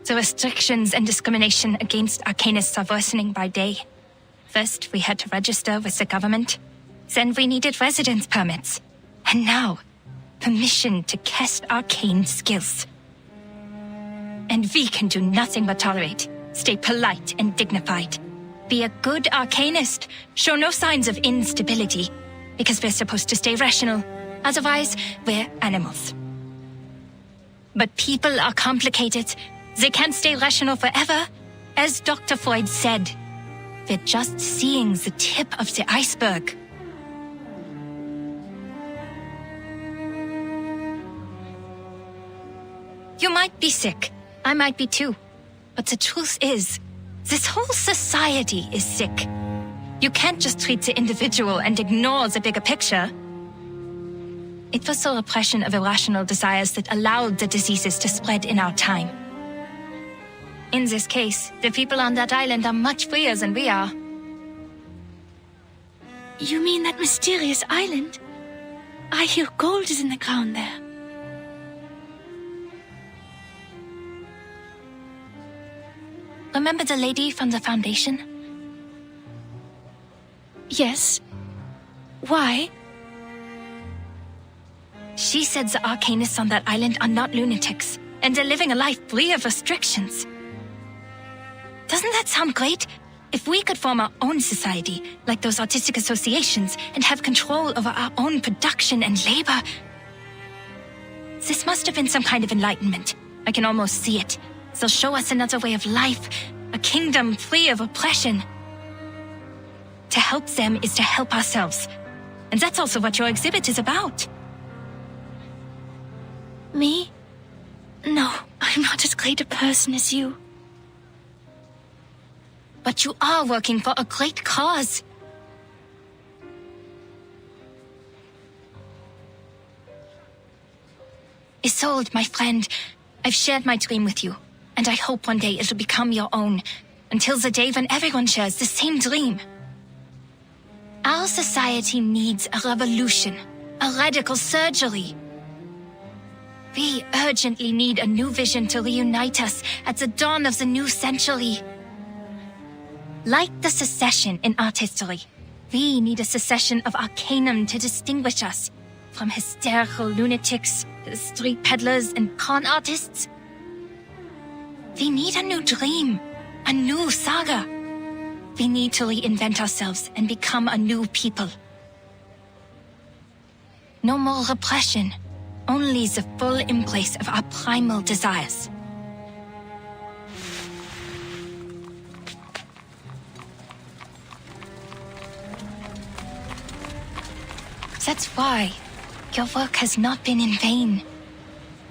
The restrictions and discrimination against arcanists are worsening by day. First, we had to register with the government. Then we needed residence permits. And now, permission to cast arcane skills. And we can do nothing but tolerate, stay polite and dignified. Be a good arcanist, show no signs of instability, because we're supposed to stay rational. Otherwise, we're animals. But people are complicated. They can't stay rational forever. As Dr. Freud said, we're just seeing the tip of the iceberg. You might be sick. I might be too. But the truth is, this whole society is sick. You can't just treat the individual and ignore the bigger picture. It was the repression of irrational desires that allowed the diseases to spread in our time. In this case, the people on that island are much freer than we are. You mean that mysterious island? I hear gold is in the ground there. Remember the lady from the Foundation? Yes. Why? She said the arcanists on that island are not lunatics, and they're living a life free of restrictions. Doesn't that sound great? If we could form our own society, like those artistic associations, and have control over our own production and labor. This must have been some kind of enlightenment. I can almost see it. They'll show us another way of life, a kingdom free of oppression. To help them is to help ourselves. And that's also what your exhibit is about. Me? No, I'm not as great a person as you. But you are working for a great cause. Isolde, my friend, I've shared my dream with you, and I hope one day it'll become your own, until the day when everyone shares the same dream. Our society needs a revolution, a radical surgery. We urgently need a new vision to reunite us at the dawn of the new century. Like the secession in art history, we need a secession of arcanum to distinguish us from hysterical lunatics, street peddlers, and con artists. We need a new dream, a new saga. We need to reinvent ourselves and become a new people. No more repression, only the full embrace of our primal desires. That's why your work has not been in vain.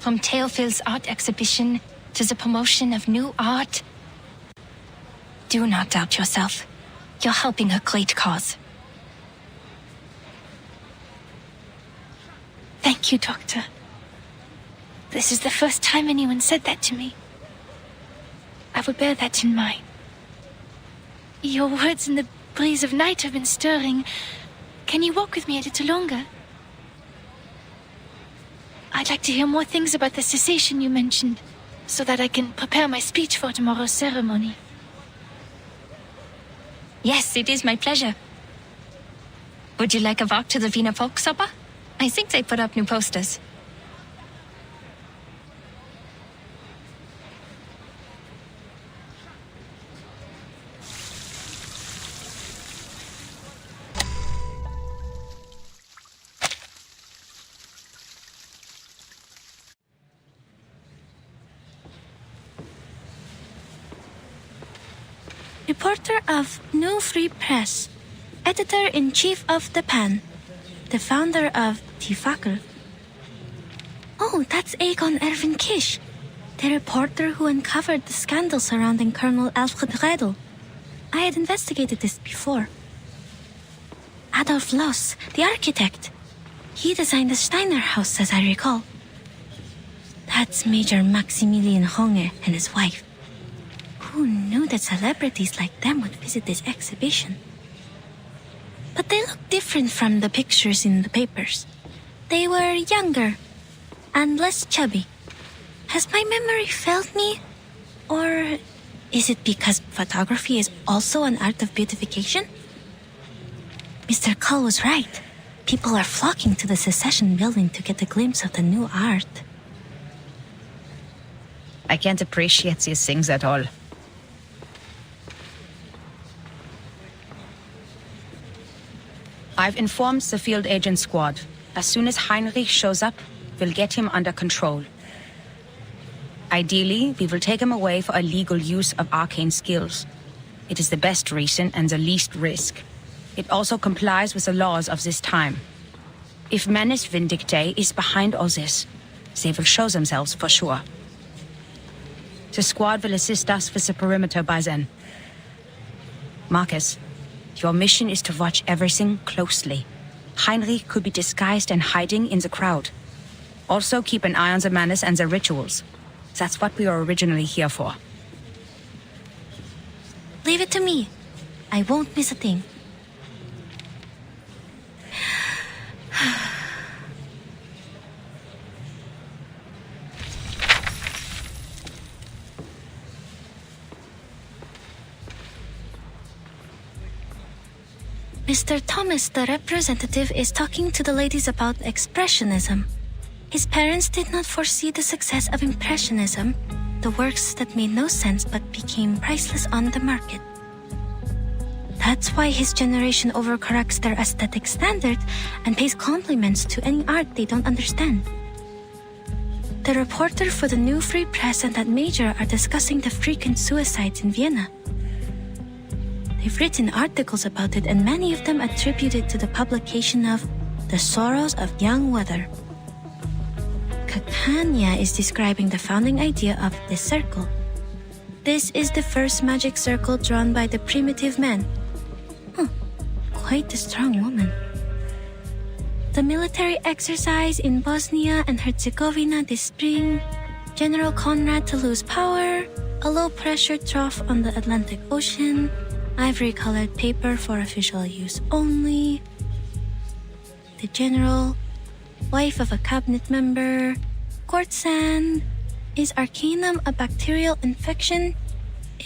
From Theophil's art exhibition to the promotion of new art. Do not doubt yourself. You're helping a great cause. Thank you, Doctor. This is the first time anyone said that to me. I will bear that in mind. Your words in the breeze of night have been stirring. Can you walk with me a little longer? I'd like to hear more things about the cessation you mentioned, so that I can prepare my speech for tomorrow's ceremony. Yes, it is my pleasure. Would you like a walk to the Wiener Volksoper? I think they put up new posters. Reporter of New Free Press, editor-in-chief of The Pan, the founder of Die Fackel. Oh, that's Egon Erwin Kisch, the reporter who uncovered the scandal surrounding Colonel Alfred Redl. I had investigated this before. Adolf Loos, the architect. He designed the Steiner house, as I recall. That's Major Maximilian Runge and his wife. Who knew that celebrities like them would visit this exhibition? But they look different from the pictures in the papers. They were younger and less chubby. Has my memory failed me? Or is it because photography is also an art of beautification? Mr. Cull was right. People are flocking to the Secession building to get a glimpse of the new art. I can't appreciate these things at all. I've informed the field agent squad. As soon as Heinrich shows up, we'll get him under control. Ideally, we will take him away for illegal use of arcane skills. It is the best reason and the least risk. It also complies with the laws of this time. If Manus Vindictae is behind all this, they will show themselves for sure. The squad will assist us with the perimeter by then. Marcus, your mission is to watch everything closely. Heinrich could be disguised and hiding in the crowd. Also keep an eye on the Manus and the rituals. That's what we were originally here for. Leave it to me. I won't miss a thing. Mr. Thomas, the representative, is talking to the ladies about Expressionism. His parents did not foresee the success of Impressionism, the works that made no sense but became priceless on the market. That's why his generation overcorrects their aesthetic standards and pays compliments to any art they don't understand. The reporter for the New Free Press and that major are discussing the frequent suicides in Vienna. They've written articles about it, and many of them attribute it to the publication of The Sorrows of Young Weather. Kakanya is describing the founding idea of this circle. This is the first magic circle drawn by the primitive man. Quite a strong woman. The military exercise in Bosnia and Herzegovina this spring, General Conrad to lose power, a low-pressure trough on the Atlantic Ocean, ivory-colored paper for official use only, the general, wife of a cabinet member, court sand, is arcanum a bacterial infection?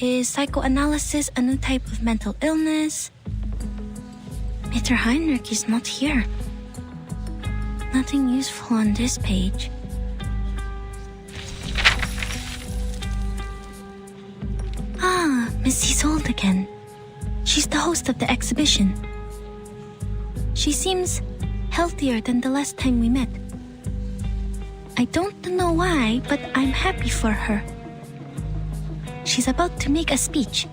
Is psychoanalysis a new type of mental illness? Mr. Heinrich is not here. Nothing useful on this page. Miss Isolde again. She's the host of the exhibition. She seems healthier than the last time we met. I don't know why, but I'm happy for her. She's about to make a speech.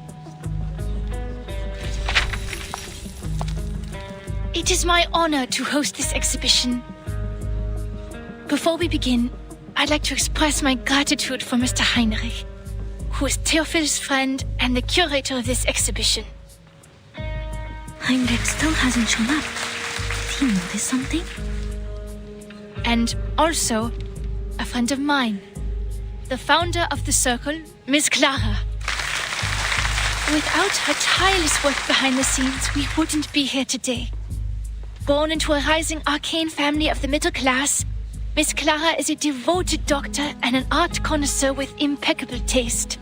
It is my honor to host this exhibition. Before we begin, I'd like to express my gratitude for Mr. Heinrich, who is Theophil's friend and the curator of this exhibition. Heinrich still hasn't shown up. Did he notice something? And also, a friend of mine, the founder of the circle, Miss Clara. Without her tireless work behind the scenes, we wouldn't be here today. Born into a rising arcane family of the middle class, Miss Clara is a devoted doctor and an art connoisseur with impeccable taste.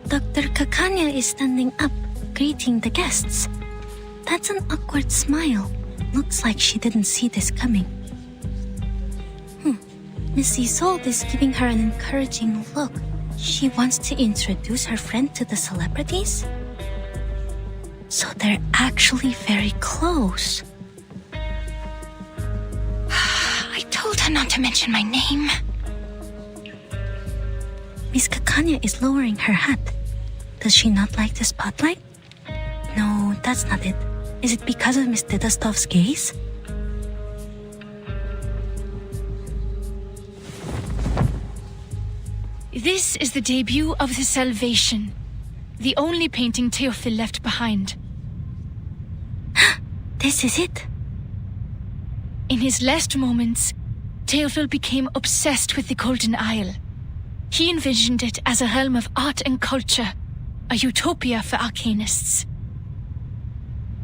Dr. Kakanya is standing up, greeting the guests. That's an awkward smile. Looks like she didn't see this coming. Miss Isolde is giving her an encouraging look. She wants to introduce her friend to the celebrities? So they're actually very close. I told her not to mention my name. Miss Kakanya is lowering her hat. Does she not like the spotlight? No, that's not it. Is it because of Miss Didastov's gaze? This is the debut of The Salvation, the only painting Theophil left behind. This is it. In his last moments, Theophil became obsessed with the Golden Isle. He envisioned it as a realm of art and culture, a utopia for arcanists.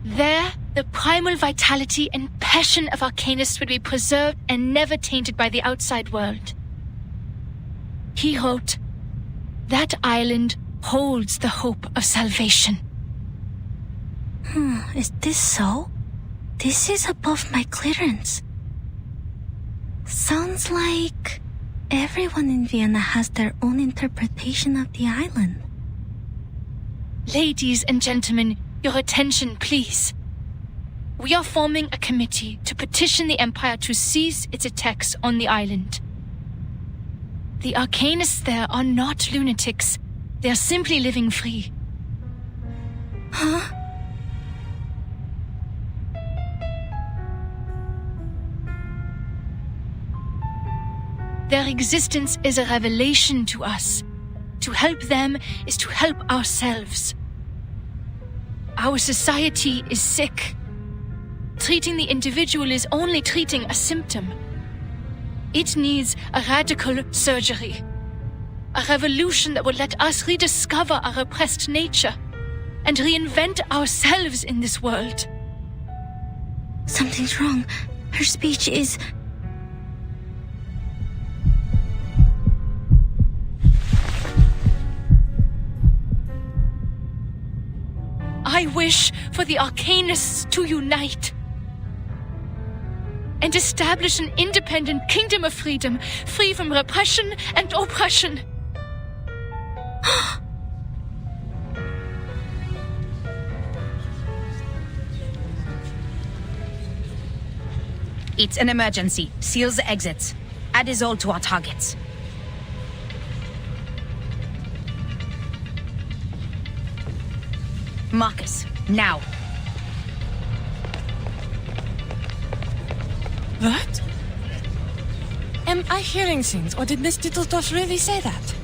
There, the primal vitality and passion of arcanists would be preserved and never tainted by the outside world. He wrote, "That island holds the hope of salvation." Is this so? This is above my clearance. Sounds like everyone in Vienna has their own interpretation of the island. Ladies and gentlemen, your attention, please. We are forming a committee to petition the Empire to cease its attacks on the island. The arcanists there are not lunatics. They are simply living free. Huh? Their existence is a revelation to us. To help them is to help ourselves. Our society is sick. Treating the individual is only treating a symptom. It needs a radical surgery. A revolution that will let us rediscover our repressed nature and reinvent ourselves in this world. Something's wrong. Her speech is... I wish for the arcanists to unite. and establish an independent kingdom of freedom, free from repression and oppression. It's an emergency. Seal the exits. Add Isolde to our targets. Marcus, now. What? Am I hearing things, or did Miss Dittledorf really say that?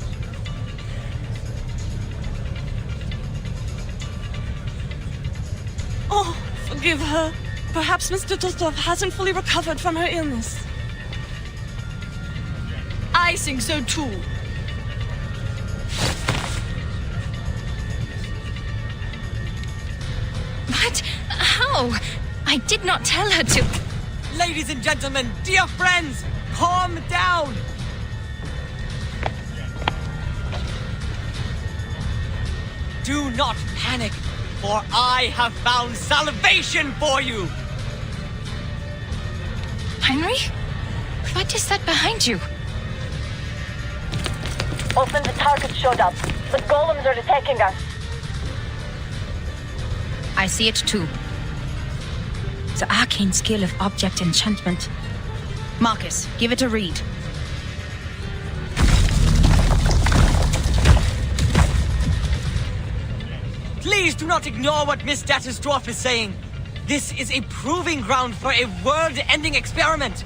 Oh, forgive her. Perhaps Miss Dittledorf hasn't fully recovered from her illness. I think so too. What? How? I did not tell her to. Ladies and gentlemen, dear friends, calm down. Do not panic, for I have found salvation for you. Henry? What is that behind you? Often the target showed up, but golems are attacking us. I see it too. The arcane skill of object enchantment. Marcus, give it a read. Please do not ignore what Miss Dattersdorf is saying. This is a proving ground for a world-ending experiment.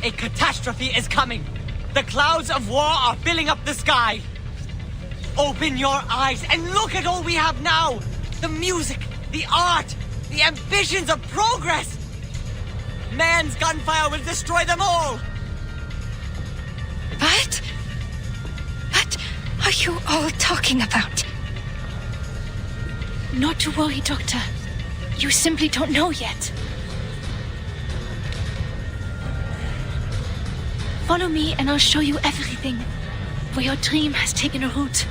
A catastrophe is coming. The clouds of war are filling up the sky. Open your eyes and look at all we have now. The music, the art, the ambitions of progress. Man's gunfire will destroy them all. What? What are you all talking about? Not to worry, Doctor. You simply don't know yet. Follow me and I'll show you everything, where your dream has taken a root.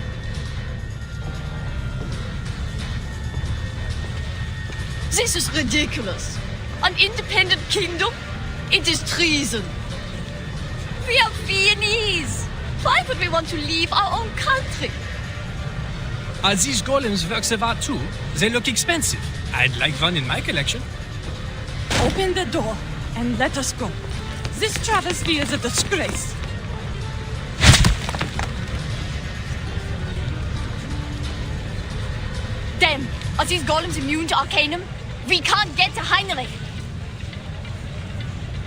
This is ridiculous. An independent kingdom? It is treason. We are Viennese. Why would we want to leave our own country? Are these golems works of art too? They look expensive. I'd like one in my collection. Open the door and let us go. This travesty is a disgrace. Damn, are these golems immune to Arcanum? We can't get to Heinrich.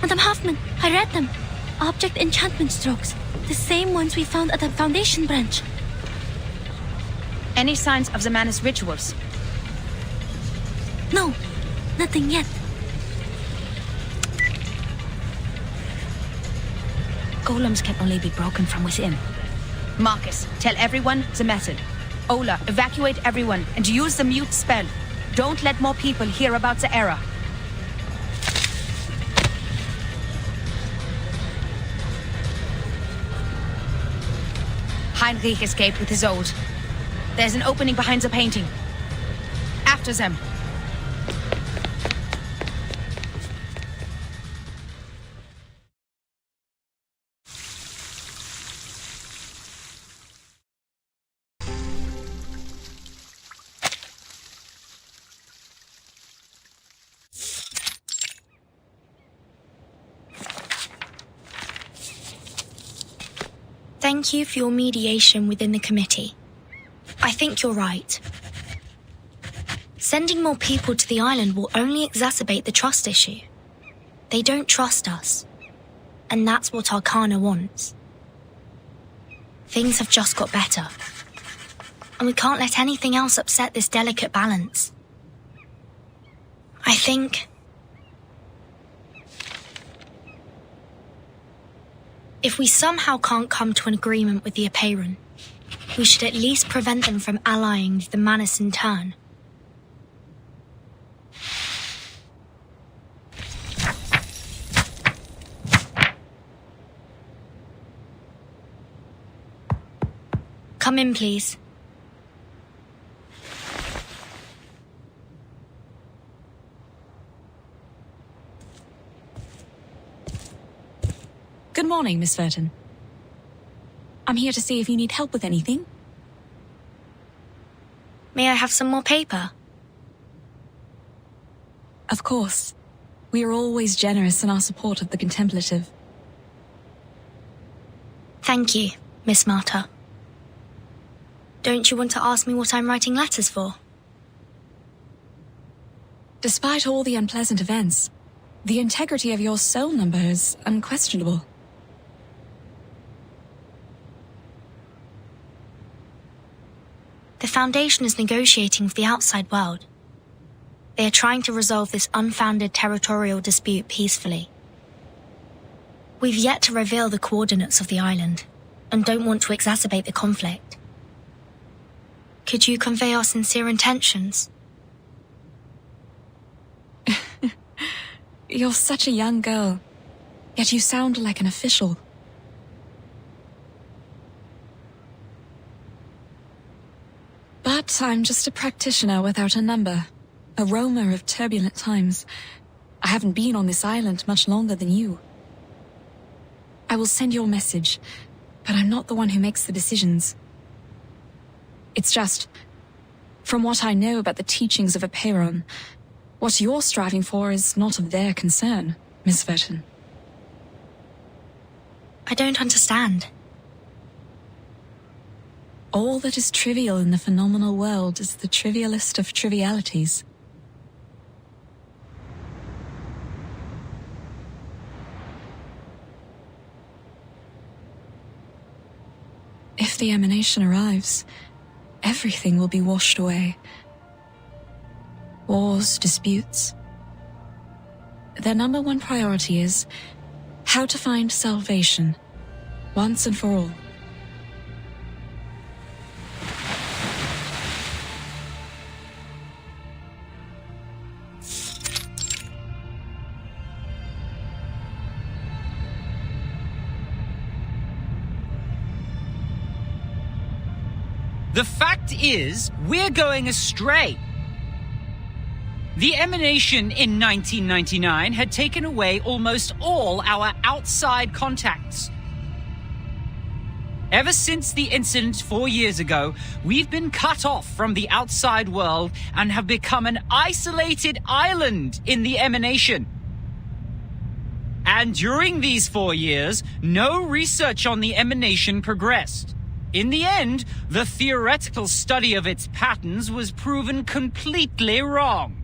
Madam Hoffman, I read them. Object enchantment strokes. The same ones we found at the Foundation branch. Any signs of the Manus rituals? No, nothing yet. Golems can only be broken from within. Marcus, tell everyone the method. Ola, evacuate everyone and use the mute spell. Don't let more people hear about the error. Heinrich escaped with his old. There's an opening behind the painting. After them. Thank you for your mediation within the committee. I think you're right. Sending more people to the island will only exacerbate the trust issue. They don't trust us. And that's what Arcana wants. Things have just got better. And we can't let anything else upset this delicate balance. I think... if we somehow can't come to an agreement with the Apeiron, we should at least prevent them from allying with the Manus in turn. Come in, please. morning, Miss Verton. I'm here to see if you need help with anything. May I have some more paper? Of course. We are always generous in our support of the contemplative. Thank you, Miss Marta. Don't you want to ask me what I'm writing letters for? Despite all the unpleasant events, the integrity of your soul number is unquestionable. The Foundation is negotiating with the outside world. They are trying to resolve this unfounded territorial dispute peacefully. We've yet to reveal the coordinates of the island, and don't want to exacerbate the conflict. Could you convey our sincere intentions? You're such a young girl, yet you sound like an official. But I'm just a practitioner without a number, a roamer of turbulent times. I haven't been on this island much longer than you. I will send your message, but I'm not the one who makes the decisions. It's just, from what I know about the teachings of a Peyron, what you're striving for is not of their concern, Miss Verton. I don't understand. All that is trivial in the phenomenal world is the trivialist of trivialities. If the emanation arrives, everything will be washed away. Wars, disputes. Their number one priority is how to find salvation, once and for all. The fact is, we're going astray. The emanation in 1999 had taken away almost all our outside contacts. Ever since the incident 4 years ago, we've been cut off from the outside world and have become an isolated island in the emanation. And during these 4 years, no research on the emanation progressed. In the end, the theoretical study of its patterns was proven completely wrong.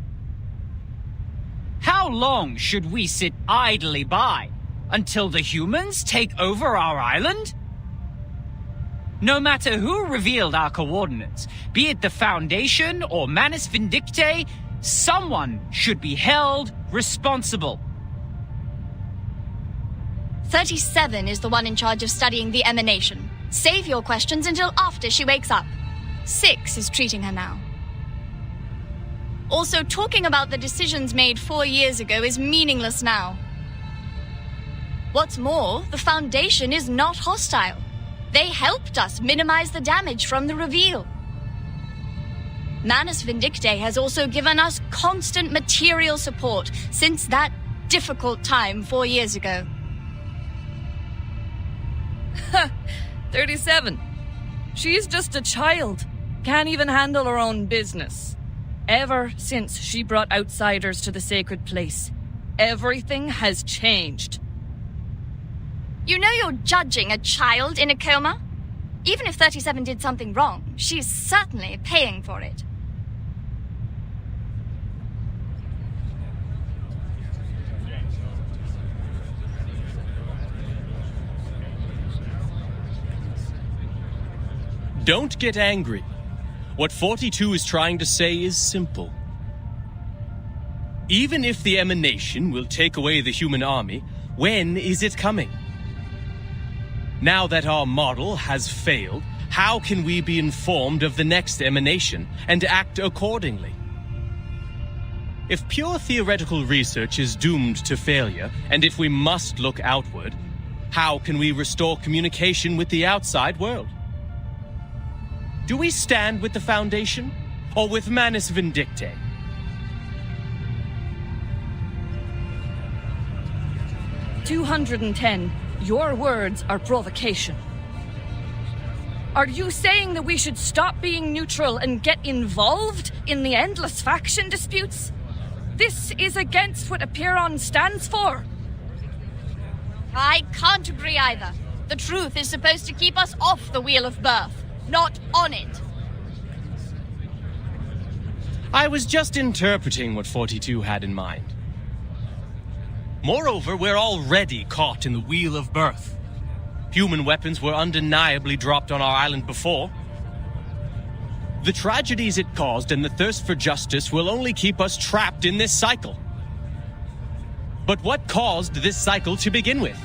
How long should we sit idly by? Until the humans take over our island? No matter who revealed our coordinates, be it the Foundation or Manus Vindictae, someone should be held responsible. 37 is the one in charge of studying the emanation. Save your questions until after she wakes up. 6 is treating her now. Also, talking about the decisions made 4 years ago is meaningless now. What's more, the Foundation is not hostile. They helped us minimize the damage from the reveal. Manus Vindictae has also given us constant material support since that difficult time 4 years ago. 37. She's just a child. Can't even handle her own business. Ever since she brought outsiders to the sacred place, everything has changed. You know you're judging a child in a coma? Even if 37 did something wrong, she's certainly paying for it. Don't get angry. What 42 is trying to say is simple. Even if the emanation will take away the human army, when is it coming? Now that our model has failed, how can we be informed of the next emanation and act accordingly? If pure theoretical research is doomed to failure, and if we must look outward, how can we restore communication with the outside world? Do we stand with the Foundation, or with Manus Vindictae? $210. Your words are provocation. Are you saying that we should stop being neutral and get involved in the endless faction disputes? This is against what Apiron stands for. I can't agree either. The truth is supposed to keep us off the wheel of birth, not on it. I was just interpreting what 42 had in mind. Moreover, we're already caught in the wheel of birth. Human weapons were undeniably dropped on our island before. The tragedies it caused and the thirst for justice will only keep us trapped in this cycle. But what caused this cycle to begin with?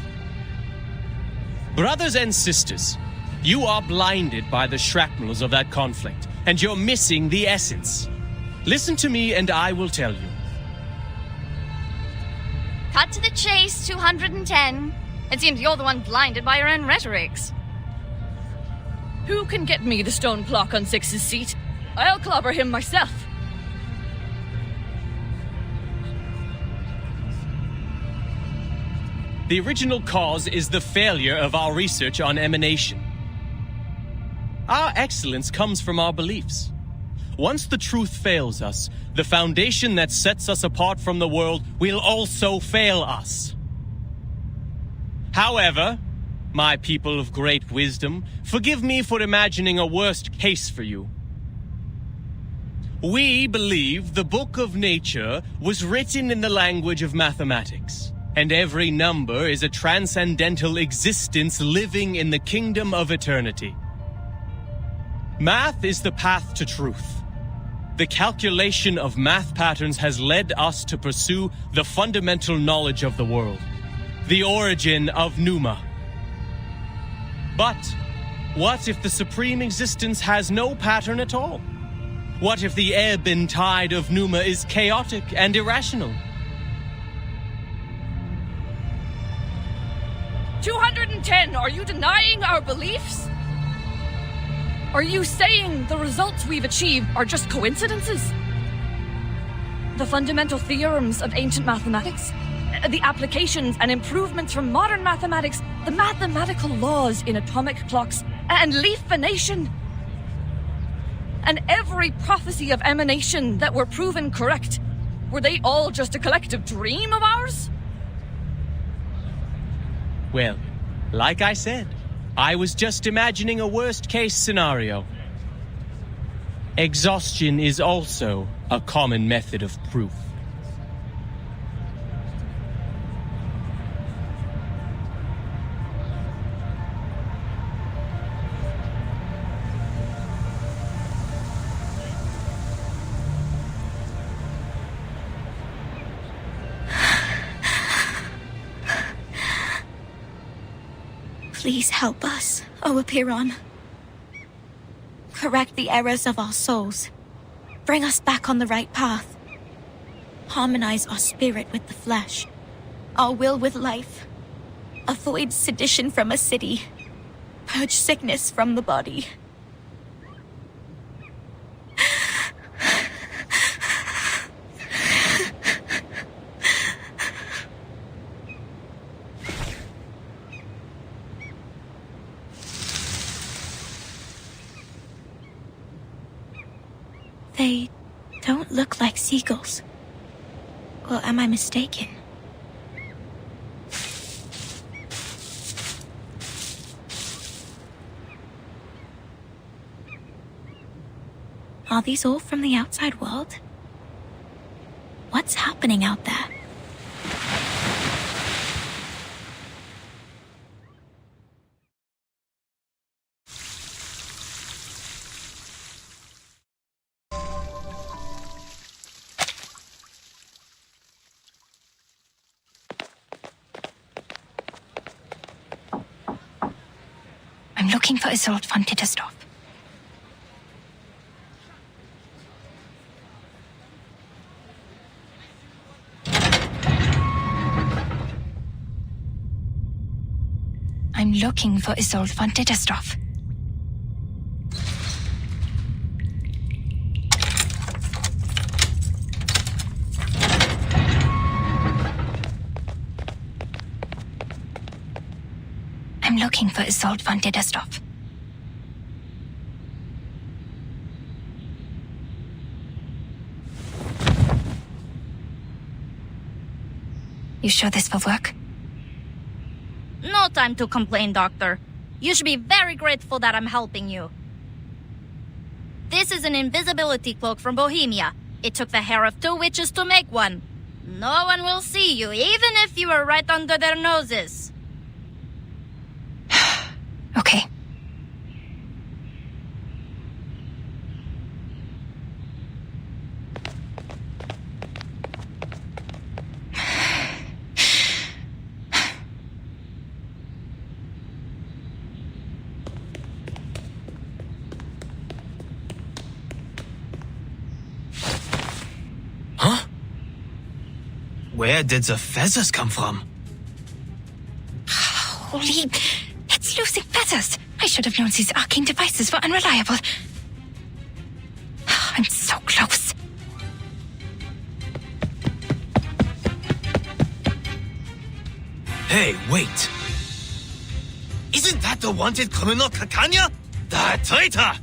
Brothers and sisters, you are blinded by the shrapnels of that conflict, and you're missing the essence. Listen to me and I will tell you. Cut to the chase, 210. It seems you're the one blinded by your own rhetorics. Who can get me the stone clock on Six's seat? I'll clobber him myself. The original cause is the failure of our research on emanation. Our excellence comes from our beliefs. Once the truth fails us, the foundation that sets us apart from the world will also fail us. However, my people of great wisdom, forgive me for imagining a worst case for you. We believe the book of nature was written in the language of mathematics, and every number is a transcendental existence living in the kingdom of eternity. Math is the path to truth. The calculation of math patterns has led us to pursue the fundamental knowledge of the world, the origin of Numa. But what if the supreme existence has no pattern at all? What if the ebb and tide of Numa is chaotic and irrational? 210, are you denying our beliefs? Are you saying the results we've achieved are just coincidences? The fundamental theorems of ancient mathematics, the applications and improvements from modern mathematics, the mathematical laws in atomic clocks and leaf venation, and every prophecy of emanation that were proven correct, were they all just a collective dream of ours? Well, like I said, I was just imagining a worst-case scenario. Exhaustion is also a common method of proof. Please help us, O Apiron. Correct the errors of our souls. Bring us back on the right path. Harmonize our spirit with the flesh, our will with life. Avoid sedition from a city. Purge sickness from the body. They don't look like seagulls. Well, am I mistaken? Are these all from the outside world? What's happening out there? I'm looking for Isolde von Tittersdorf. I'm looking for Isolde von Tittersdorf. looking for Isolde von Dittersdorf. You sure this will work? No time to complain, Doctor. You should be very grateful that I'm helping you. This is an invisibility cloak from Bohemia. It took the hair of 2 witches to make one. No one will see you, even if you were right under their noses. Okay. Where did the feathers come from? Holy... It's losing feathers! I should have known these arcane devices were unreliable. I'm so close. Hey, wait. Isn't that the wanted criminal Kakanya? The traitor!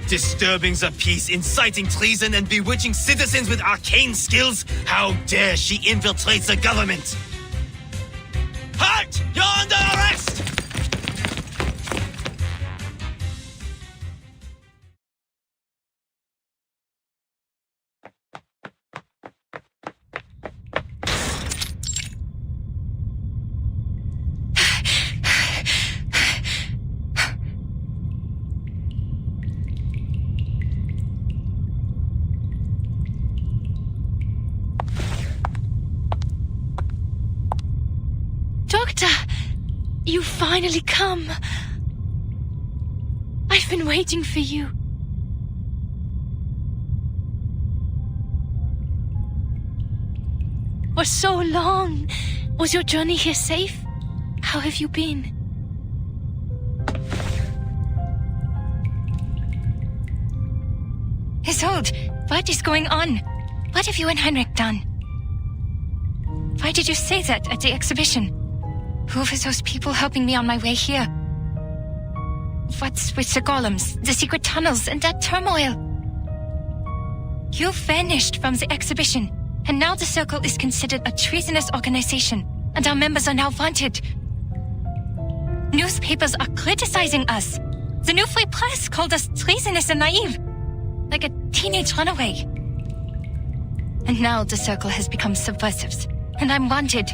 Disturbing the peace, inciting treason, and bewitching citizens with arcane skills? How dare she infiltrate the government? Halt! You're under arrest! Doctor! You finally come. I've been waiting for you. For so long. Was your journey here safe? How have you been? Isolde, what is going on? What have you and Heinrich done? Why did you say that at the exhibition? Who were those people helping me on my way here? What's with the golems, the secret tunnels, and that turmoil? You vanished from the exhibition, and now the Circle is considered a treasonous organization, and our members are now wanted. Newspapers are criticizing us. The New Free Press called us treasonous and naive, like a teenage runaway. And now the Circle has become subversives, and I'm wanted.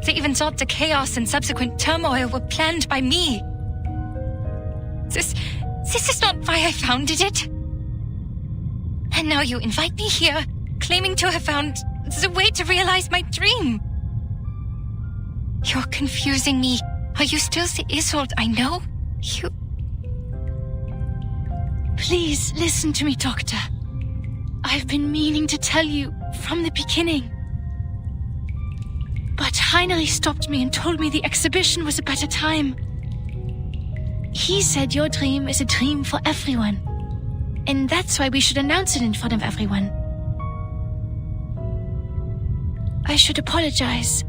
They even thought the chaos and subsequent turmoil were planned by me. This is not why I founded it. And now you invite me here, claiming to have found the way to realize my dream. You're confusing me. Are you still the Isolde I know? You... Please listen to me, Doctor. I've been meaning to tell you from the beginning. But Heinrich stopped me and told me the exhibition was a better time. He said your dream is a dream for everyone. And that's why we should announce it in front of everyone. I should apologize.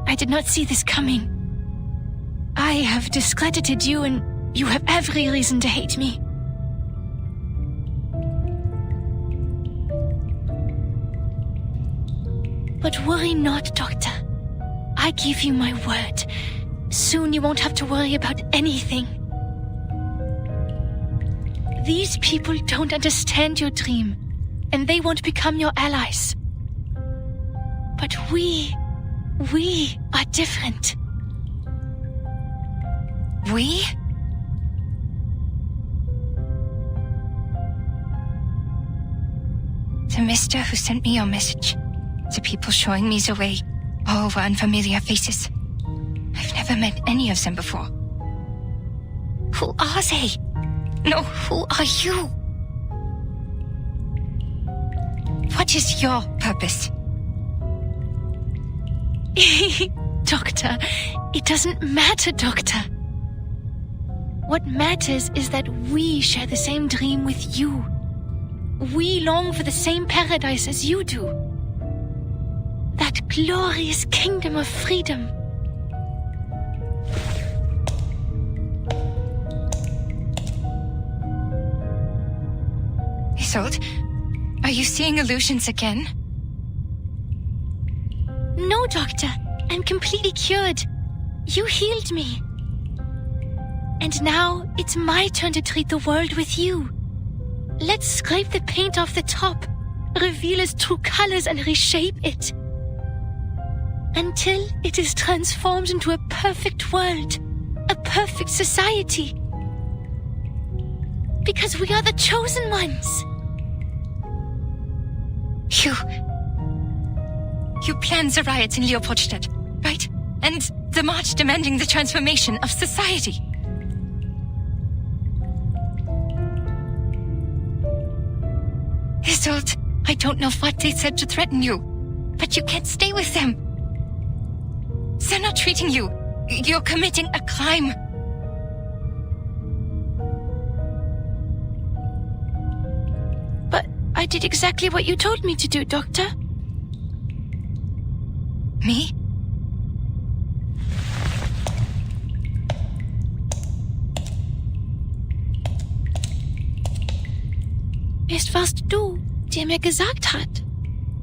I did not see this coming. I have discredited you, and you have every reason to hate me. But worry not, Doctor. I give you my word. Soon you won't have to worry about anything. These people don't understand your dream, and they won't become your allies. But we are different. We? The mister who sent me your message. The people showing me the way. All were unfamiliar faces. I've never met any of them before. Who are they? No, who are you? What is your purpose? Doctor, it doesn't matter, Doctor. What matters is that we share the same dream with you. We long for the same paradise as you do. That glorious kingdom of freedom. Isolde, are you seeing illusions again? No, Doctor. I'm completely cured. You healed me. And now it's my turn to treat the world with you. Let's scrape the paint off the top, reveal its true colors and reshape it. Until it is transformed into a perfect world, a perfect society. Because we are the chosen ones. You planned the riots in Leopoldstadt, right? And the march demanding the transformation of society. Isolde, I don't know what they said to threaten you, but you can't stay with them. They're not treating you. You're committing a crime. But I did exactly what you told me to do, Doctor. Me? Es warst du, der mir gesagt hat,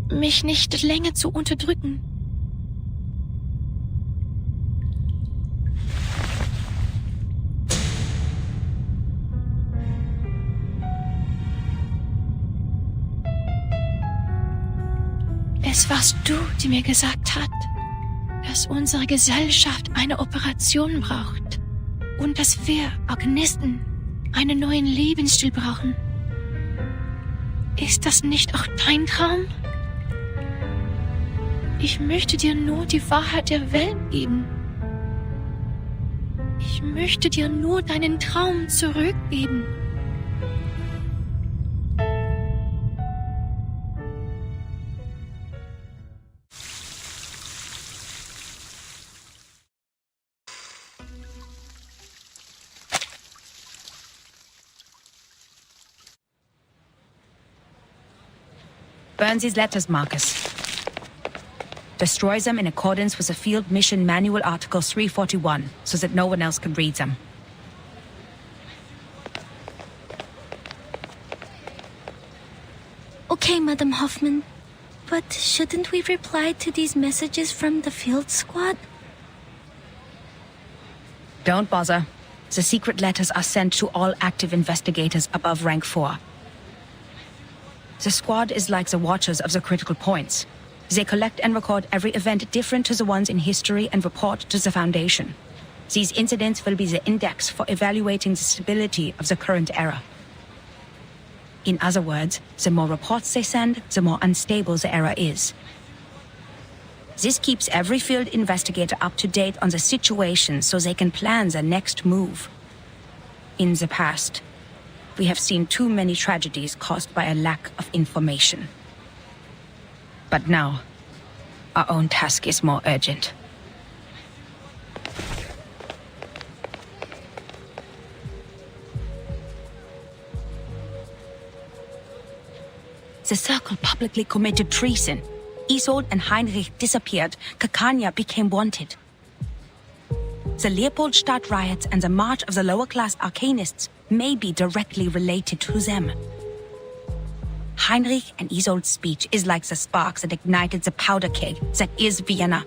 mich nicht länger zu unterdrücken. Es warst du, die mir gesagt hat, dass unsere Gesellschaft eine Operation braucht und dass wir Organisten einen neuen Lebensstil brauchen. Ist das nicht auch dein Traum? Ich möchte dir nur die Wahrheit der Welt geben. Ich möchte dir nur deinen Traum zurückgeben. Burn these letters, Marcus. Destroy them in accordance with the Field Mission Manual Article 341, so that no one else can read them. Okay, Madam Hoffman. But shouldn't we reply to these messages from the field squad? Don't bother. The secret letters are sent to all active investigators above rank 4. The squad is like the watchers of the critical points. They collect and record every event different to the ones in history and report to the Foundation. These incidents will be the index for evaluating the stability of the current era. In other words, the more reports they send, the more unstable the era is. This keeps every field investigator up to date on the situation so they can plan their next move. In the past, we have seen too many tragedies caused by a lack of information. But now, our own task is more urgent. The Circle publicly committed treason. Isolde and Heinrich disappeared. Kakanya became wanted. The Leopoldstadt riots and the march of the lower-class arcanists may be directly related to them. Heinrich and Isolde's speech is like the sparks that ignited the powder keg that is Vienna.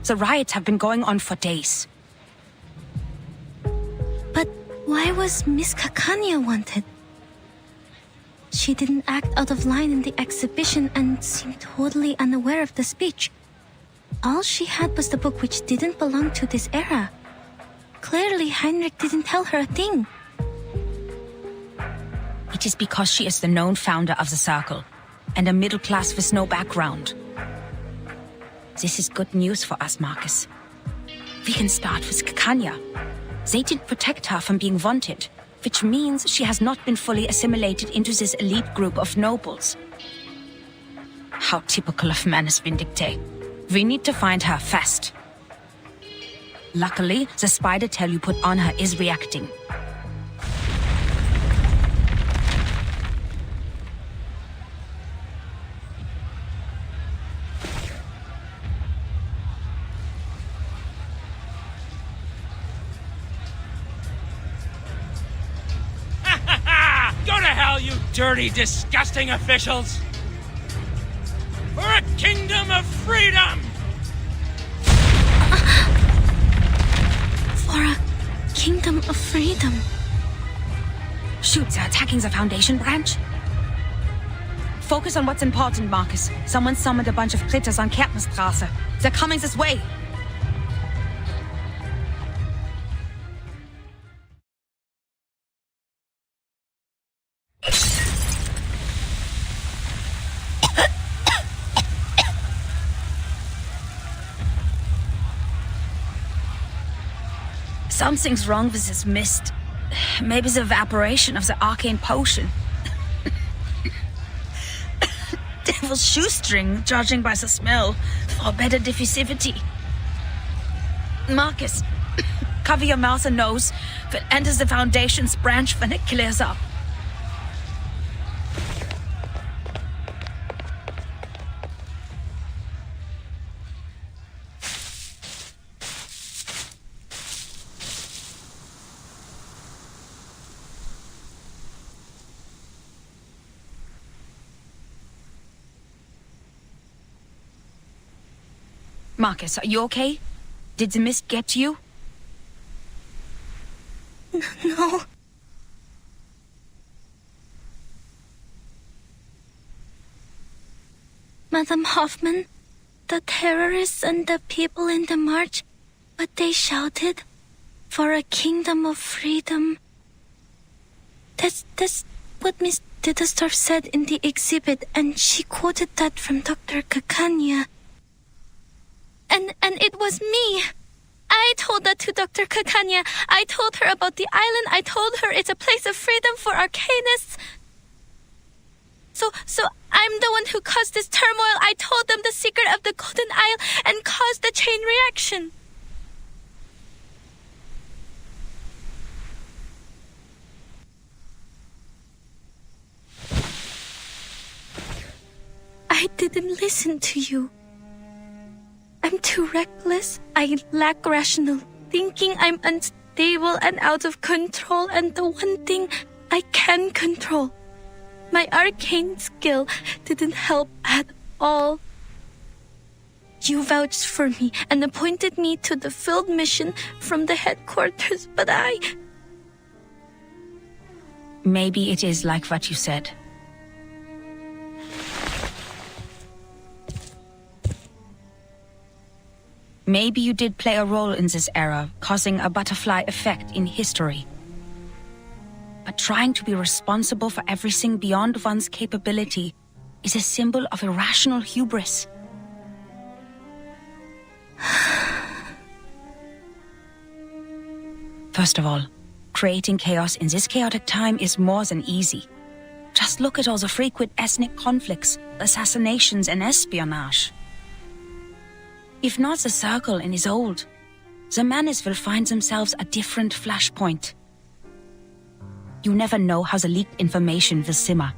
The riots have been going on for days. But why was Miss Kakanya wanted? She didn't act out of line in the exhibition and seemed totally unaware of the speech. All she had was the book which didn't belong to this era. Clearly, Heinrich didn't tell her a thing. It is because she is the known founder of the Circle, and a middle class with no background. This is good news for us, Marcus. We can start with Kakanya. They did protect her from being wanted, which means she has not been fully assimilated into this elite group of nobles. How typical of Manus Vindictae. We need to find her fast. Luckily, the spider tail you put on her is reacting. Go to hell, you dirty, disgusting officials! For a kingdom of freedom! For a kingdom of freedom. Shoot, they're attacking the Foundation branch. Focus on what's important, Marcus. Someone summoned a bunch of critters on Kärtnerstraße. They're coming this way. Something's wrong with this mist. Maybe the evaporation of the arcane potion. Devil's shoestring, judging by the smell, for better diffusivity. Marcus, cover your mouth and nose if it enters the Foundation's branch when it clears up. Marcus, are you okay? Did the mist get to you? No. Madam Hoffman, the terrorists and the people in the march, what they shouted, for a kingdom of freedom. That's what Miss Dittersdorf said in the exhibit, and she quoted that from Dr. Kakanya. And it was me. I told that to Dr. Kakanya. I told her about the island. I told her it's a place of freedom for arcanists. So I'm the one who caused this turmoil. I told them the secret of the Golden Isle and caused the chain reaction. I didn't listen to you. I'm too reckless. I lack rational thinking. I'm unstable and out of control. And the one thing I can control, my arcane skill, didn't help at all. You vouched for me and appointed me to the field mission from the headquarters, but Maybe it is like what you said. Maybe you did play a role in this era, causing a butterfly effect in history. But trying to be responsible for everything beyond one's capability is a symbol of irrational hubris. First of all, creating chaos in this chaotic time is more than easy. Just look at all the frequent ethnic conflicts, assassinations, and espionage. If not the Circle and his old, the Menace will find themselves a different flashpoint. You never know how the leaked information will simmer.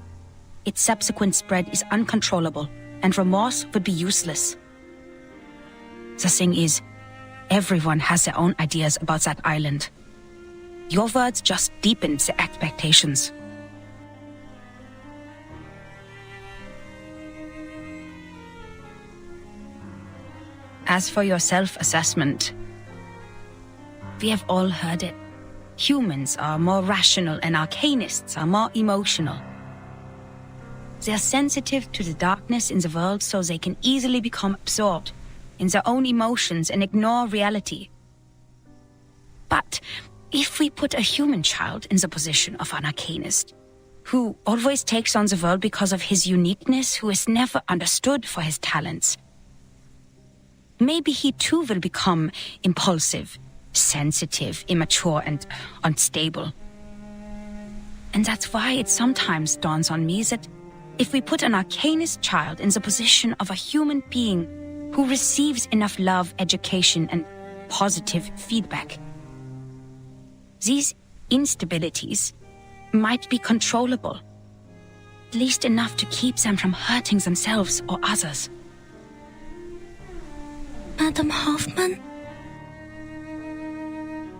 Its subsequent spread is uncontrollable, and remorse would be useless. The thing is, everyone has their own ideas about that island. Your words just deepened the expectations. As for your self-assessment, we have all heard it. Humans are more rational and arcanists are more emotional. They are sensitive to the darkness in the world so they can easily become absorbed in their own emotions and ignore reality. But if we put a human child in the position of an arcanist, who always takes on the world because of his uniqueness, who is never understood for his talents, maybe he too will become impulsive, sensitive, immature, and unstable. And that's why it sometimes dawns on me that if we put an arcanist child in the position of a human being who receives enough love, education, and positive feedback, these instabilities might be controllable, at least enough to keep them from hurting themselves or others. Madam Hoffman?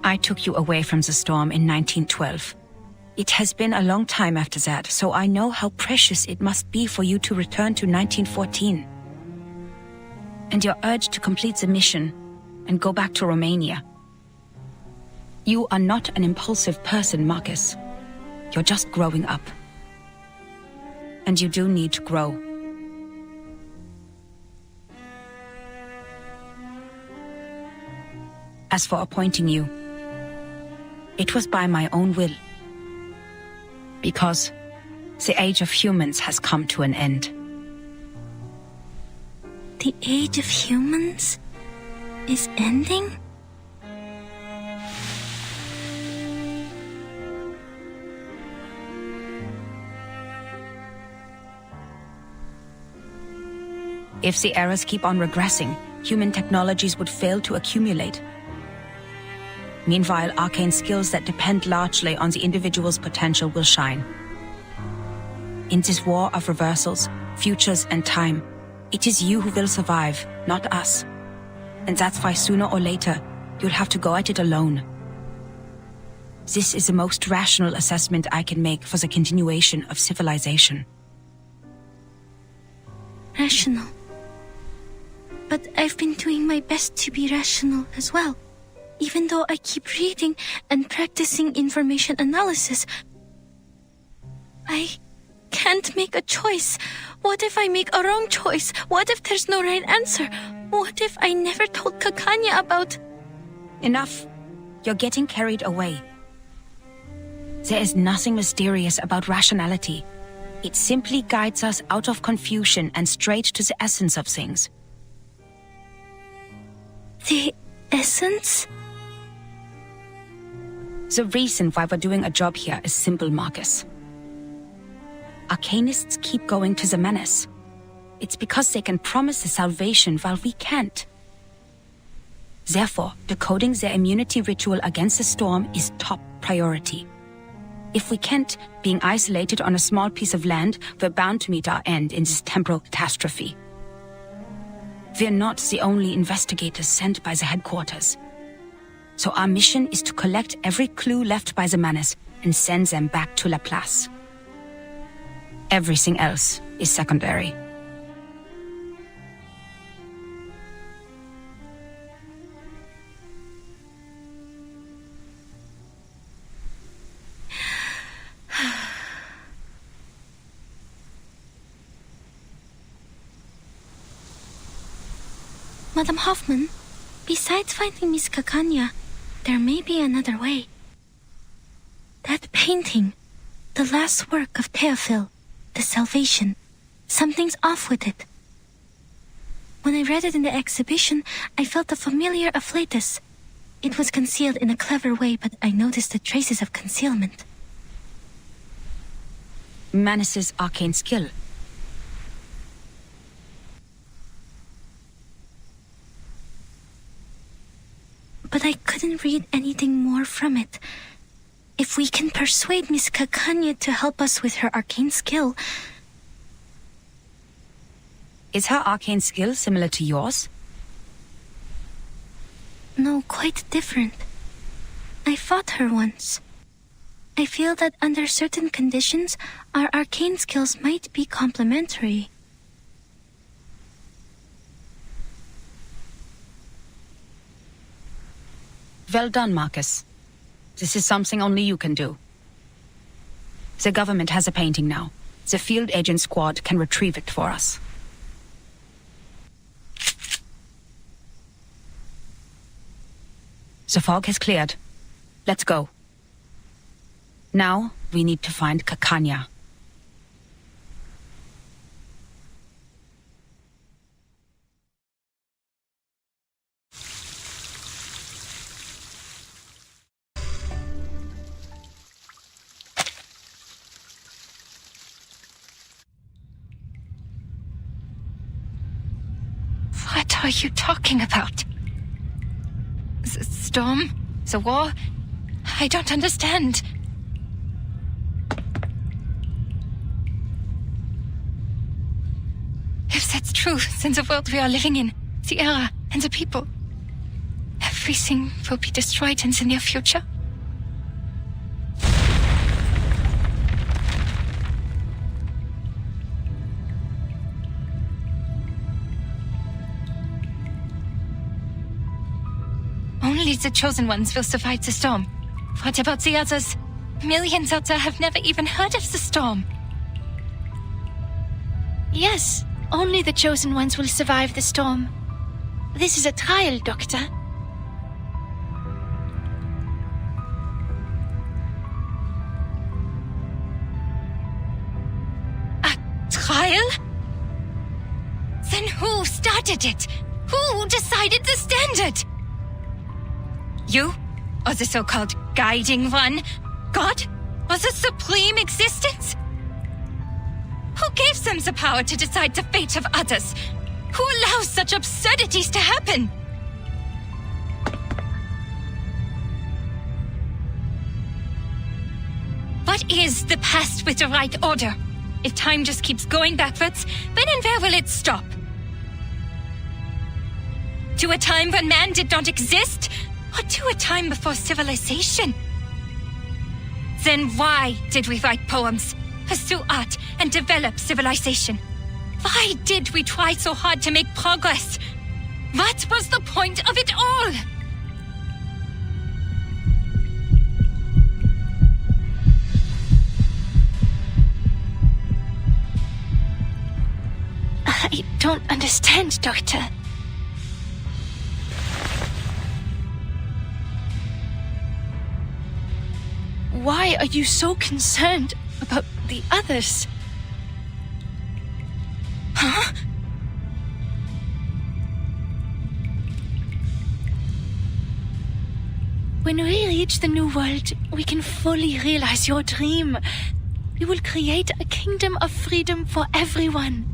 I took you away from the storm in 1912. It has been a long time after that, so I know how precious it must be for you to return to 1914. And your urge to complete the mission and go back to Romania. You are not an impulsive person, Marcus. You're just growing up. And you do need to grow. As for appointing you, it was by my own will. Because the age of humans has come to an end. The age of humans is ending? If the eras keep on regressing, human technologies would fail to accumulate. Meanwhile, arcane skills that depend largely on the individual's potential will shine. In this war of reversals, futures and time, it is you who will survive, not us. And that's why sooner or later, you'll have to go at it alone. This is the most rational assessment I can make for the continuation of civilization. Rational. But I've been doing my best to be rational as well. Even though I keep reading and practicing information analysis, I can't make a choice. What if I make a wrong choice? What if there's no right answer? What if I never told Kakanya about... Enough. You're getting carried away. There is nothing mysterious about rationality. It simply guides us out of confusion and straight to the essence of things. The essence? The reason why we're doing a job here is simple, Marcus. Arcanists keep going to the menace. It's because they can promise the salvation while we can't. Therefore, decoding their immunity ritual against the storm is top priority. If we can't, being isolated on a small piece of land, we're bound to meet our end in this temporal catastrophe. We're not the only investigators sent by the headquarters. So our mission is to collect every clue left by the menace and send them back to La Place. Everything else is secondary. Madam Hoffman, besides finding Miss Kakanya, there may be another way. That painting, the last work of Theophil, The Salvation, something's off with it. When I read it in the exhibition, I felt a familiar afflatus. It was concealed in a clever way, but I noticed the traces of concealment. Manus's arcane skill. But I couldn't read anything more from it. If we can persuade Miss Kakanya to help us with her arcane skill... Is her arcane skill similar to yours? No, quite different. I fought her once. I feel that under certain conditions, our arcane skills might be complementary. Well done, Marcus. This is something only you can do. The government has a painting now. The field agent squad can retrieve it for us. The fog has cleared. Let's go. Now, we need to find Kakanya. What are you talking about? The storm? The war? I don't understand. If that's true, then the world we are living in, the era, and the people, everything will be destroyed in the near future. Only the chosen ones will survive the storm. What about the others? Millions out there have never even heard of the storm. Yes, only the chosen ones will survive the storm. This is a trial, Doctor. Trial? Then who started it? Who decided the standard? You? Or the so-called guiding one? God? Or the supreme existence? Who gave them the power to decide the fate of others? Who allows such absurdities to happen? What is the past with the right order? If time just keeps going backwards, when and where will it stop? To a time when man did not exist? Or to a time before civilization? Then why did we write poems, pursue art, and develop civilization? Why did we try so hard to make progress? What was the point of it all? I don't understand, Doctor. Why are you so concerned about the others? Huh? When we reach the New World, we can fully realize your dream. We will create a kingdom of freedom for everyone.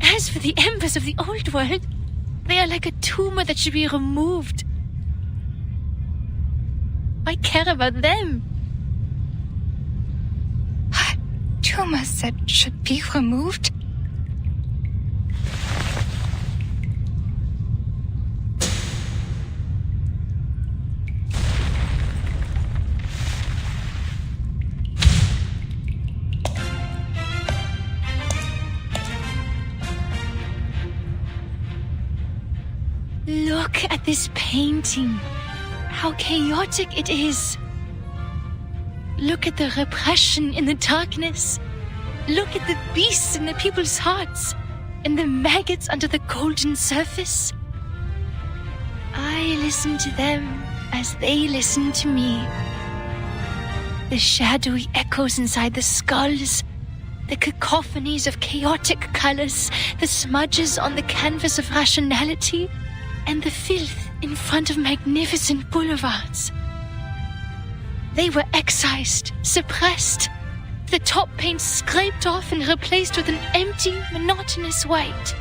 As for the embers of the Old World, they are like a tumor that should be removed. I care about them. Tumors that should be removed? Look at this painting. How chaotic it is. Look at the repression in the darkness. Look at the beasts in the people's hearts and the maggots under the golden surface. I listen to them as they listen to me. The shadowy echoes inside the skulls, the cacophonies of chaotic colors, the smudges on the canvas of rationality, and the filth in front of magnificent boulevards. They were excised, suppressed, the top paint scraped off and replaced with an empty, monotonous white.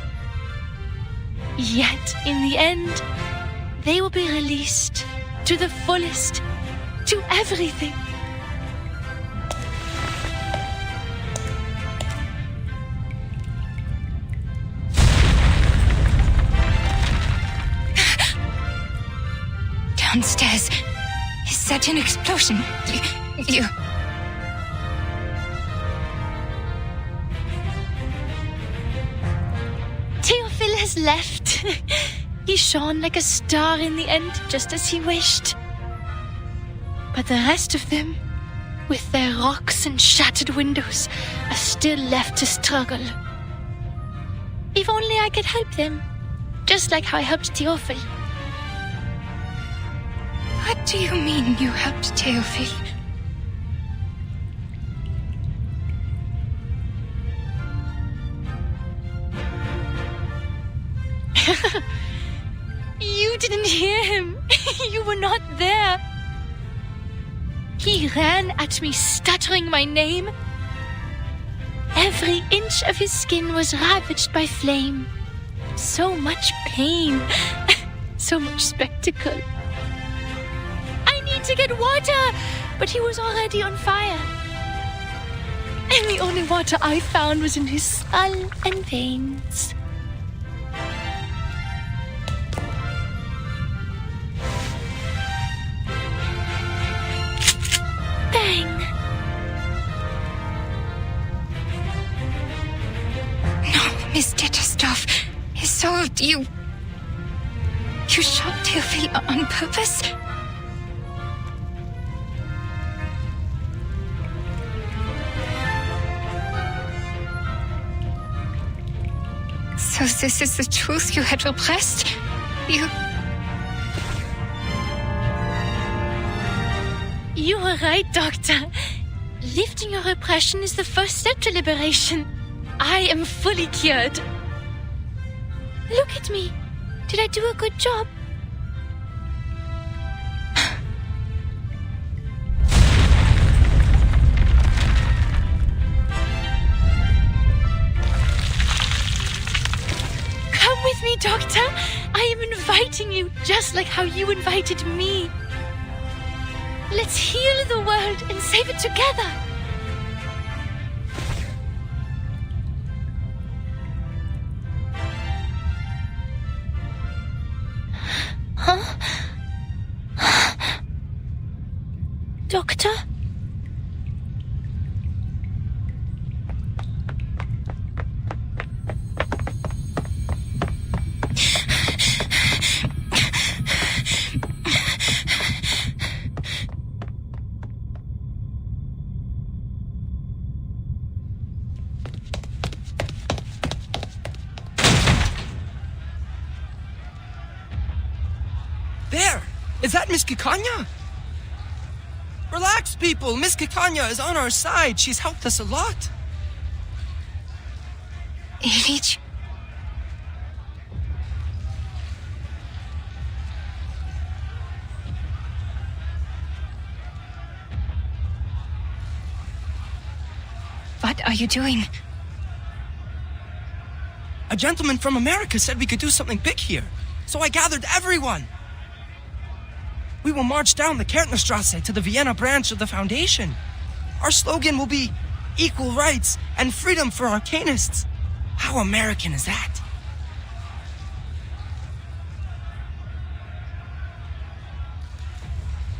Yet, in the end, they will be released to the fullest, to everything. Downstairs. Is that an explosion? You... Theophil has left. He shone like a star in the end, just as he wished. But the rest of them, with their rocks and shattered windows, are still left to struggle. If only I could help them, just like how I helped Theophil. What do you mean you helped Theophil? You didn't hear him. You were not there. He ran at me, stuttering my name. Every inch of his skin was ravaged by flame. So much pain. So much spectacle. I need to get water, but he was already on fire. And the only water I found was in his skull and veins. Bang! No, Miss Ditterstoff. His soul, you You shot Theophile on purpose? So this is the truth you had repressed? You were right, Doctor. Lifting your repression is the first step to liberation. I am fully cured. Look at me. Did I do a good job? Come with me, Doctor. I am inviting you, just like how you invited me. Let's heal the world and save it together. Huh? Doctor? There! Is that Miss Kikanya? Relax, people! Miss Kikanya is on our side. She's helped us a lot. Ilich? What are you doing? A gentleman from America said we could do something big here. So I gathered everyone. We will march down the Kärntnerstrasse to the Vienna branch of the Foundation. Our slogan will be equal rights and freedom for arcanists. How American is that?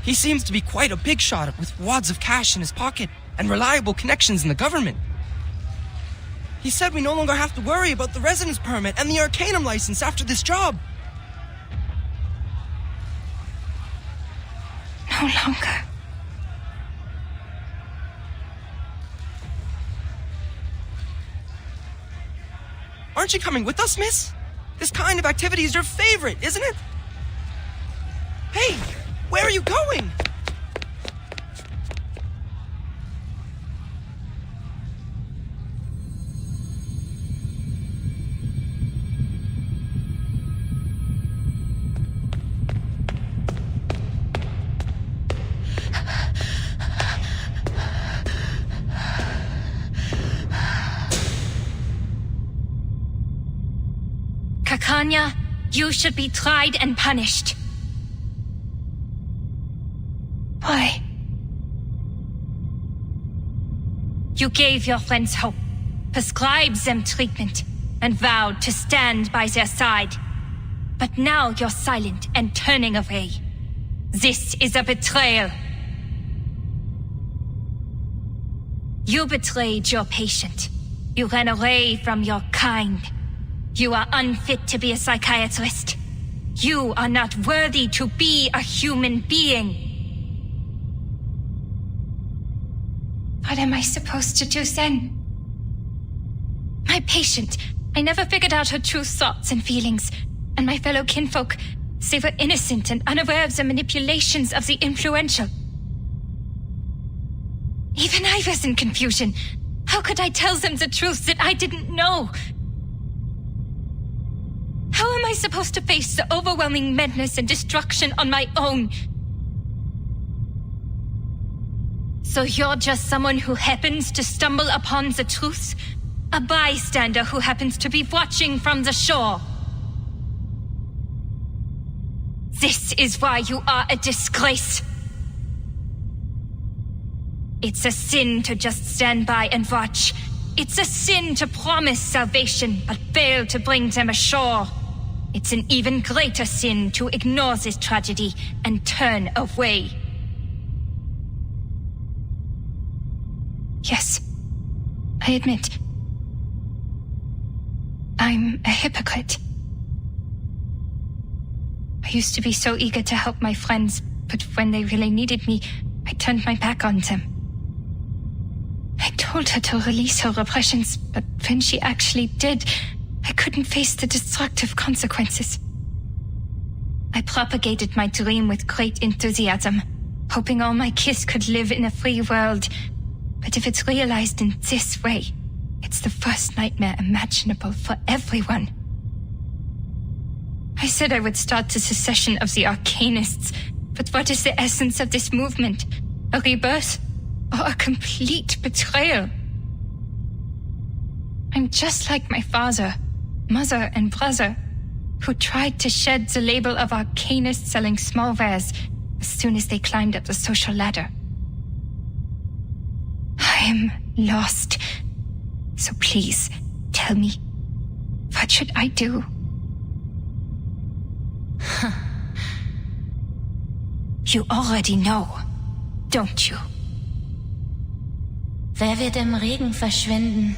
He seems to be quite a big shot with wads of cash in his pocket and reliable connections in the government. He said we no longer have to worry about the residence permit and the Arcanum license after this job. No longer. Aren't you coming with us, miss? This kind of activity is your favorite, isn't it? Hey, where are you going? Kikanya, you should be tried and punished. Why? You gave your friends hope, prescribed them treatment, and vowed to stand by their side. But now you're silent and turning away. This is a betrayal. You betrayed your patient. You ran away from your kind. You are unfit to be a psychiatrist. You are not worthy to be a human being. What am I supposed to do then? My patient, I never figured out her true thoughts and feelings. And my fellow kinfolk, they were innocent and unaware of the manipulations of the influential. Even I was in confusion. How could I tell them the truth that I didn't know? How am I supposed to face the overwhelming madness and destruction on my own? So you're just someone who happens to stumble upon the truth? A bystander who happens to be watching from the shore? This is why you are a disgrace. It's a sin to just stand by and watch. It's a sin to promise salvation, but fail to bring them ashore. It's an even greater sin to ignore this tragedy and turn away. Yes, I admit. I'm a hypocrite. I used to be so eager to help my friends, but when they really needed me, I turned my back on them. I told her to release her repressions, but when she actually did, I couldn't face the destructive consequences. I propagated my dream with great enthusiasm, hoping all my kids could live in a free world. But if it's realized in this way, it's the worst nightmare imaginable for everyone. I said I would start the secession of the Arcanists, but what is the essence of this movement? A rebirth? Or a complete betrayal? I'm just like my father, mother, and brother, who tried to shed the label of Arcanist selling small wares as soon as they climbed up the social ladder. I'm lost. So please, tell me, what should I do? You already know, don't you? Wer wird im Regen verschwinden?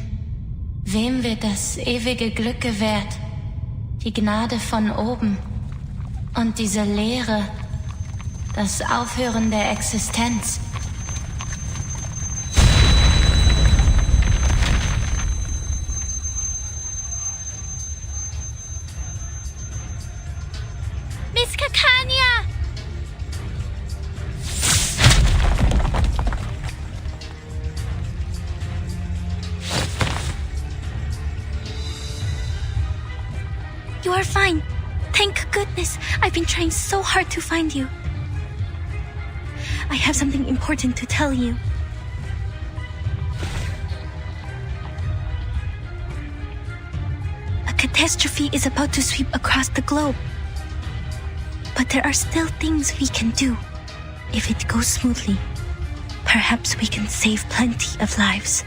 Wem wird das ewige Glück gewährt? Die Gnade von oben und diese Leere, das Aufhören der Existenz. Miss Kakania! You are fine. Thank goodness. I've been trying so hard to find you. I have something important to tell you. A catastrophe is about to sweep across the globe. But there are still things we can do. If it goes smoothly, perhaps we can save plenty of lives.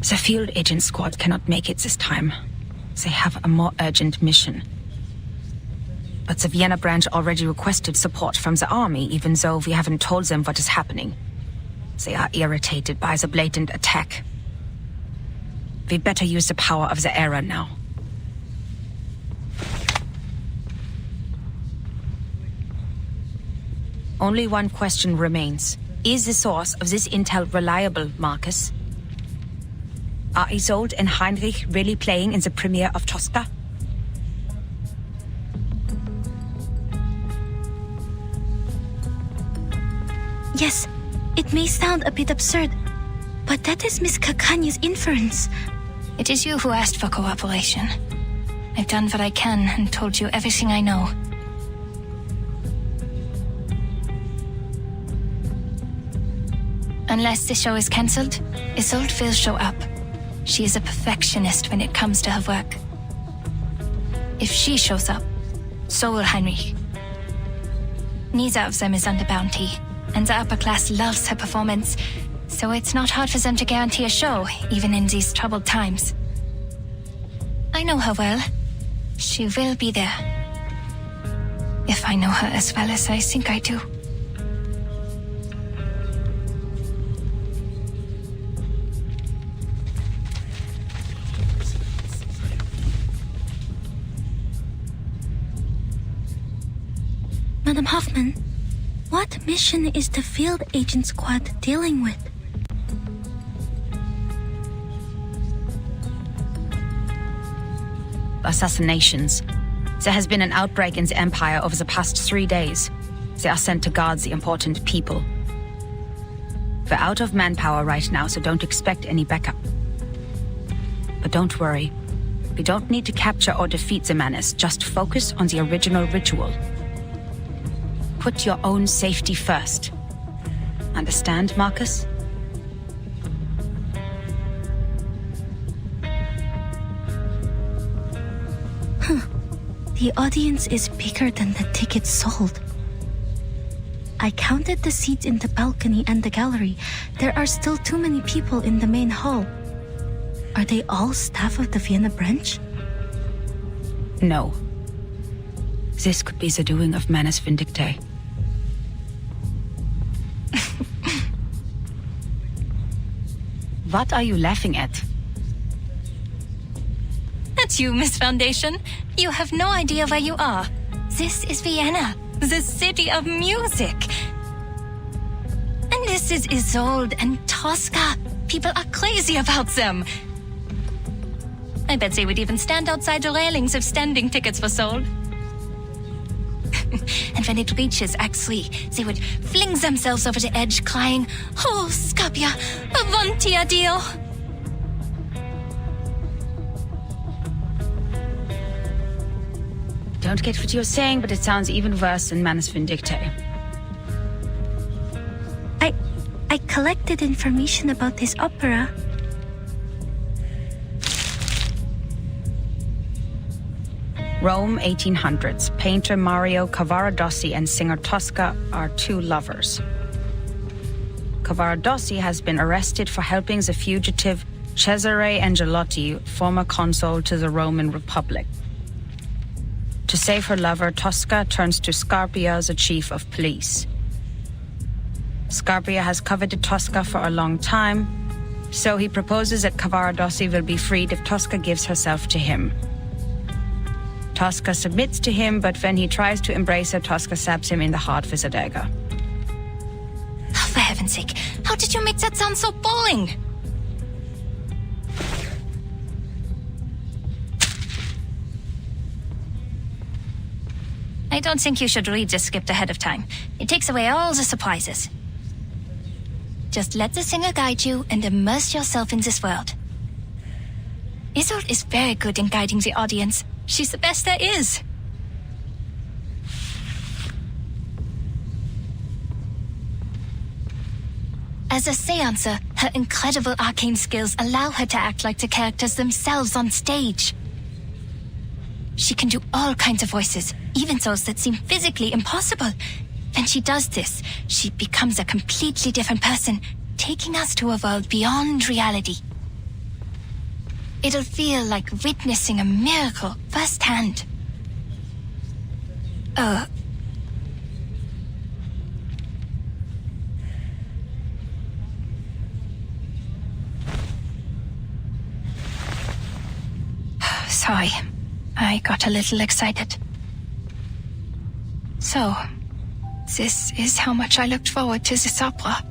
The field agent squad cannot make it this time. They have a more urgent mission. But the Vienna branch already requested support from the army, even though we haven't told them what is happening. They are irritated by the blatant attack. We better use the power of the era now. Only one question remains. Is the source of this intel reliable, Marcus? Are Isolde and Heinrich really playing in the premiere of Tosca? Yes, it may sound a bit absurd, but that is Miss Kakania's inference. It is you who asked for cooperation. I've done what I can and told you everything I know. Unless the show is cancelled, Isolde will show up. She is a perfectionist when it comes to her work. If she shows up, so will Heinrich. Neither of them is under bounty, and the upper class loves her performance, so it's not hard for them to guarantee a show, even in these troubled times. I know her well. She will be there. If I know her as well as I think I do. Madam Hoffman, what mission is the field agent squad dealing with? Assassinations. There has been an outbreak in the Empire over the past 3 days. They are sent to guard the important people. We're out of manpower right now, so don't expect any backup. But don't worry. We don't need to capture or defeat the menace, just focus on the original ritual. Put your own safety first. Understand, Marcus? The audience is bigger than the tickets sold. I counted the seats in the balcony and the gallery. There are still too many people in the main hall. Are they all staff of the Vienna branch? No. This could be the doing of Manus Vindictae. What are you laughing at? That's you, Miss Foundation. You have no idea where you are. This is Vienna, the city of music. And this is Isolde and Tosca. People are crazy about them. I bet they would even stand outside the railings if standing tickets were sold. And when it reaches Act 3, they would fling themselves over the edge, crying, "Oh, Scapia, avanti addio!" Don't get what you're saying, but it sounds even worse than Manus Vindictae. I collected information about this opera. Rome, 1800s. Painter Mario Cavaradossi and singer Tosca are two lovers. Cavaradossi has been arrested for helping the fugitive Cesare Angelotti, former consul to the Roman Republic. To save her lover, Tosca turns to Scarpia, the chief of police. Scarpia has coveted Tosca for a long time, so he proposes that Cavaradossi will be freed if Tosca gives herself to him. Tosca submits to him, but when he tries to embrace her, Tosca stabs him in the heart with a dagger. Oh, for heaven's sake, how did you make that sound so boring? I don't think you should read the script ahead of time. It takes away all the surprises. Just let the singer guide you and immerse yourself in this world. Isolde is very good in guiding the audience. She's the best there is. As a seancer, her incredible arcane skills allow her to act like the characters themselves on stage. She can do all kinds of voices, even those that seem physically impossible. When she does this, she becomes a completely different person, taking us to a world beyond reality. It'll feel like witnessing a miracle firsthand. Sorry, I got a little excited. So, this is how much I looked forward to this opera.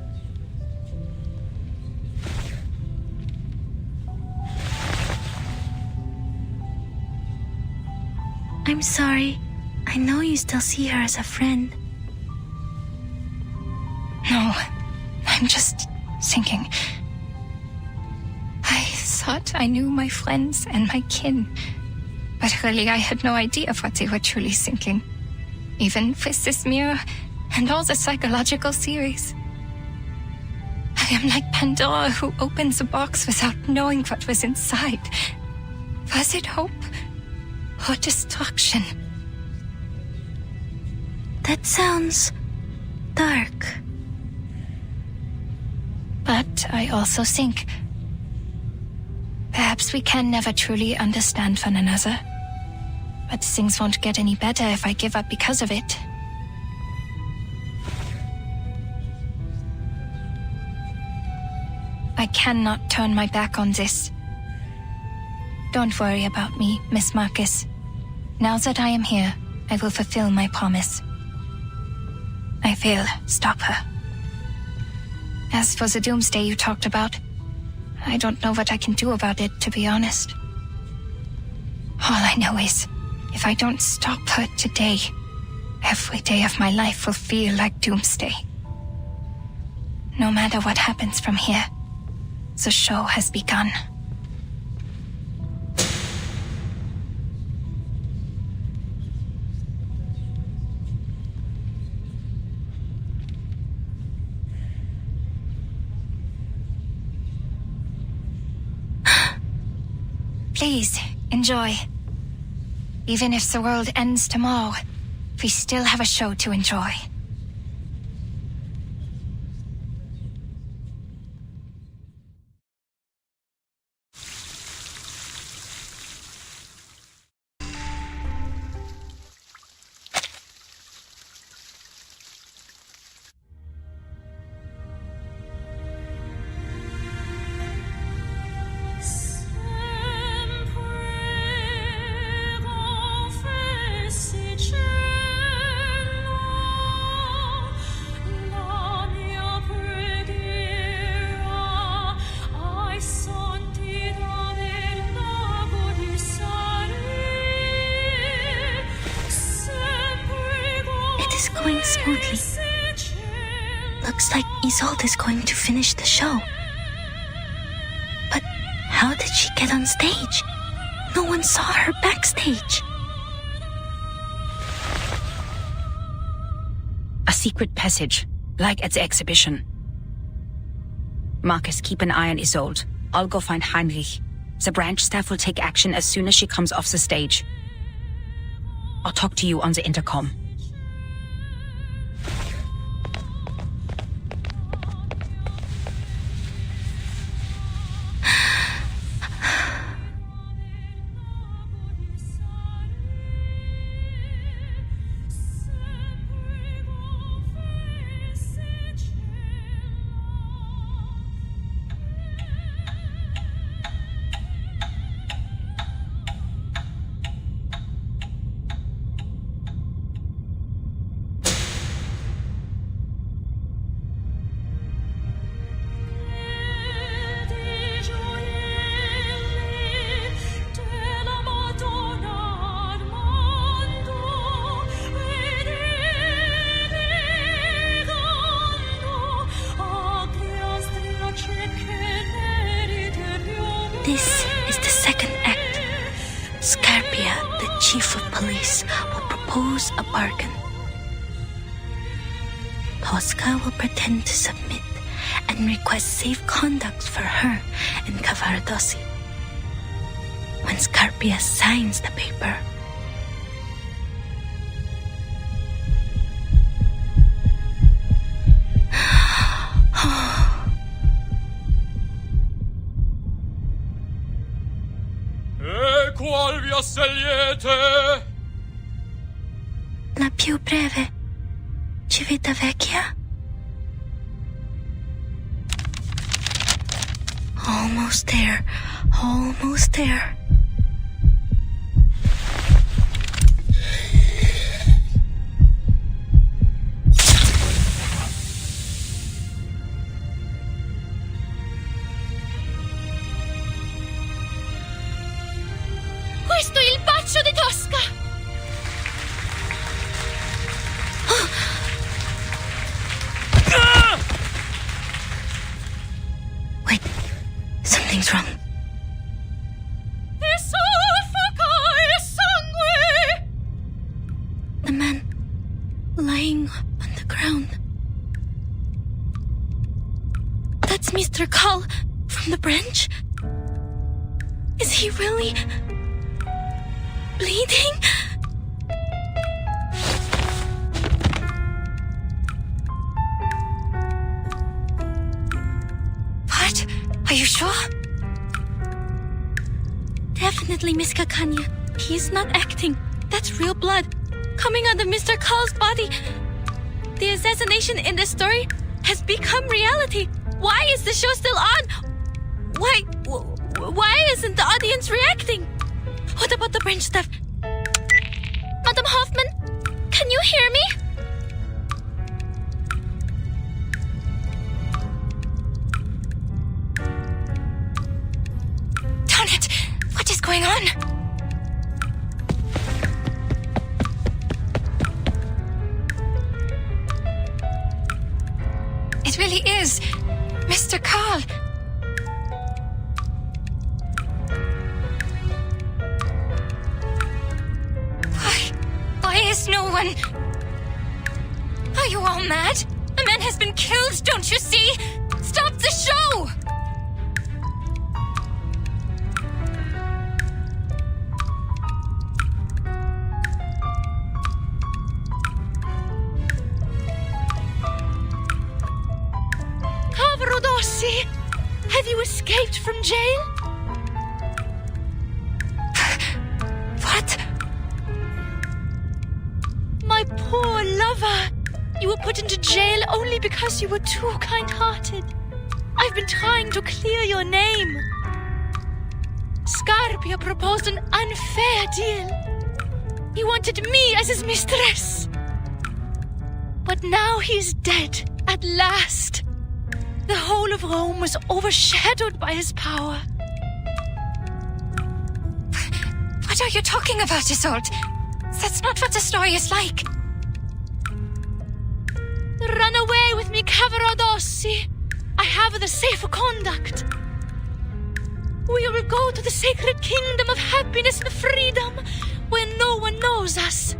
I'm sorry. I know you still see her as a friend. No, I'm just thinking. I thought I knew my friends and my kin, but really I had no idea what they were truly thinking. Even with this mirror and all the psychological theories. I am like Pandora who opens a box without knowing what was inside. Was it hope or destruction? That sounds dark. But I also think perhaps we can never truly understand one another. But things won't get any better if I give up because of it. I cannot turn my back on this. Don't worry about me, Miss Marcus. Now that I am here, I will fulfill my promise. I will stop her. As for the doomsday you talked about, I don't know what I can do about it, to be honest. All I know is, if I don't stop her today, every day of my life will feel like doomsday. No matter what happens from here, the show has begun. Please, enjoy. Even if the world ends tomorrow, we still have a show to enjoy. running smoothly. Looks like Isolde is going to finish the show. But how did she get on stage? No one saw her backstage. A secret passage, like at the exhibition. Marcus, keep an eye on Isolde. I'll go find Heinrich. The branch staff will take action as soon as she comes off the stage. I'll talk to you on the intercom. This is the second act. Scarpia, the chief of police, will propose a bargain. Tosca will pretend to submit and request safe conduct for her and Cavaradossi. When Scarpia signs the paper, qual via scegliete? la più breve, Civitavecchia? Almost there, almost there. Questo è il bacio di Tosca! Wait, something's wrong. The man lying on the ground. That's Mr. Call from the branch? Is he really bleeding? What? Are you sure? Definitely, Miss Kakanya. He's not acting. That's real blood coming out of Mr. Call's body. The assassination in the story has become reality. Why is the show still on? Why isn't the audience reacting? What about the branch staff? Madam Hoffman, can you hear me? Darn it! What is going on? It really is Mr. Carl. Why is no one... Are you all mad? A man has been killed, don't you see? Stop the show! Cavaradossi, have you escaped from jail? What? My poor lover. You were put into jail only because you were too kind-hearted. I've been trying to clear your name. Scarpia proposed an unfair deal. He wanted me as his mistress. But now he's dead, at last. The whole of Rome was overshadowed by his power. What are you talking about, Isolde? That's not what the story is like. Cavaradossi, I have the safe conduct. We will go to the sacred kingdom of happiness and freedom where no one knows us.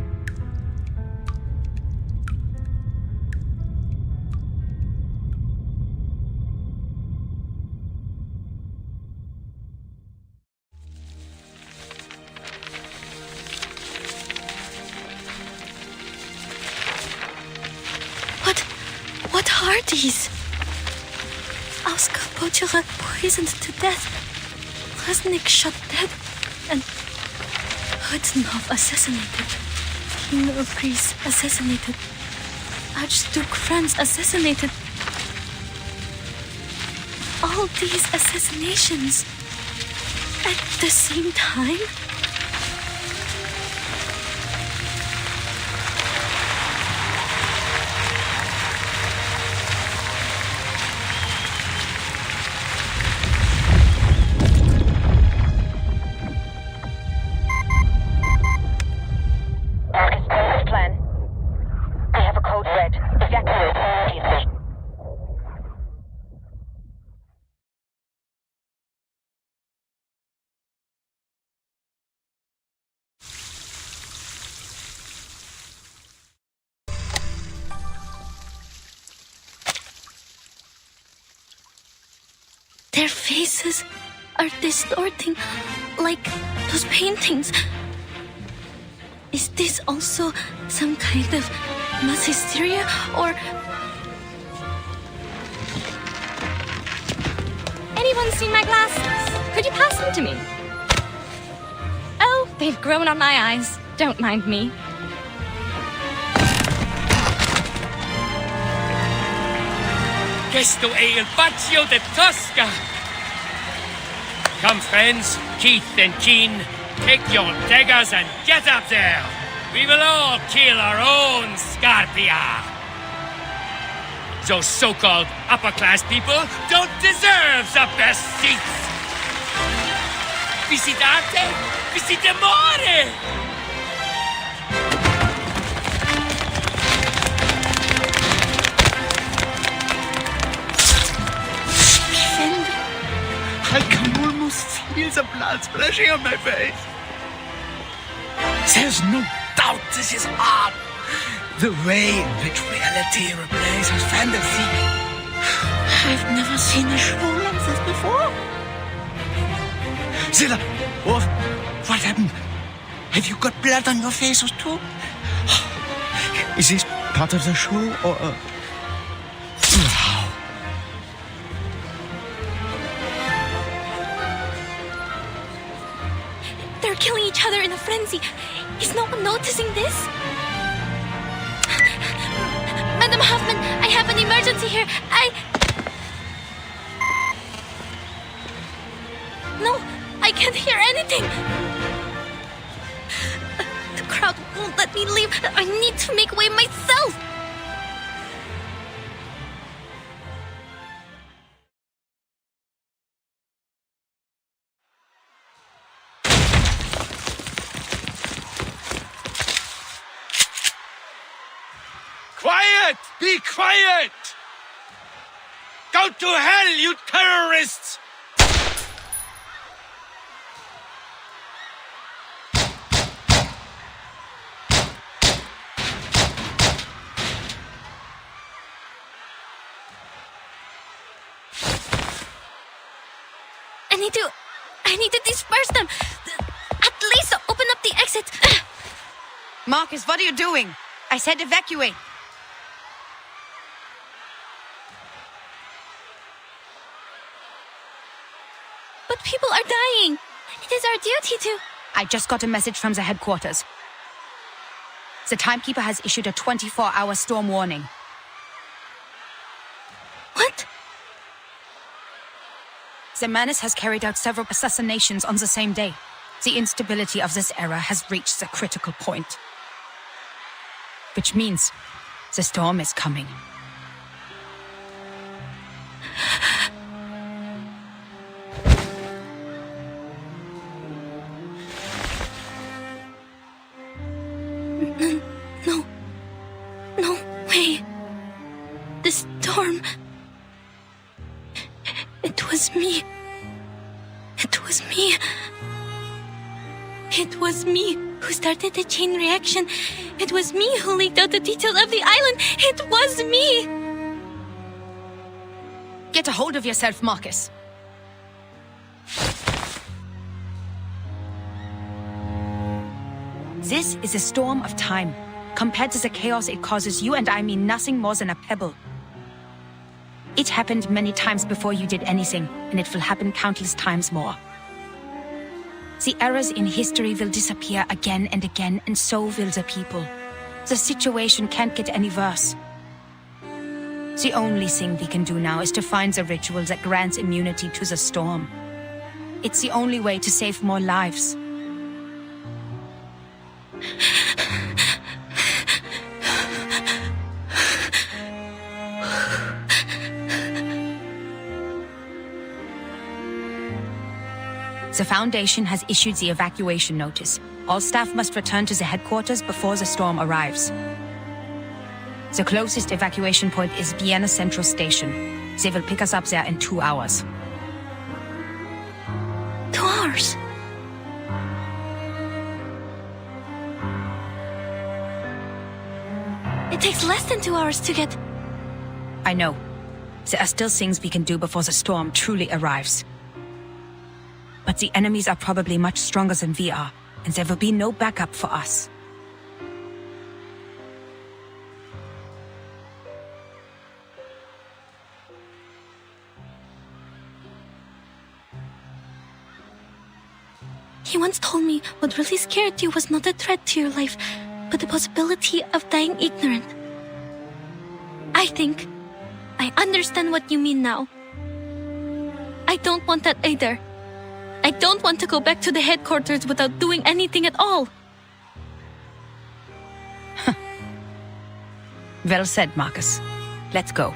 What are these? Oscar Botcherat poisoned to death. Resnick shot dead. And Hudnov assassinated. King of Greece assassinated. Archduke Franz assassinated. All these assassinations at the same time? Their faces are distorting like those paintings. Is this also some kind of mass hysteria or... Anyone seen my glasses? Could you pass them to me? Oh, they've grown on my eyes. Don't mind me. Questo è il Baccio de Tosca. Come, friends, Keith and Keen, take your daggers and get up there. We will all kill our own Scarpia. Those so-called upper-class people don't deserve the best seats. Visitate, visitemore. I can almost feel the blood splashing on my face. There's no doubt this is art. The way in which reality replaces fantasy. I've never seen a show like this before. Zilla, what happened? Have you got blood on your faces too? Is this part of the show or... They're killing each other in a frenzy. Is no one noticing this? Madam Hoffman, I have an emergency here. No, I can't hear anything. The crowd won't let me leave. I need to make way myself. Quiet! Be quiet! Go to hell, you terrorists! I need to disperse them. At least open up the exit. Marcus, what are you doing? I said evacuate. But people are dying. It is our duty to... I just got a message from the headquarters. The timekeeper has issued a 24-hour storm warning. What? The menace has carried out several assassinations on the same day. The instability of this era has reached the critical point. Which means the storm is coming. No way. The storm. It was me. It was me. It was me who started the chain reaction. It was me who leaked out the details of the island. It was me. Get a hold of yourself, Marcus. This is a storm of time. Compared to the chaos it causes, you and I mean nothing more than a pebble. It happened many times before you did anything, and it will happen countless times more. The errors in history will disappear again and again, and so will the people. The situation can't get any worse. The only thing we can do now is to find the ritual that grants immunity to the storm. It's the only way to save more lives. The Foundation has issued the evacuation notice. All staff must return to the headquarters before the storm arrives. The closest evacuation point is Vienna Central Station. They will pick us up there in 2 hours. 2 hours? It takes less than 2 hours to get... I know. There are still things we can do before the storm truly arrives. But the enemies are probably much stronger than we are, and there will be no backup for us. He once told me what really scared you was not a threat to your life, but the possibility of dying ignorant. I think I understand what you mean now. I don't want that either. I don't want to go back to the headquarters without doing anything at all. Well said, Marcus. Let's go.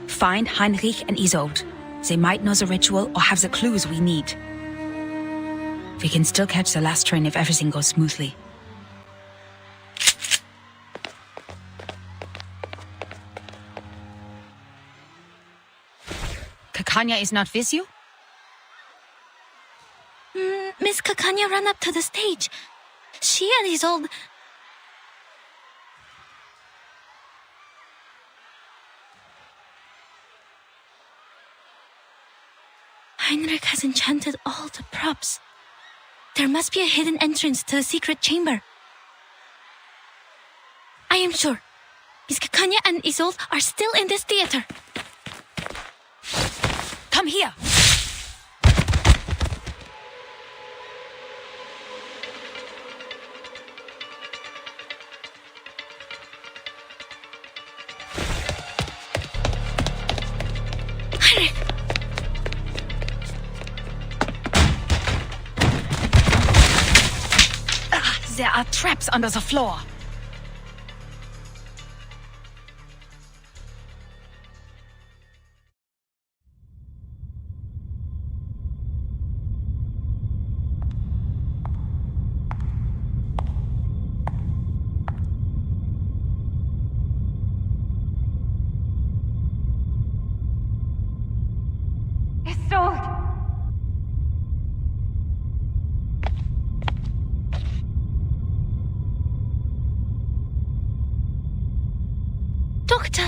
Find Heinrich and Isolde. They might know the ritual or have the clues we need. We can still catch the last train if everything goes smoothly. Kakanya is not with you? Miss Kakanya ran up to the stage. She and Isolde... Heinrich has enchanted all the props. There must be a hidden entrance to the secret chamber. I am sure Miss Kakanya and Isolde are still in this theater. Come here! Heinrich! There are traps under the floor. Doctor!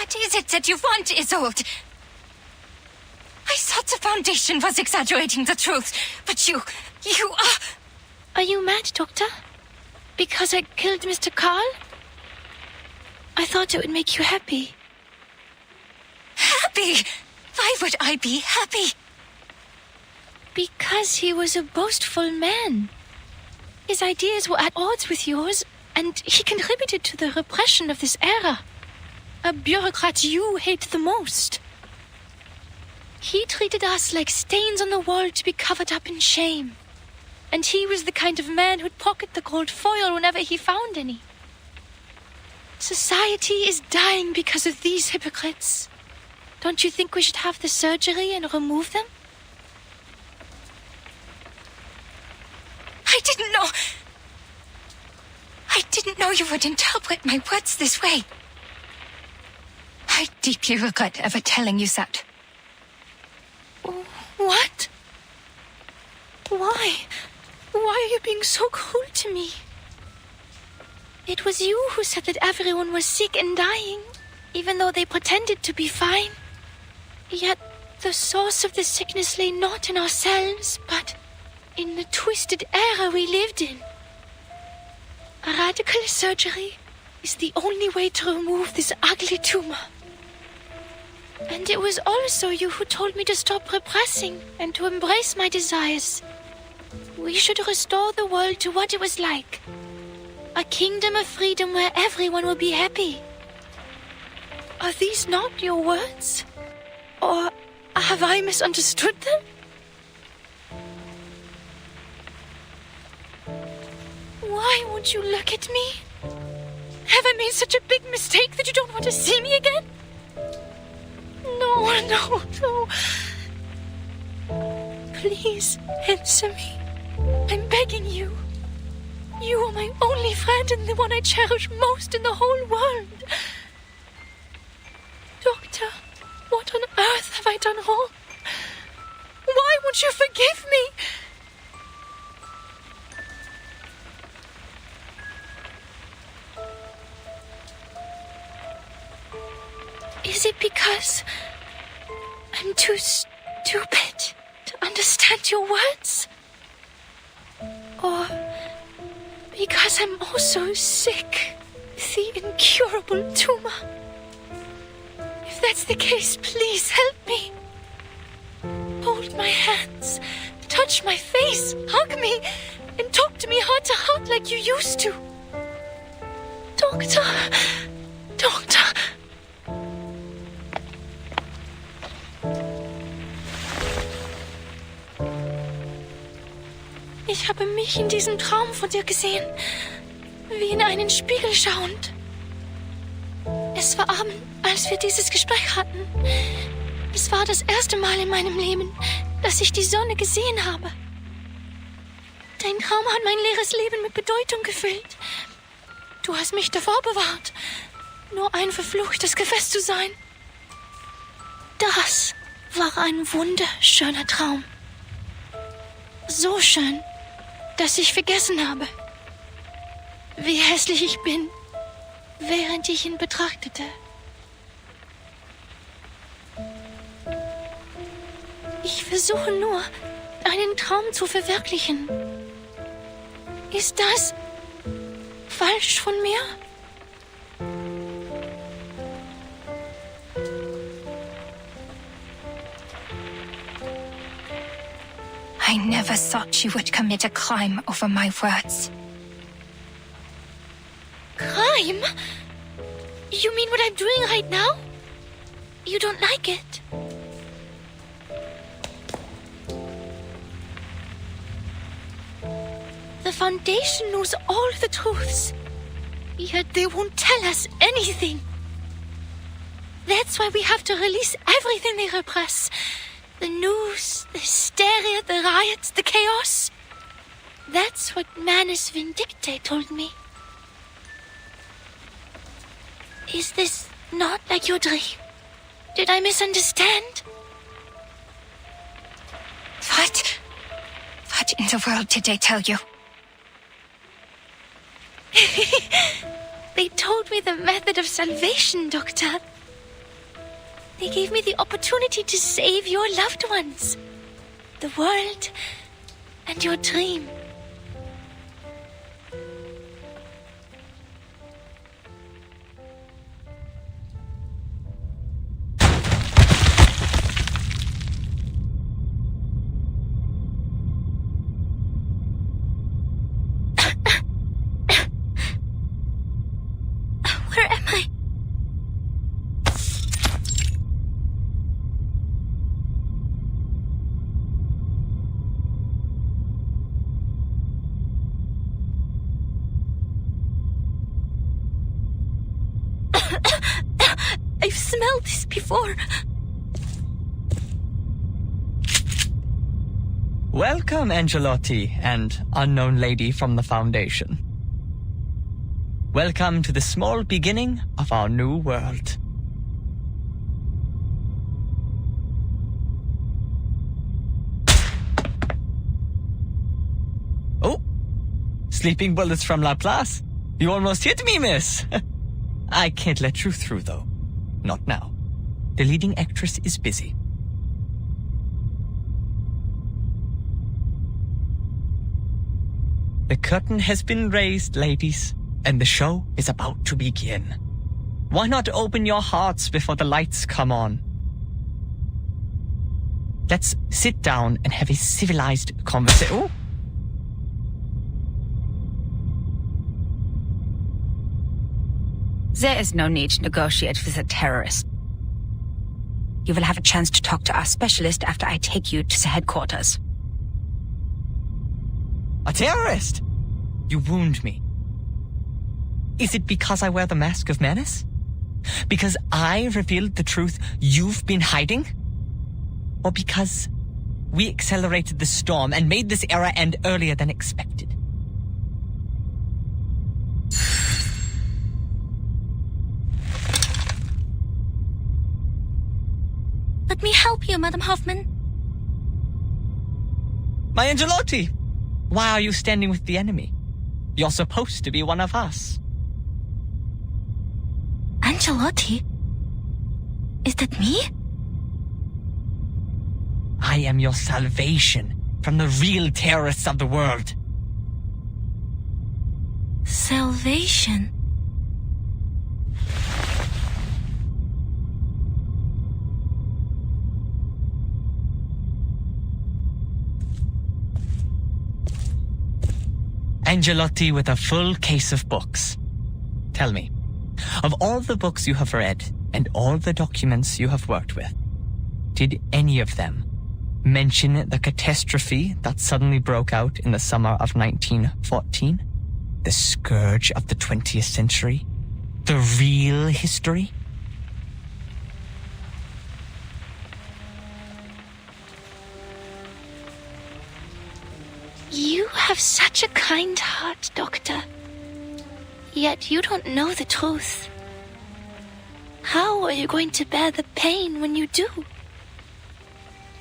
What is it that you want, Isolde? I thought the Foundation was exaggerating the truth, but you are... Are you mad, Doctor? Because I killed Mr. Carl? I thought it would make you happy. Happy? Why would I be happy? Because he was a boastful man. His ideas were at odds with yours, and he contributed to the repression of this era. A bureaucrat you hate the most. He treated us like stains on the wall to be covered up in shame. And he was the kind of man who'd pocket the gold foil whenever he found any. Society is dying because of these hypocrites. Don't you think we should have the surgery and remove them? I didn't know you would interpret my words this way. I deeply regret ever telling you that. What? Why? Why are you being so cruel to me? It was you who said that everyone was sick and dying, even though they pretended to be fine. Yet the source of the sickness lay not in ourselves, but in the twisted era we lived in. A radical surgery is the only way to remove this ugly tumor. And it was also you who told me to stop repressing and to embrace my desires. We should restore the world to what it was like. A kingdom of freedom where everyone will be happy. Are these not your words? Or have I misunderstood them? Why won't you look at me? Have I made such a big mistake that you don't want to see me again? No. Please answer me. I'm begging you. You are my only friend and the one I cherish most in the whole world. Doctor, what on earth have I done wrong? Why won't you forgive me? Is it because I'm too stupid to understand your words? Or because I'm also sick with the incurable tumor? If that's the case, please help me. Hold my hands, touch my face, hug me, and talk to me heart to heart like you used to. Doctor. Ich habe mich in diesem Traum von dir gesehen, wie in einen Spiegel schauend. Es war Abend, als wir dieses Gespräch hatten. Es war das erste Mal in meinem Leben, dass ich die Sonne gesehen habe. Dein Traum hat mein leeres Leben mit Bedeutung gefüllt. Du hast mich davor bewahrt, nur ein verfluchtes Gefäß zu sein. Das war ein wunderschöner Traum. So schön, dass ich vergessen habe, wie hässlich ich bin, während ich ihn betrachtete. Ich versuche nur, einen Traum zu verwirklichen. Ist das falsch von mir? I never thought you would commit a crime over my words. Crime? You mean what I'm doing right now? You don't like it? The Foundation knows all the truths, yet they won't tell us anything. That's why we have to release everything they repress. The news, the hysteria, the riots, the chaos. That's what Manus Vindicte told me. Is this not like your dream? Did I misunderstand? What in the world did they tell you? They told me the method of salvation, Doctor. They gave me the opportunity to save your loved ones, the world, and your dream. Where am I? I've smelled this before. Welcome, Angelotti and unknown lady from the Foundation. Welcome to the small beginning of our new world. Oh, sleeping bullets from Laplace. You almost hit me, miss. I can't let you through, though. Not now. The leading actress is busy. The curtain has been raised, ladies, and the show is about to begin. Why not open your hearts before the lights come on? Let's sit down and have a civilized conversation. Oh! There is no need to negotiate with a terrorist. You will have a chance to talk to our specialist after I take you to the headquarters. A terrorist? You wound me. Is it because I wear the mask of menace? Because I revealed the truth you've been hiding? Or because we accelerated the storm and made this era end earlier than expected? Let me help you, Madam Hoffman. My Angelotti! Why are you standing with the enemy? You're supposed to be one of us. Angelotti? Is that me? I am your salvation from the real terrorists of the world. Salvation? Angelotti with a full case of books. Tell me, of all the books you have read and all the documents you have worked with, did any of them mention the catastrophe that suddenly broke out in the summer of 1914? The scourge of the 20th century? The real history? You have such a kind heart, Doctor. Yet you don't know the truth. How are you going to bear the pain when you do?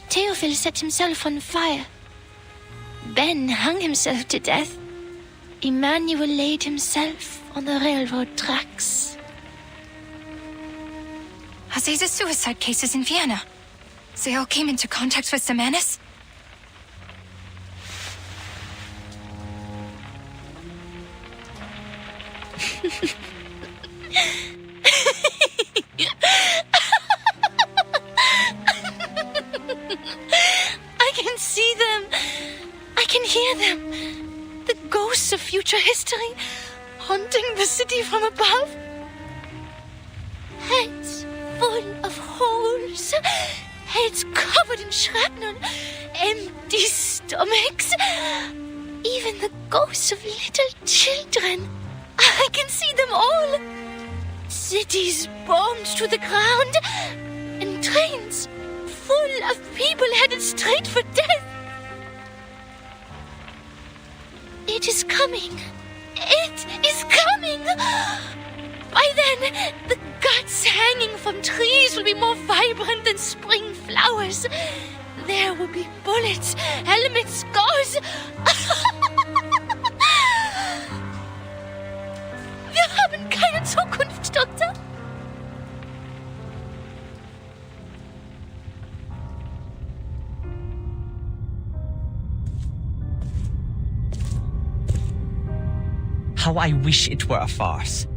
Theophil set himself on fire. Ben hung himself to death. Emmanuel laid himself on the railroad tracks. Are these the suicide cases in Vienna? They all came into contact with the menace? I can see them. I can hear them. The ghosts of future history haunting the city from above. Heads full of holes. Heads covered in shrapnel. Empty stomachs. Even the ghosts of little children. I can see them all. Cities bombed to the ground. And trains full of people headed straight for death. It is coming. It is coming. By then, the guts hanging from trees will be more vibrant than spring flowers. There will be bullets, helmets, scars. Wir haben keine Zukunft, Doktor. I wish it were a farce.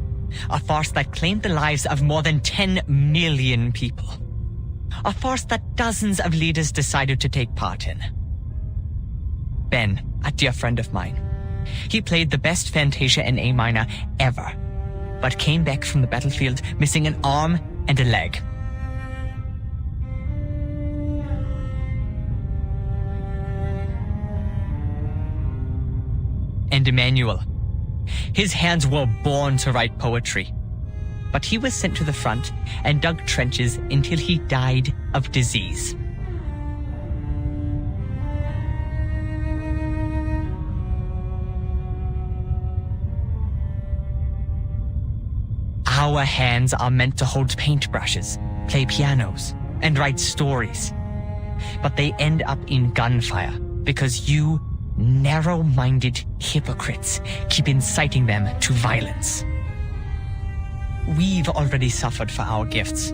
A farce that claimed the lives of more than 10 million people. A farce that dozens of leaders decided to take part in. Ben, a dear friend of mine. He played the best Fantasia in A minor ever, but came back from the battlefield missing an arm and a leg. And Emmanuel. His hands were born to write poetry. But he was sent to the front and dug trenches until he died of disease. Our hands are meant to hold paintbrushes, play pianos, and write stories. But they end up in gunfire because you narrow-minded hypocrites keep inciting them to violence. We've already suffered for our gifts.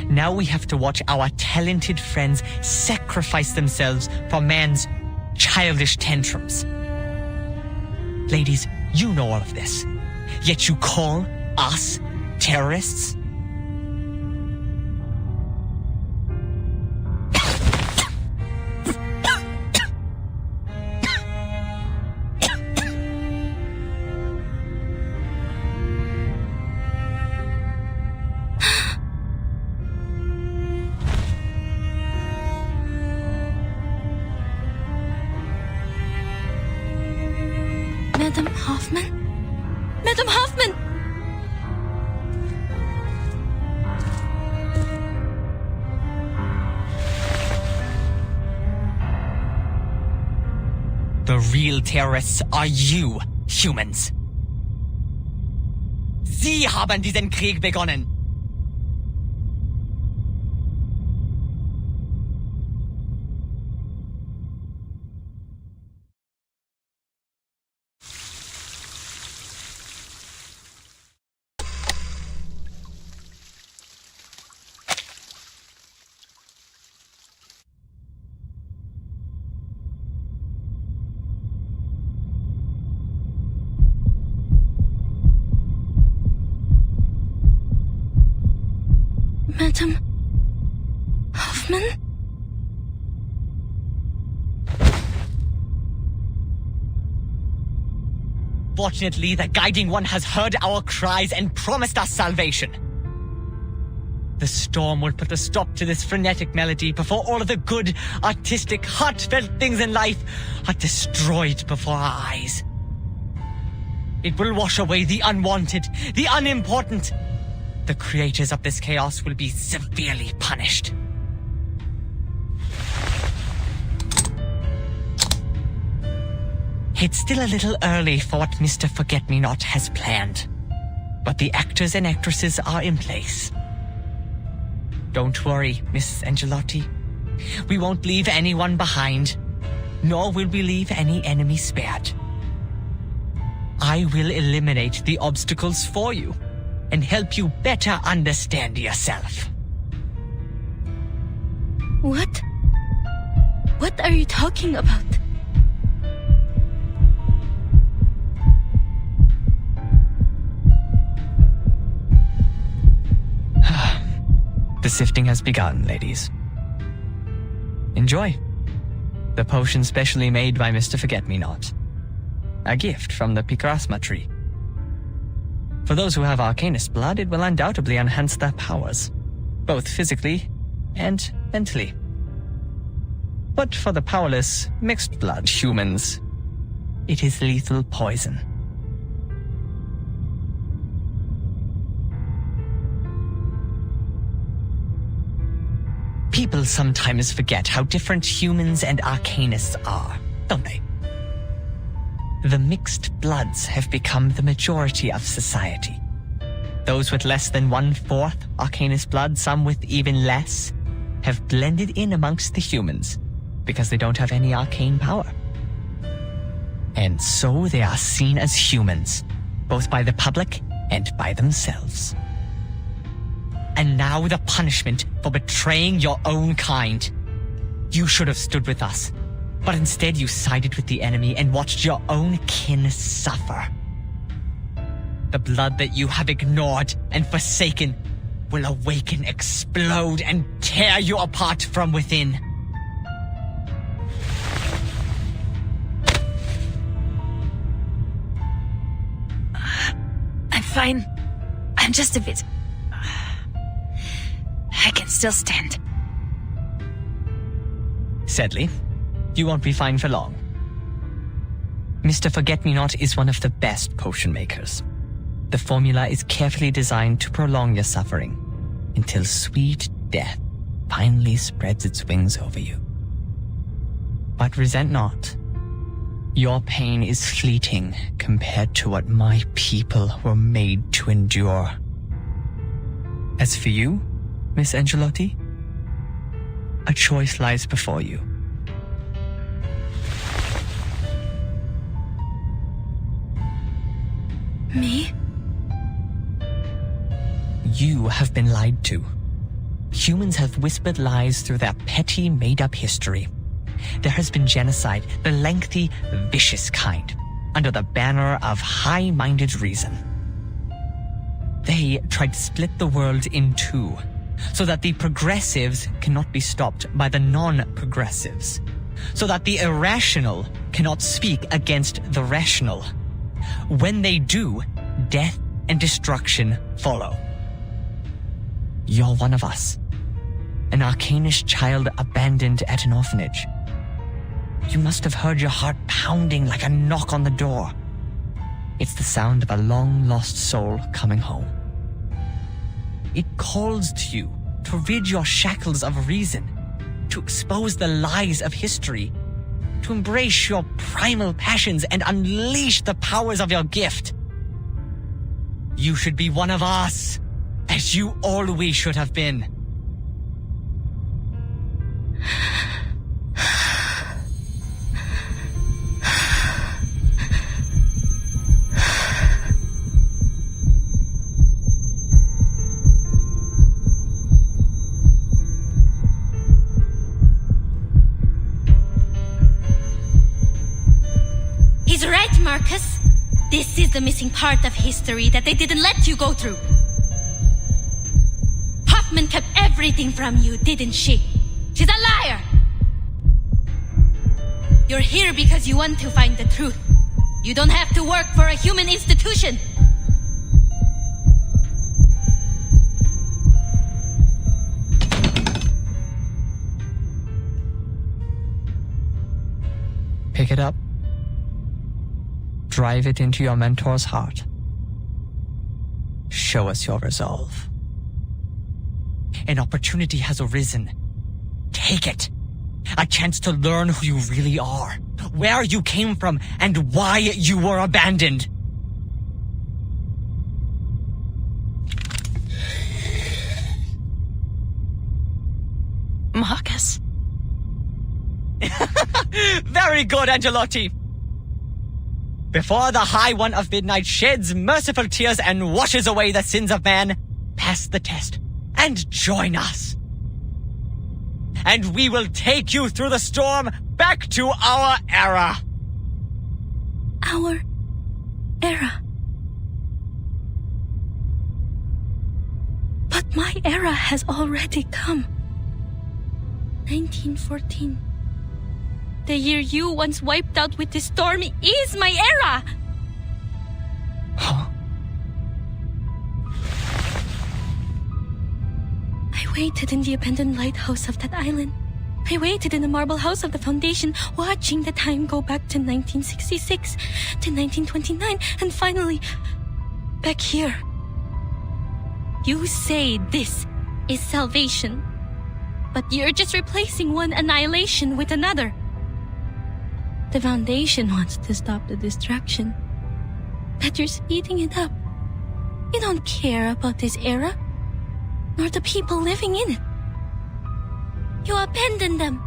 Now we have to watch our talented friends sacrifice themselves for man's childish tantrums. Ladies, you know all of this, yet you call us terrorists? Madam Hoffman? Madam Hoffman! The real terrorists are you, humans. Sie haben diesen Krieg begonnen. Madam Hoffman? Fortunately, the Guiding One has heard our cries and promised us salvation. The storm will put a stop to this frenetic melody before all of the good, artistic, heartfelt things in life are destroyed before our eyes. It will wash away the unwanted, the unimportant. The creators of this chaos will be severely punished. It's still a little early for what Mr. Forget-Me-Not has planned, but the actors and actresses are in place. Don't worry, Miss Angelotti. We won't leave anyone behind, nor will we leave any enemy spared. I will eliminate the obstacles for you and help you better understand yourself. What? What are you talking about? The sifting has begun, ladies. Enjoy. The potion specially made by Mr. Forget-Me-Not. A gift from the Picrasma tree. For those who have Arcanist blood, it will undoubtedly enhance their powers, both physically and mentally. But for the powerless, mixed blood humans, it is lethal poison. People sometimes forget how different humans and Arcanists are, don't they? The mixed bloods have become the majority of society. Those with less than 1/4 Arcanist blood, some with even less, have blended in amongst the humans because they don't have any arcane power. And so they are seen as humans, both by the public and by themselves. And now the punishment for betraying your own kind. You should have stood with us, but instead you sided with the enemy and watched your own kin suffer. The blood that you have ignored and forsaken will awaken, explode, and tear you apart from within. I'm fine. I'm just a bit... I can still stand. Sadly, you won't be fine for long. Mr. Forget-Me-Not is one of the best potion makers. The formula is carefully designed to prolong your suffering until sweet death finally spreads its wings over you. But resent not. Your pain is fleeting compared to what my people were made to endure. As for you, Miss Angelotti, a choice lies before you. Me? You have been lied to. Humans have whispered lies through their petty, made-up history. There has been genocide, the lengthy, vicious kind, under the banner of high-minded reason. They tried to split the world in two, so that the progressives cannot be stopped by the non-progressives, so that the irrational cannot speak against the rational. When they do, death and destruction follow. You're one of us, an arcanish child abandoned at an orphanage. You must have heard your heart pounding like a knock on the door. It's the sound of a long-lost soul coming home. It calls to you to rid your shackles of reason, to expose the lies of history, to embrace your primal passions and unleash the powers of your gift. You should be one of us, as you always should have been. He's right, Marcus. This is the missing part of history that they didn't let you go through. Hoffman kept everything from you, didn't she? She's a liar! You're here because you want to find the truth. You don't have to work for a human institution. Pick it up. Drive it into your mentor's heart. Show us your resolve. An opportunity has arisen. Take it. A chance to learn who you really are, where you came from, and why you were abandoned. Marcus. Very good, Angelotti. Before the High One of Midnight sheds merciful tears and washes away the sins of man, pass the test and join us. And we will take you through the storm back to our era. Our era. But my era has already come. 1914. The year you once wiped out with the storm is my era! Huh? I waited in the abandoned lighthouse of that island. I waited in the marble house of the Foundation, watching the time go back to 1966, to 1929, and finally, back here. You say this is salvation, but you're just replacing one annihilation with another. The Foundation wants to stop the destruction, but you're speeding it up. You don't care about this era, nor the people living in it. You abandon them.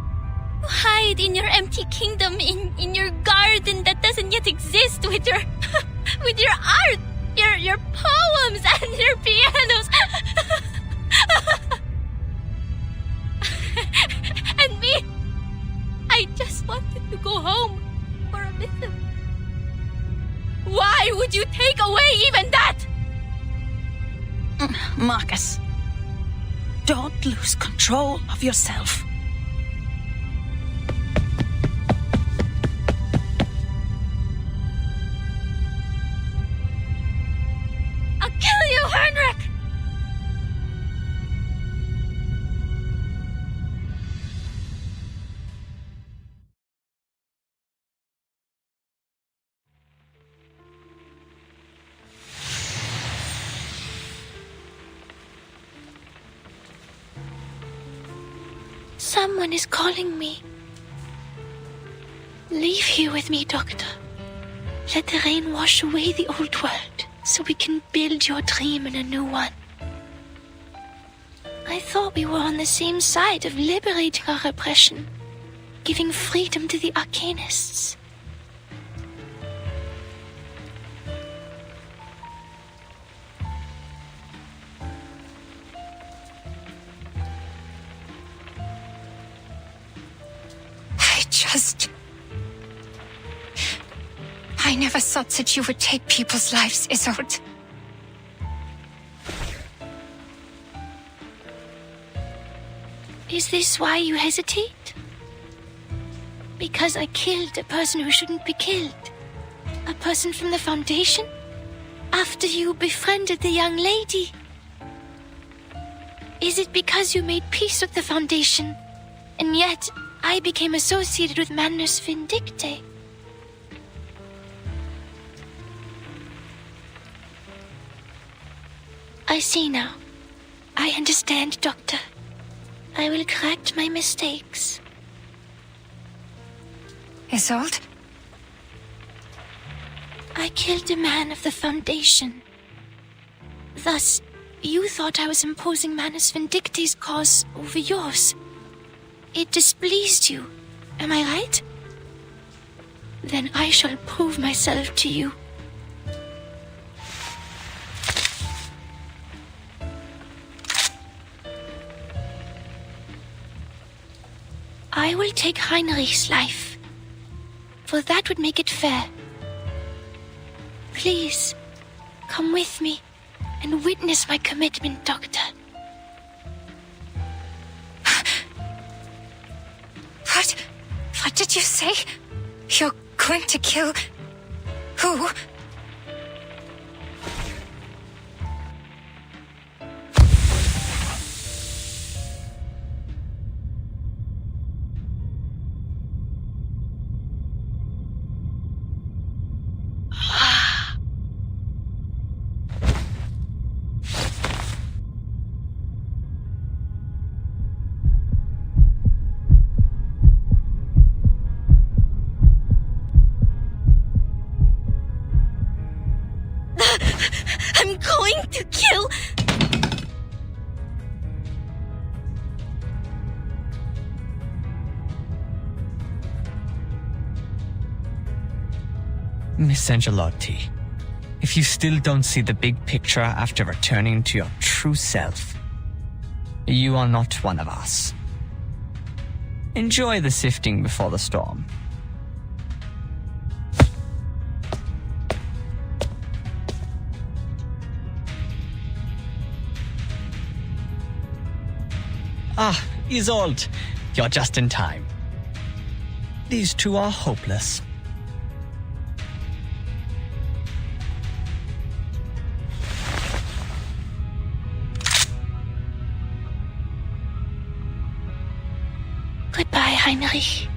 You hide in your empty kingdom, in your garden that doesn't yet exist, with your with your art, your poems and your pianos. And me, I just wanted to go home for a visit. Why would you take away even that? Marcus, don't lose control of yourself. I'll kill you, Heinrich! Someone is calling me. Leave here with me, Doctor. Let the rain wash away the old world, so we can build your dream in a new one. I thought we were on the same side of liberating our oppression, giving freedom to the Arcanists. I never thought that you would take people's lives, Isolde. Is this why you hesitate? Because I killed a person who shouldn't be killed? A person from the Foundation? After you befriended the young lady? Is it because you made peace with the Foundation, and yet I became associated with Manus Vindicte? I see now. I understand, Doctor. I will correct my mistakes. Isolde? I killed a man of the Foundation. Thus, you thought I was imposing Manus Vindicte's cause over yours. It displeased you, am I right? Then I shall prove myself to you. I will take Heinrich's life, for that would make it fair. Please, come with me and witness my commitment, Doctor. What did you say? You're going to kill... who? I'm going to kill... Miss Angelotti, if you still don't see the big picture after returning to your true self, you are not one of us. Enjoy the sifting before the storm. Ah, Isolde, you're just in time. These two are hopeless. Goodbye, Heinrich.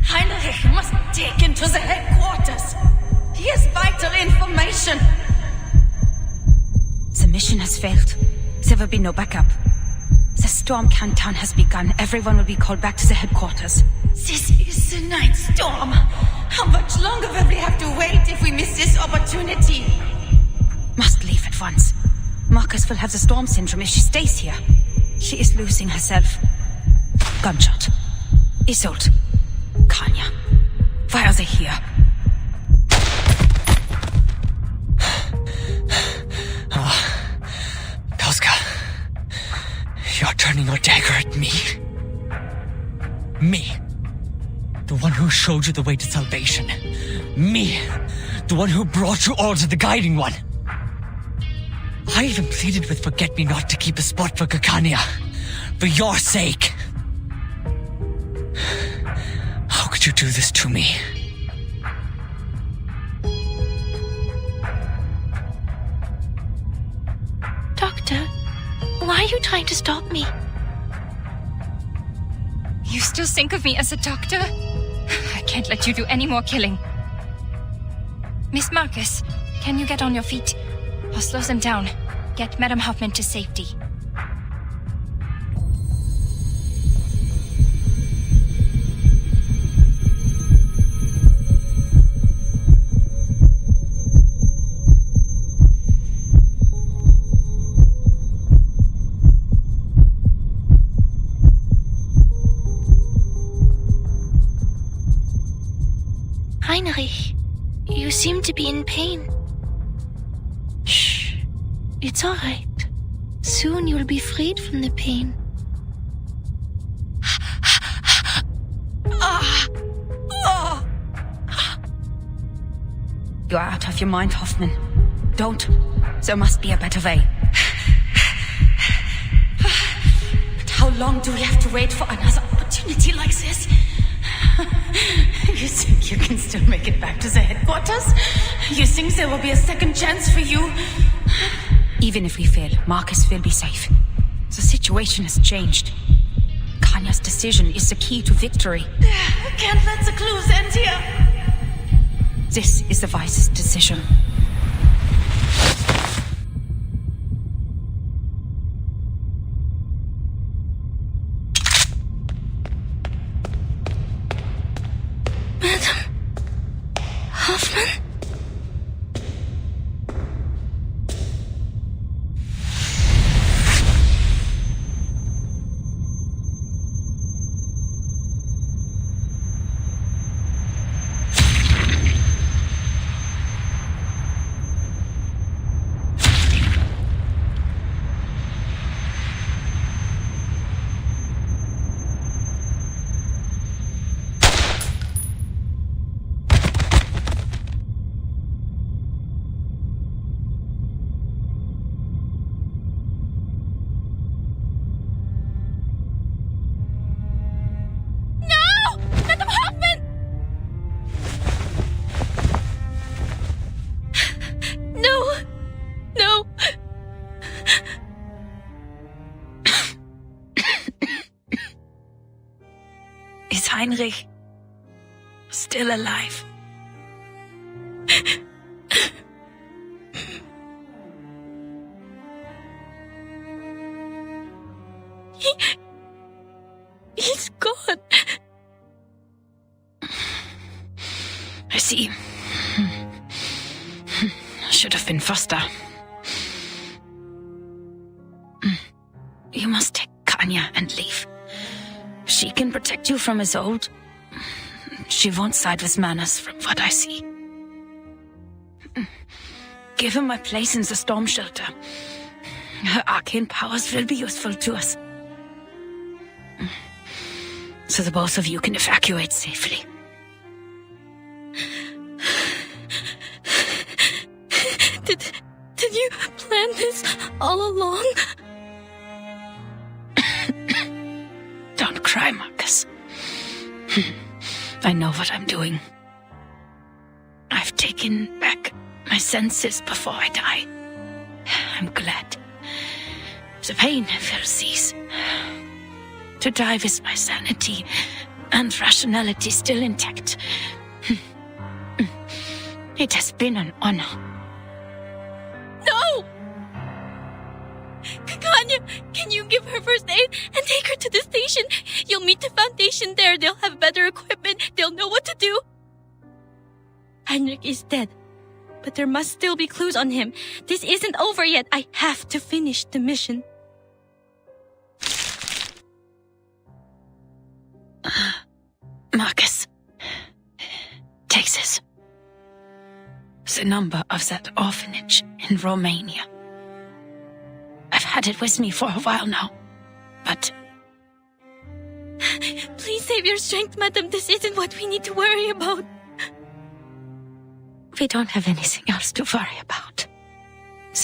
Heinrich must be taken to the headquarters. He has vital information. The mission has failed. There will be no backup. The storm countdown has begun. Everyone will be called back to the headquarters. This is the night storm. How much longer will we have to wait if we miss this opportunity? Must leave at once. Marcus will have the storm syndrome if she stays here. She is losing herself. Gunshot. Isolde. Kanya. Why are they here? Tosca. You're turning your dagger at me. Me. The one who showed you the way to salvation. Me. The one who brought you all to the Guiding One. I even pleaded with Forget-Me-Not to keep a spot for Kakanya. For your sake. How could you do this to me? Doctor, why are you trying to stop me? You still think of me as a doctor? I can't let you do any more killing. Miss Marcus, can you get on your feet? I'll slow them down. Get Madame Hoffman to safety. Heinrich, you seem to be in pain. Shh. It's all right. Soon you'll be freed from the pain. You are out of your mind, Hoffman. Don't. There must be a better way. But how long do we have to wait for another opportunity like this? You think you can still make it back to the headquarters? You think there will be a second chance for you? Even if we fail, Marcus will be safe. The situation has changed. Kanya's decision is the key to victory. I can't let the clues end here. This is the wisest decision. Madam Hoffman? Is Heinrich still alive? He's gone. I see. Should have been faster. You must take Kanya and leave. She can protect you from Isolde. She won't side with Manus from what I see. Give him my place in the storm shelter. Her arcane powers will be useful to us. So the both of you can evacuate safely. Did you plan this all along? Don't cry, Marcus. I know what I'm doing. I've taken back my senses before I die. I'm glad. The pain will cease. To die with my sanity and rationality still intact. It has been an honor. No! Kanya, can you give her first aid and take her to the station? You'll meet the Foundation there. They'll have better equipment. They'll know what to do. Heinrich is dead. but there must still be clues on him. This isn't over yet. I have to finish the mission. Marcus. Take this. The number of that orphanage in Romania. I've had it with me for a while now, but... Please save your strength, madam. This isn't what we need to worry about. We don't have anything else to worry about.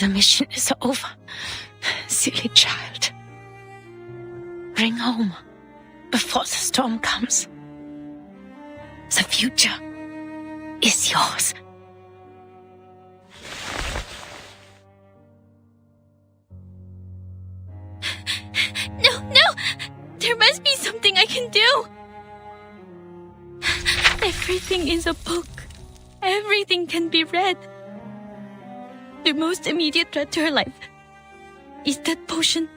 The mission is over. Silly child. Bring home before the storm comes. The future is yours. No! There must be something I can do! Everything is a book. Everything can be read. The most immediate threat to her life is that potion,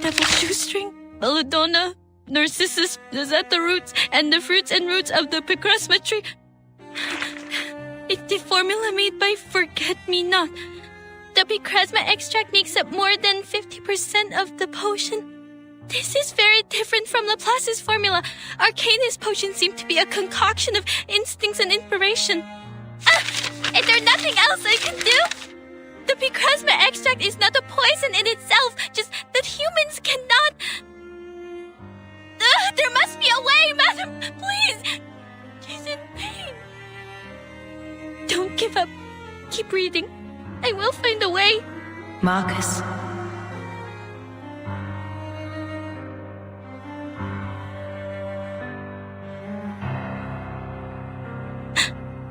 devil's shoestring, belladonna, narcissus, the zeta roots, and the fruits and roots of the picrasma tree. It's the formula made by Forget-Me-Not. The picrasma extract makes up more than 50% of the potion. This is very different from Laplace's formula. Arcanus potions seem to be a concoction of instincts and inspiration. Is there nothing else I can do? The picrasma extract is not a poison in itself, just that humans cannot... there must be a way, madam! Please! She's in pain. Don't give up. Keep reading. I will find a way. Marcus.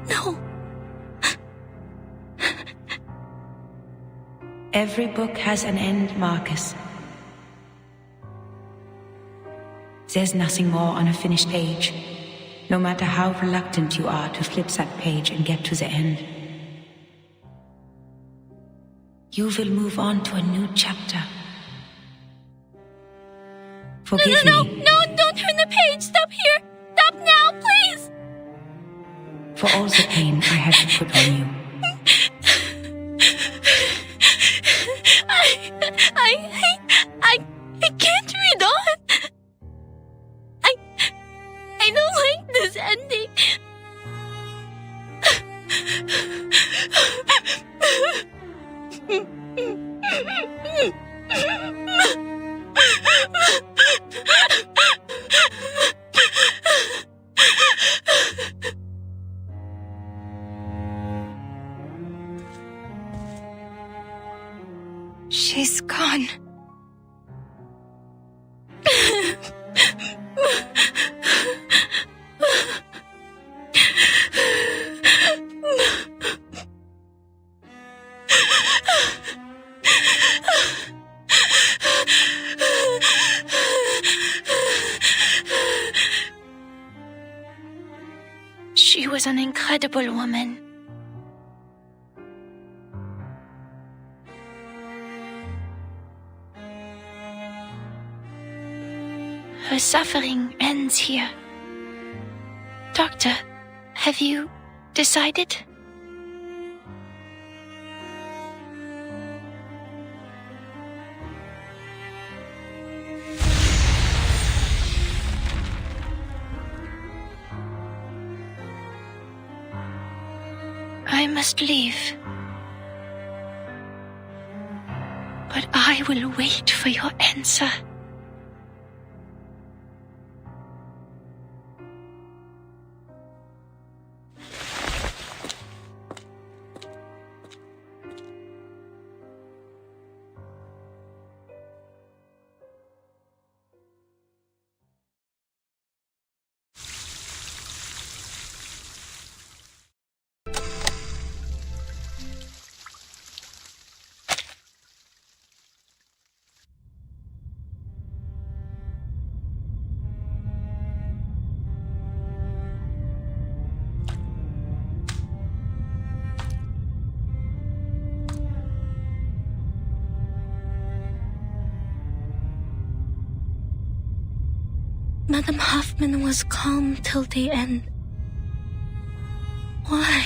No. Every book has an end, Marcus. There's nothing more on a finished page, no matter how reluctant you are to flip that page and get to the end. You will move on to a new chapter. Forgive No, me don't turn the page! Stop here! Stop now, please! for all the pain I had to put on you. I can't read on. I don't like this ending. She's gone. She was an incredible woman. Her suffering ends here. Doctor, have you decided? I must leave. But I will wait for your answer. Madam Hoffman was calm till the end. Why?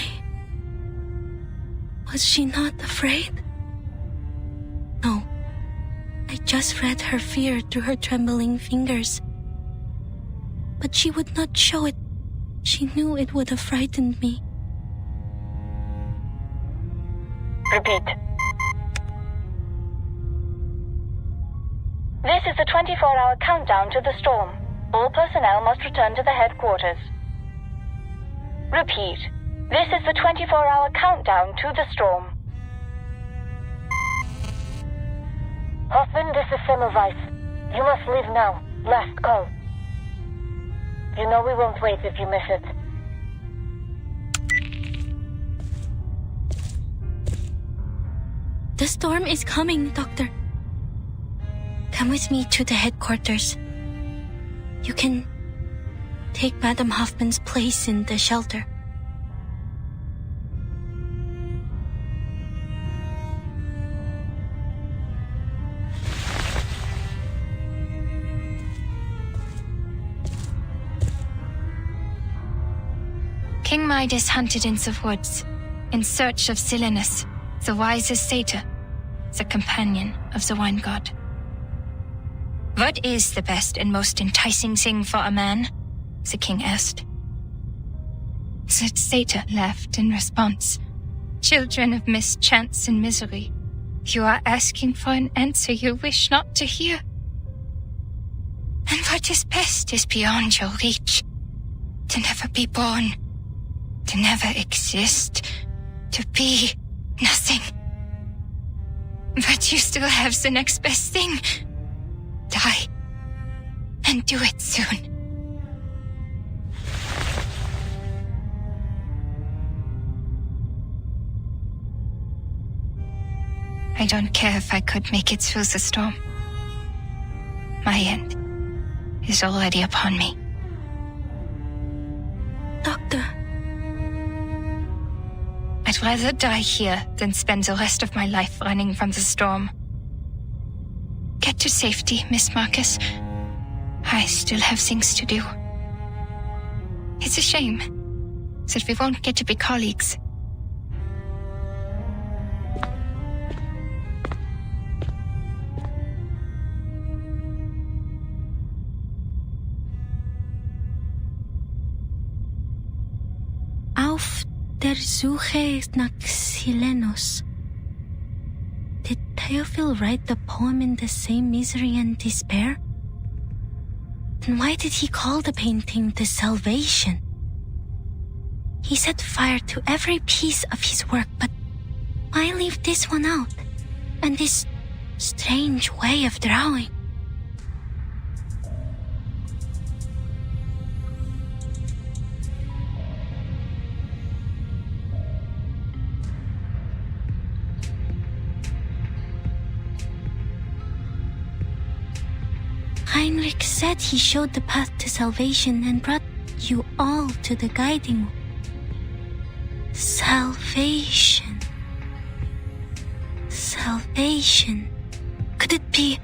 Was she not afraid? No. I just read her fear through her trembling fingers. But she would not show it. She knew it would have frightened me. Repeat. This is the 24-hour countdown to the storm. All personnel must return to the headquarters. Repeat. This is the 24-hour countdown to the storm. Hoffman, this is Semmelweis. You must leave now. Last call. You know we won't wait if you miss it. The storm is coming, Doctor. Come with me to the headquarters. You can take Madame Hoffman's place in the shelter. King Midas hunted in the woods, in search of Silenus, the wisest satyr, the companion of the wine god. What is the best and most enticing thing for a man? The king asked. The satyr laughed in response. Children of mischance and misery, you are asking for an answer you wish not to hear. And what is best is beyond your reach. To never be born, to never exist, to be nothing. But you still have the next best thing. Die. And do it soon. I don't care if I could make it through the storm. My end is already upon me. Doctor. I'd rather die here than spend the rest of my life running from the storm. Get to safety, Miss Marcus. I still have things to do. It's a shame that we won't get to be colleagues. Auf der Suche nach Silenus. Did Theophil write the poem in the same misery and despair? Then why did he call the painting The Salvation? He set fire to every piece of his work, but why leave this one out? And this strange way of drawing? Heinrich said he showed the path to salvation and brought you all to the guiding. Salvation. Salvation. Could it be?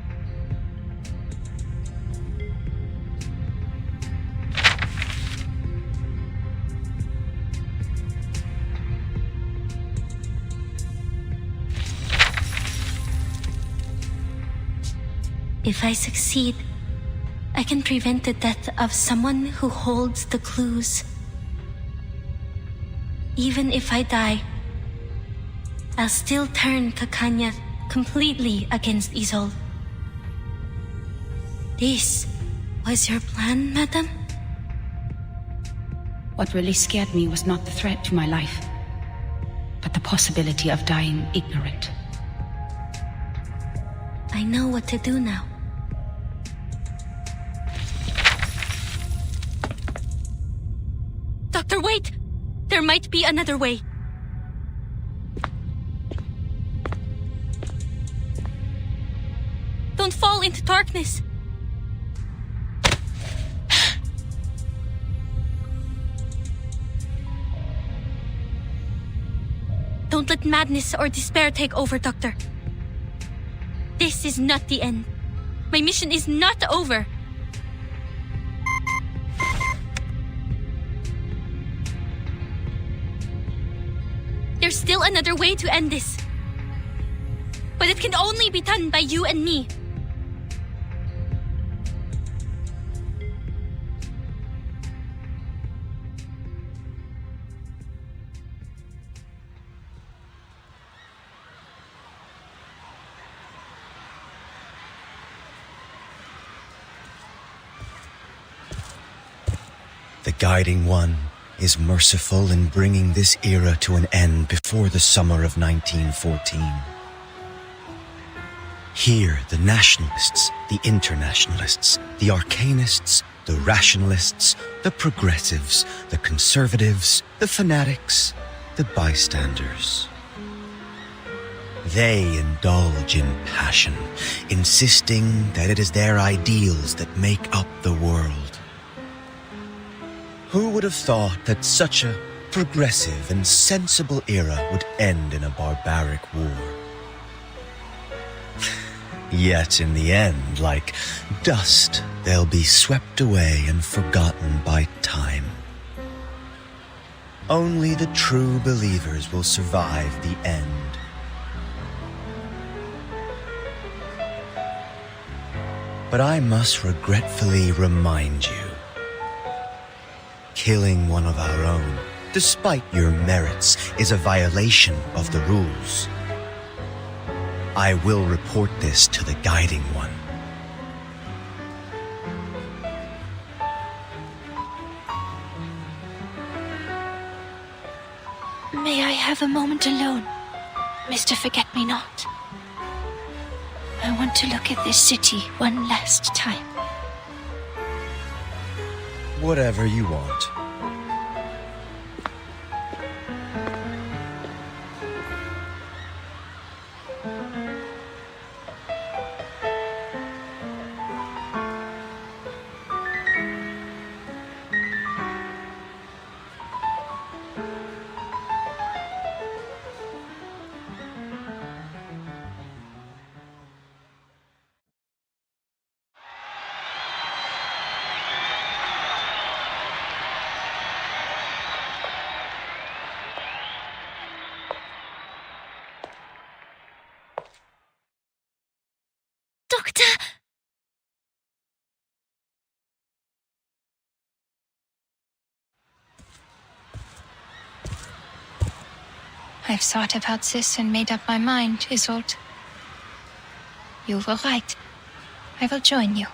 If I succeed, I can prevent the death of someone who holds the clues. Even if I die, I'll still turn Kakanya completely against Isolde. This was your plan, madam? What really scared me was not the threat to my life, but the possibility of dying ignorant. I know what to do now. Doctor, wait! There might be another way. Don't fall into darkness. Don't let madness or despair take over, Doctor. This is not the end. My mission is not over. There's still another way to end this. But it can only be done by you and me. The Guiding One is merciful in bringing this era to an end before the summer of 1914. Here, the nationalists, the internationalists, the arcanists, the rationalists, the progressives, the conservatives, the fanatics, the bystanders. They indulge in passion, insisting that it is their ideals that make up the world. Who would have thought that such a progressive and sensible era would end in a barbaric war? Yet in the end, like dust, they'll be swept away and forgotten by time. Only the true believers will survive the end. But I must regretfully remind you, killing one of our own, despite your merits, is a violation of the rules. I will report this to the Guiding One. May I have a moment alone, Mr. Forget-Me-Not? I want to look at this city one last time. Whatever you want. Doctor! I've thought about this and made up my mind, Isolde. You were right. I will join you.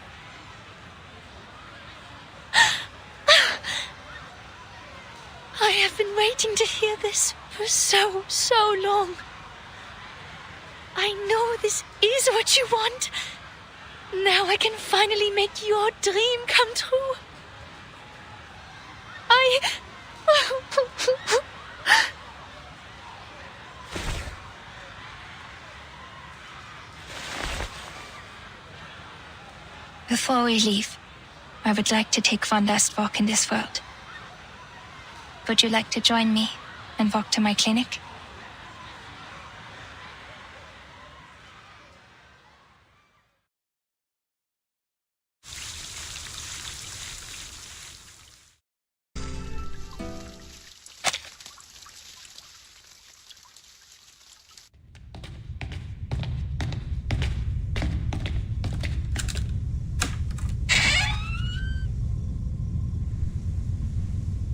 I have been waiting to hear this for so long. I know this is what you want. Now I can finally make your dream come true. Before we leave, I would like to take one last walk in this world. Would you like to join me and walk to my clinic?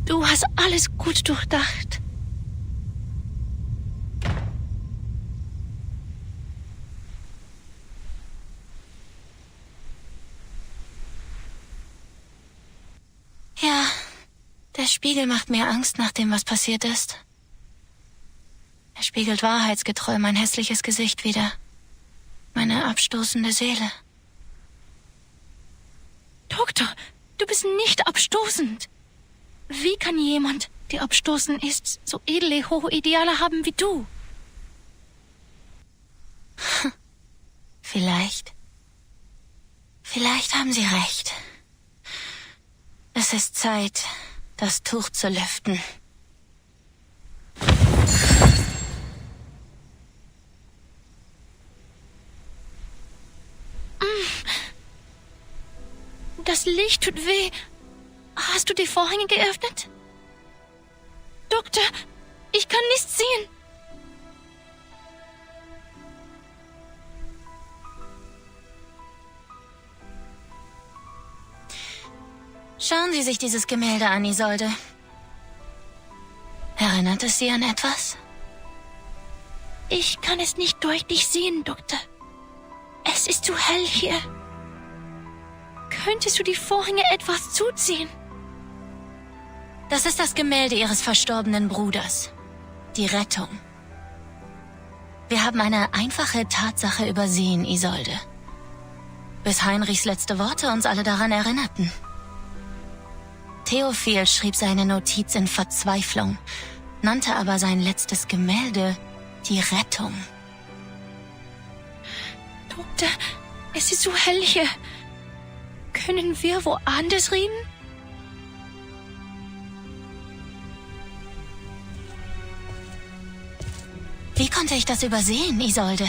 Du hast alles gut durchdacht. Ja, der Spiegel macht mir Angst nach dem, was passiert ist. Er spiegelt wahrheitsgetreu mein hässliches Gesicht wider. Meine abstoßende Seele. Doktor, du bist nicht abstoßend. Wie kann jemand, der abstoßend ist, so edle, hohe Ideale haben wie du? Vielleicht. Vielleicht haben Sie recht. Es ist Zeit, das Tuch zu lüften. Das Licht tut weh. Hast du die Vorhänge geöffnet? Doktor, ich kann nichts sehen. Schauen Sie sich dieses Gemälde an, Isolde. Erinnert es Sie an etwas? Ich kann es nicht deutlich sehen, Doktor. Es ist zu hell hier. Könntest du die Vorhänge etwas zuziehen? Das ist das Gemälde Ihres verstorbenen Bruders. Die Rettung. Wir haben eine einfache Tatsache übersehen, Isolde. Bis Heinrichs letzte Worte uns alle daran erinnerten. Theophil schrieb seine Notiz in Verzweiflung, nannte aber sein letztes Gemälde die Rettung. Doktor, es ist so hell hier. Können wir woanders reden? Wie konnte ich das übersehen, Isolde?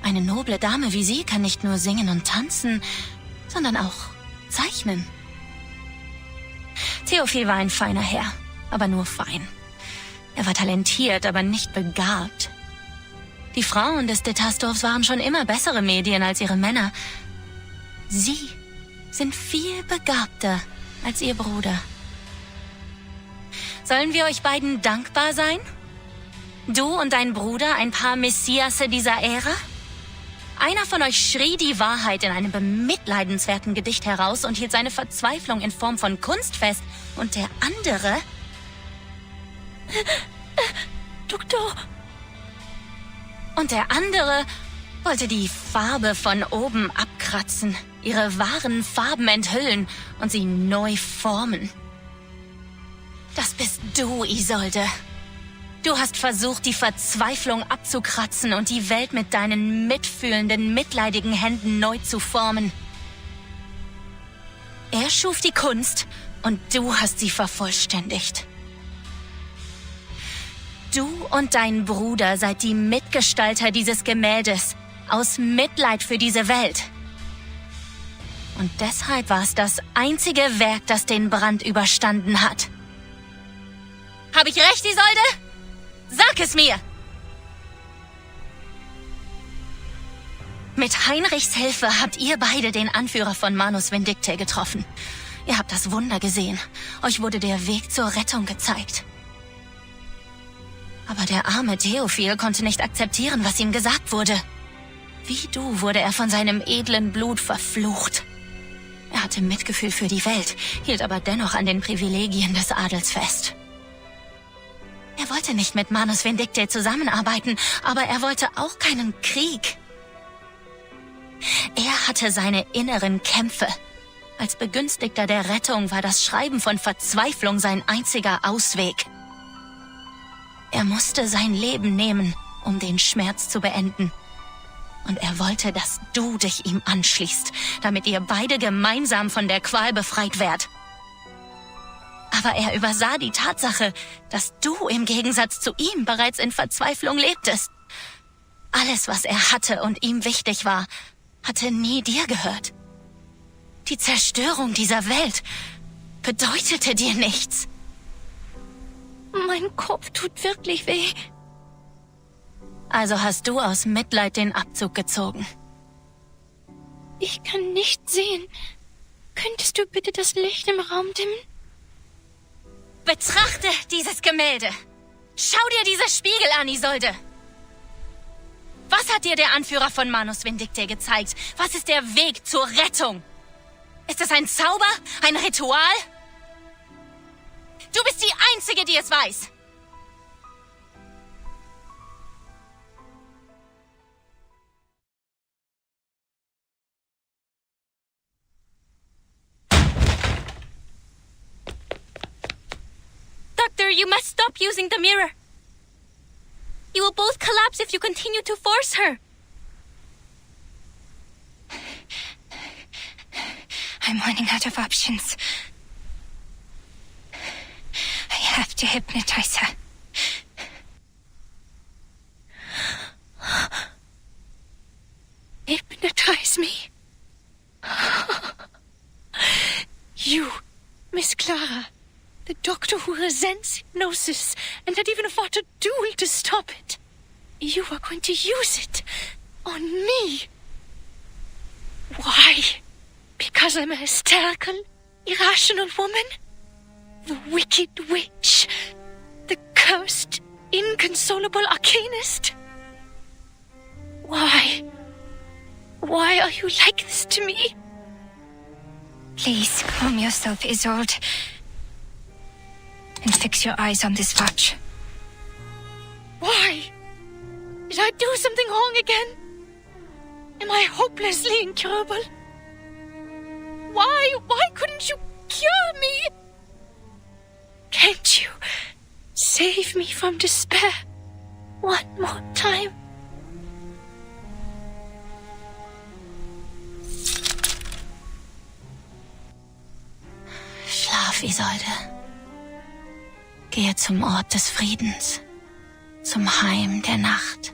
Eine noble Dame wie Sie kann nicht nur singen und tanzen, sondern auch zeichnen. Theophil war ein feiner Herr, aber nur fein. Er war talentiert, aber nicht begabt. Die Frauen des Detastdorfs waren schon immer bessere Medien als ihre Männer. Sie sind viel begabter als Ihr Bruder. Sollen wir euch beiden dankbar sein? Du und dein Bruder, ein paar Messiasse dieser Ära? Einer von euch schrie die Wahrheit in einem bemitleidenswerten Gedicht heraus und hielt seine Verzweiflung in Form von Kunst fest. Und der andere... Doktor... Und der andere wollte die Farbe von oben abkratzen, ihre wahren Farben enthüllen und sie neu formen. Das bist du, Isolde. Du hast versucht, die Verzweiflung abzukratzen und die Welt mit deinen mitfühlenden, mitleidigen Händen neu zu formen. Er schuf die Kunst und du hast sie vervollständigt. Du und dein Bruder seid die Mitgestalter dieses Gemäldes, aus Mitleid für diese Welt. Und deshalb war es das einzige Werk, das den Brand überstanden hat. Hab ich recht, Isolde? Sag es mir! Mit Heinrichs Hilfe habt ihr beide den Anführer von Manus Vindicte getroffen. Ihr habt das Wunder gesehen. Euch wurde der Weg zur Rettung gezeigt. Aber der arme Theophil konnte nicht akzeptieren, was ihm gesagt wurde. Wie du wurde er von seinem edlen Blut verflucht. Er hatte Mitgefühl für die Welt, hielt aber dennoch an den Privilegien des Adels fest. Er wollte nicht mit Manus Vindicte zusammenarbeiten, aber er wollte auch keinen Krieg. Er hatte seine inneren Kämpfe. Als Begünstigter der Rettung war das Schreiben von Verzweiflung sein einziger Ausweg. Er musste sein Leben nehmen, um den Schmerz zu beenden. Und er wollte, dass du dich ihm anschließt, damit ihr beide gemeinsam von der Qual befreit werdet. Aber er übersah die Tatsache, dass du im Gegensatz zu ihm bereits in Verzweiflung lebtest. Alles, was er hatte und ihm wichtig war, hatte nie dir gehört. Die Zerstörung dieser Welt bedeutete dir nichts. Mein Kopf tut wirklich weh. Also hast du aus Mitleid den Abzug gezogen. Ich kann nicht sehen. Könntest du bitte das Licht im Raum dimmen? Betrachte dieses Gemälde. Schau dir diese Spiegel an, Isolde. Was hat dir der Anführer von Manus Vindicte gezeigt? Was ist der Weg zur Rettung? Ist es ein Zauber? Ein Ritual? Du bist die Einzige, die es weiß. Doctor, you must stop using the mirror. You will both collapse if you continue to force her. I'm running out of options. I have to hypnotize her. Hypnotize me. You, Miss Clara, the doctor who resents hypnosis and had even fought a duel to stop it. You are going to use it on me. Why? Because I'm a hysterical, irrational woman, the wicked witch, the cursed, inconsolable arcanist. Why? Why are you like this to me? Please calm yourself, Isolde. And fix your eyes on this watch. Why? Did I do something wrong again? Am I hopelessly incurable? Why couldn't you cure me? Can't you save me from despair one more time? Schlaf, Isolde. Gehe zum Ort des Friedens, zum Heim der Nacht.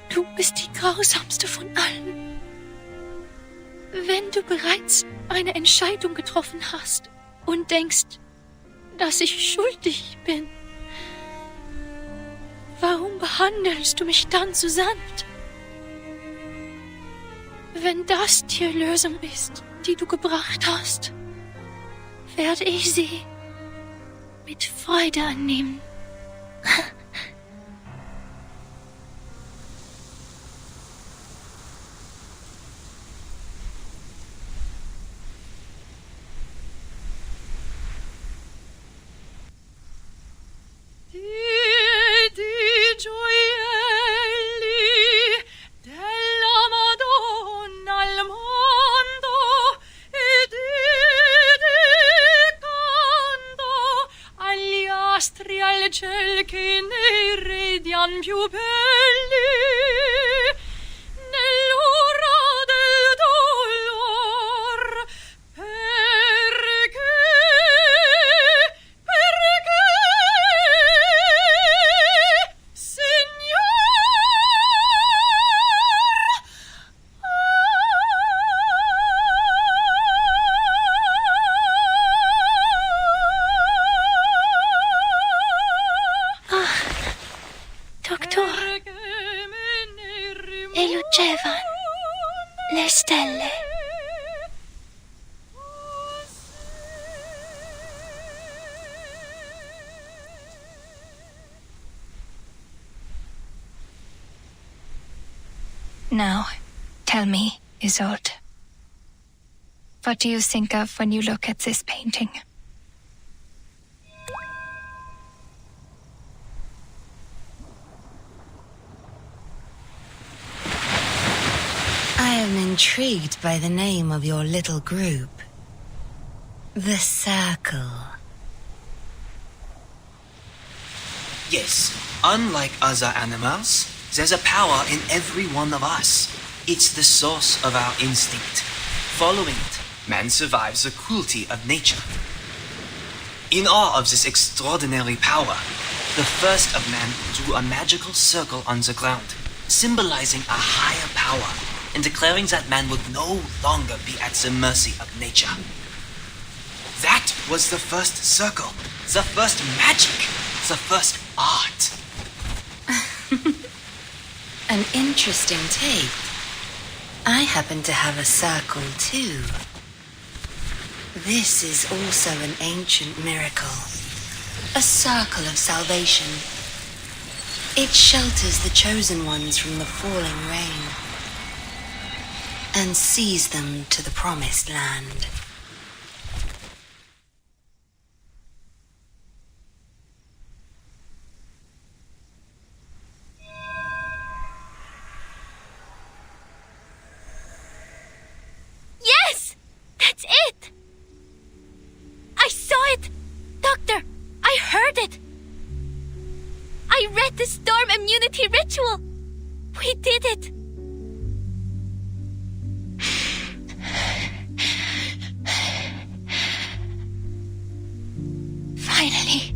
Du bist die grausamste von allen. Wenn du bereits eine Entscheidung getroffen hast und denkst, dass ich schuldig bin, warum behandelst du mich dann so sanft? Wenn das die Lösung ist, die du gebracht hast, werde ich sie mit Freude annehmen. Lucevan Le Stelle. Now, tell me, Isolde. What do you think of when you look at this painting? I am intrigued by the name of your little group. The Circle. Yes, unlike other animals, there's a power in every one of us. It's the source of our instinct. Following it, man survives the cruelty of nature. In awe of this extraordinary power, the first of man drew a magical circle on the ground, symbolizing a higher power and declaring that man would no longer be at the mercy of nature. That was the first circle, the first magic, the first art. An interesting take. I happen to have a circle too. This is also an ancient miracle. A circle of salvation. It shelters the chosen ones from the falling rain and sees them to the promised land. Yes! That's it! I saw it! Doctor, I heard it! I read the storm immunity ritual! We did it! Finally.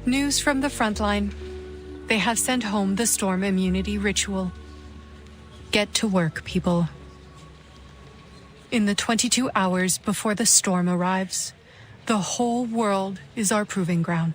News from the front line. They have sent home the storm immunity ritual. Get to work, people. In the 22 hours before the storm arrives, the whole world is our proving ground.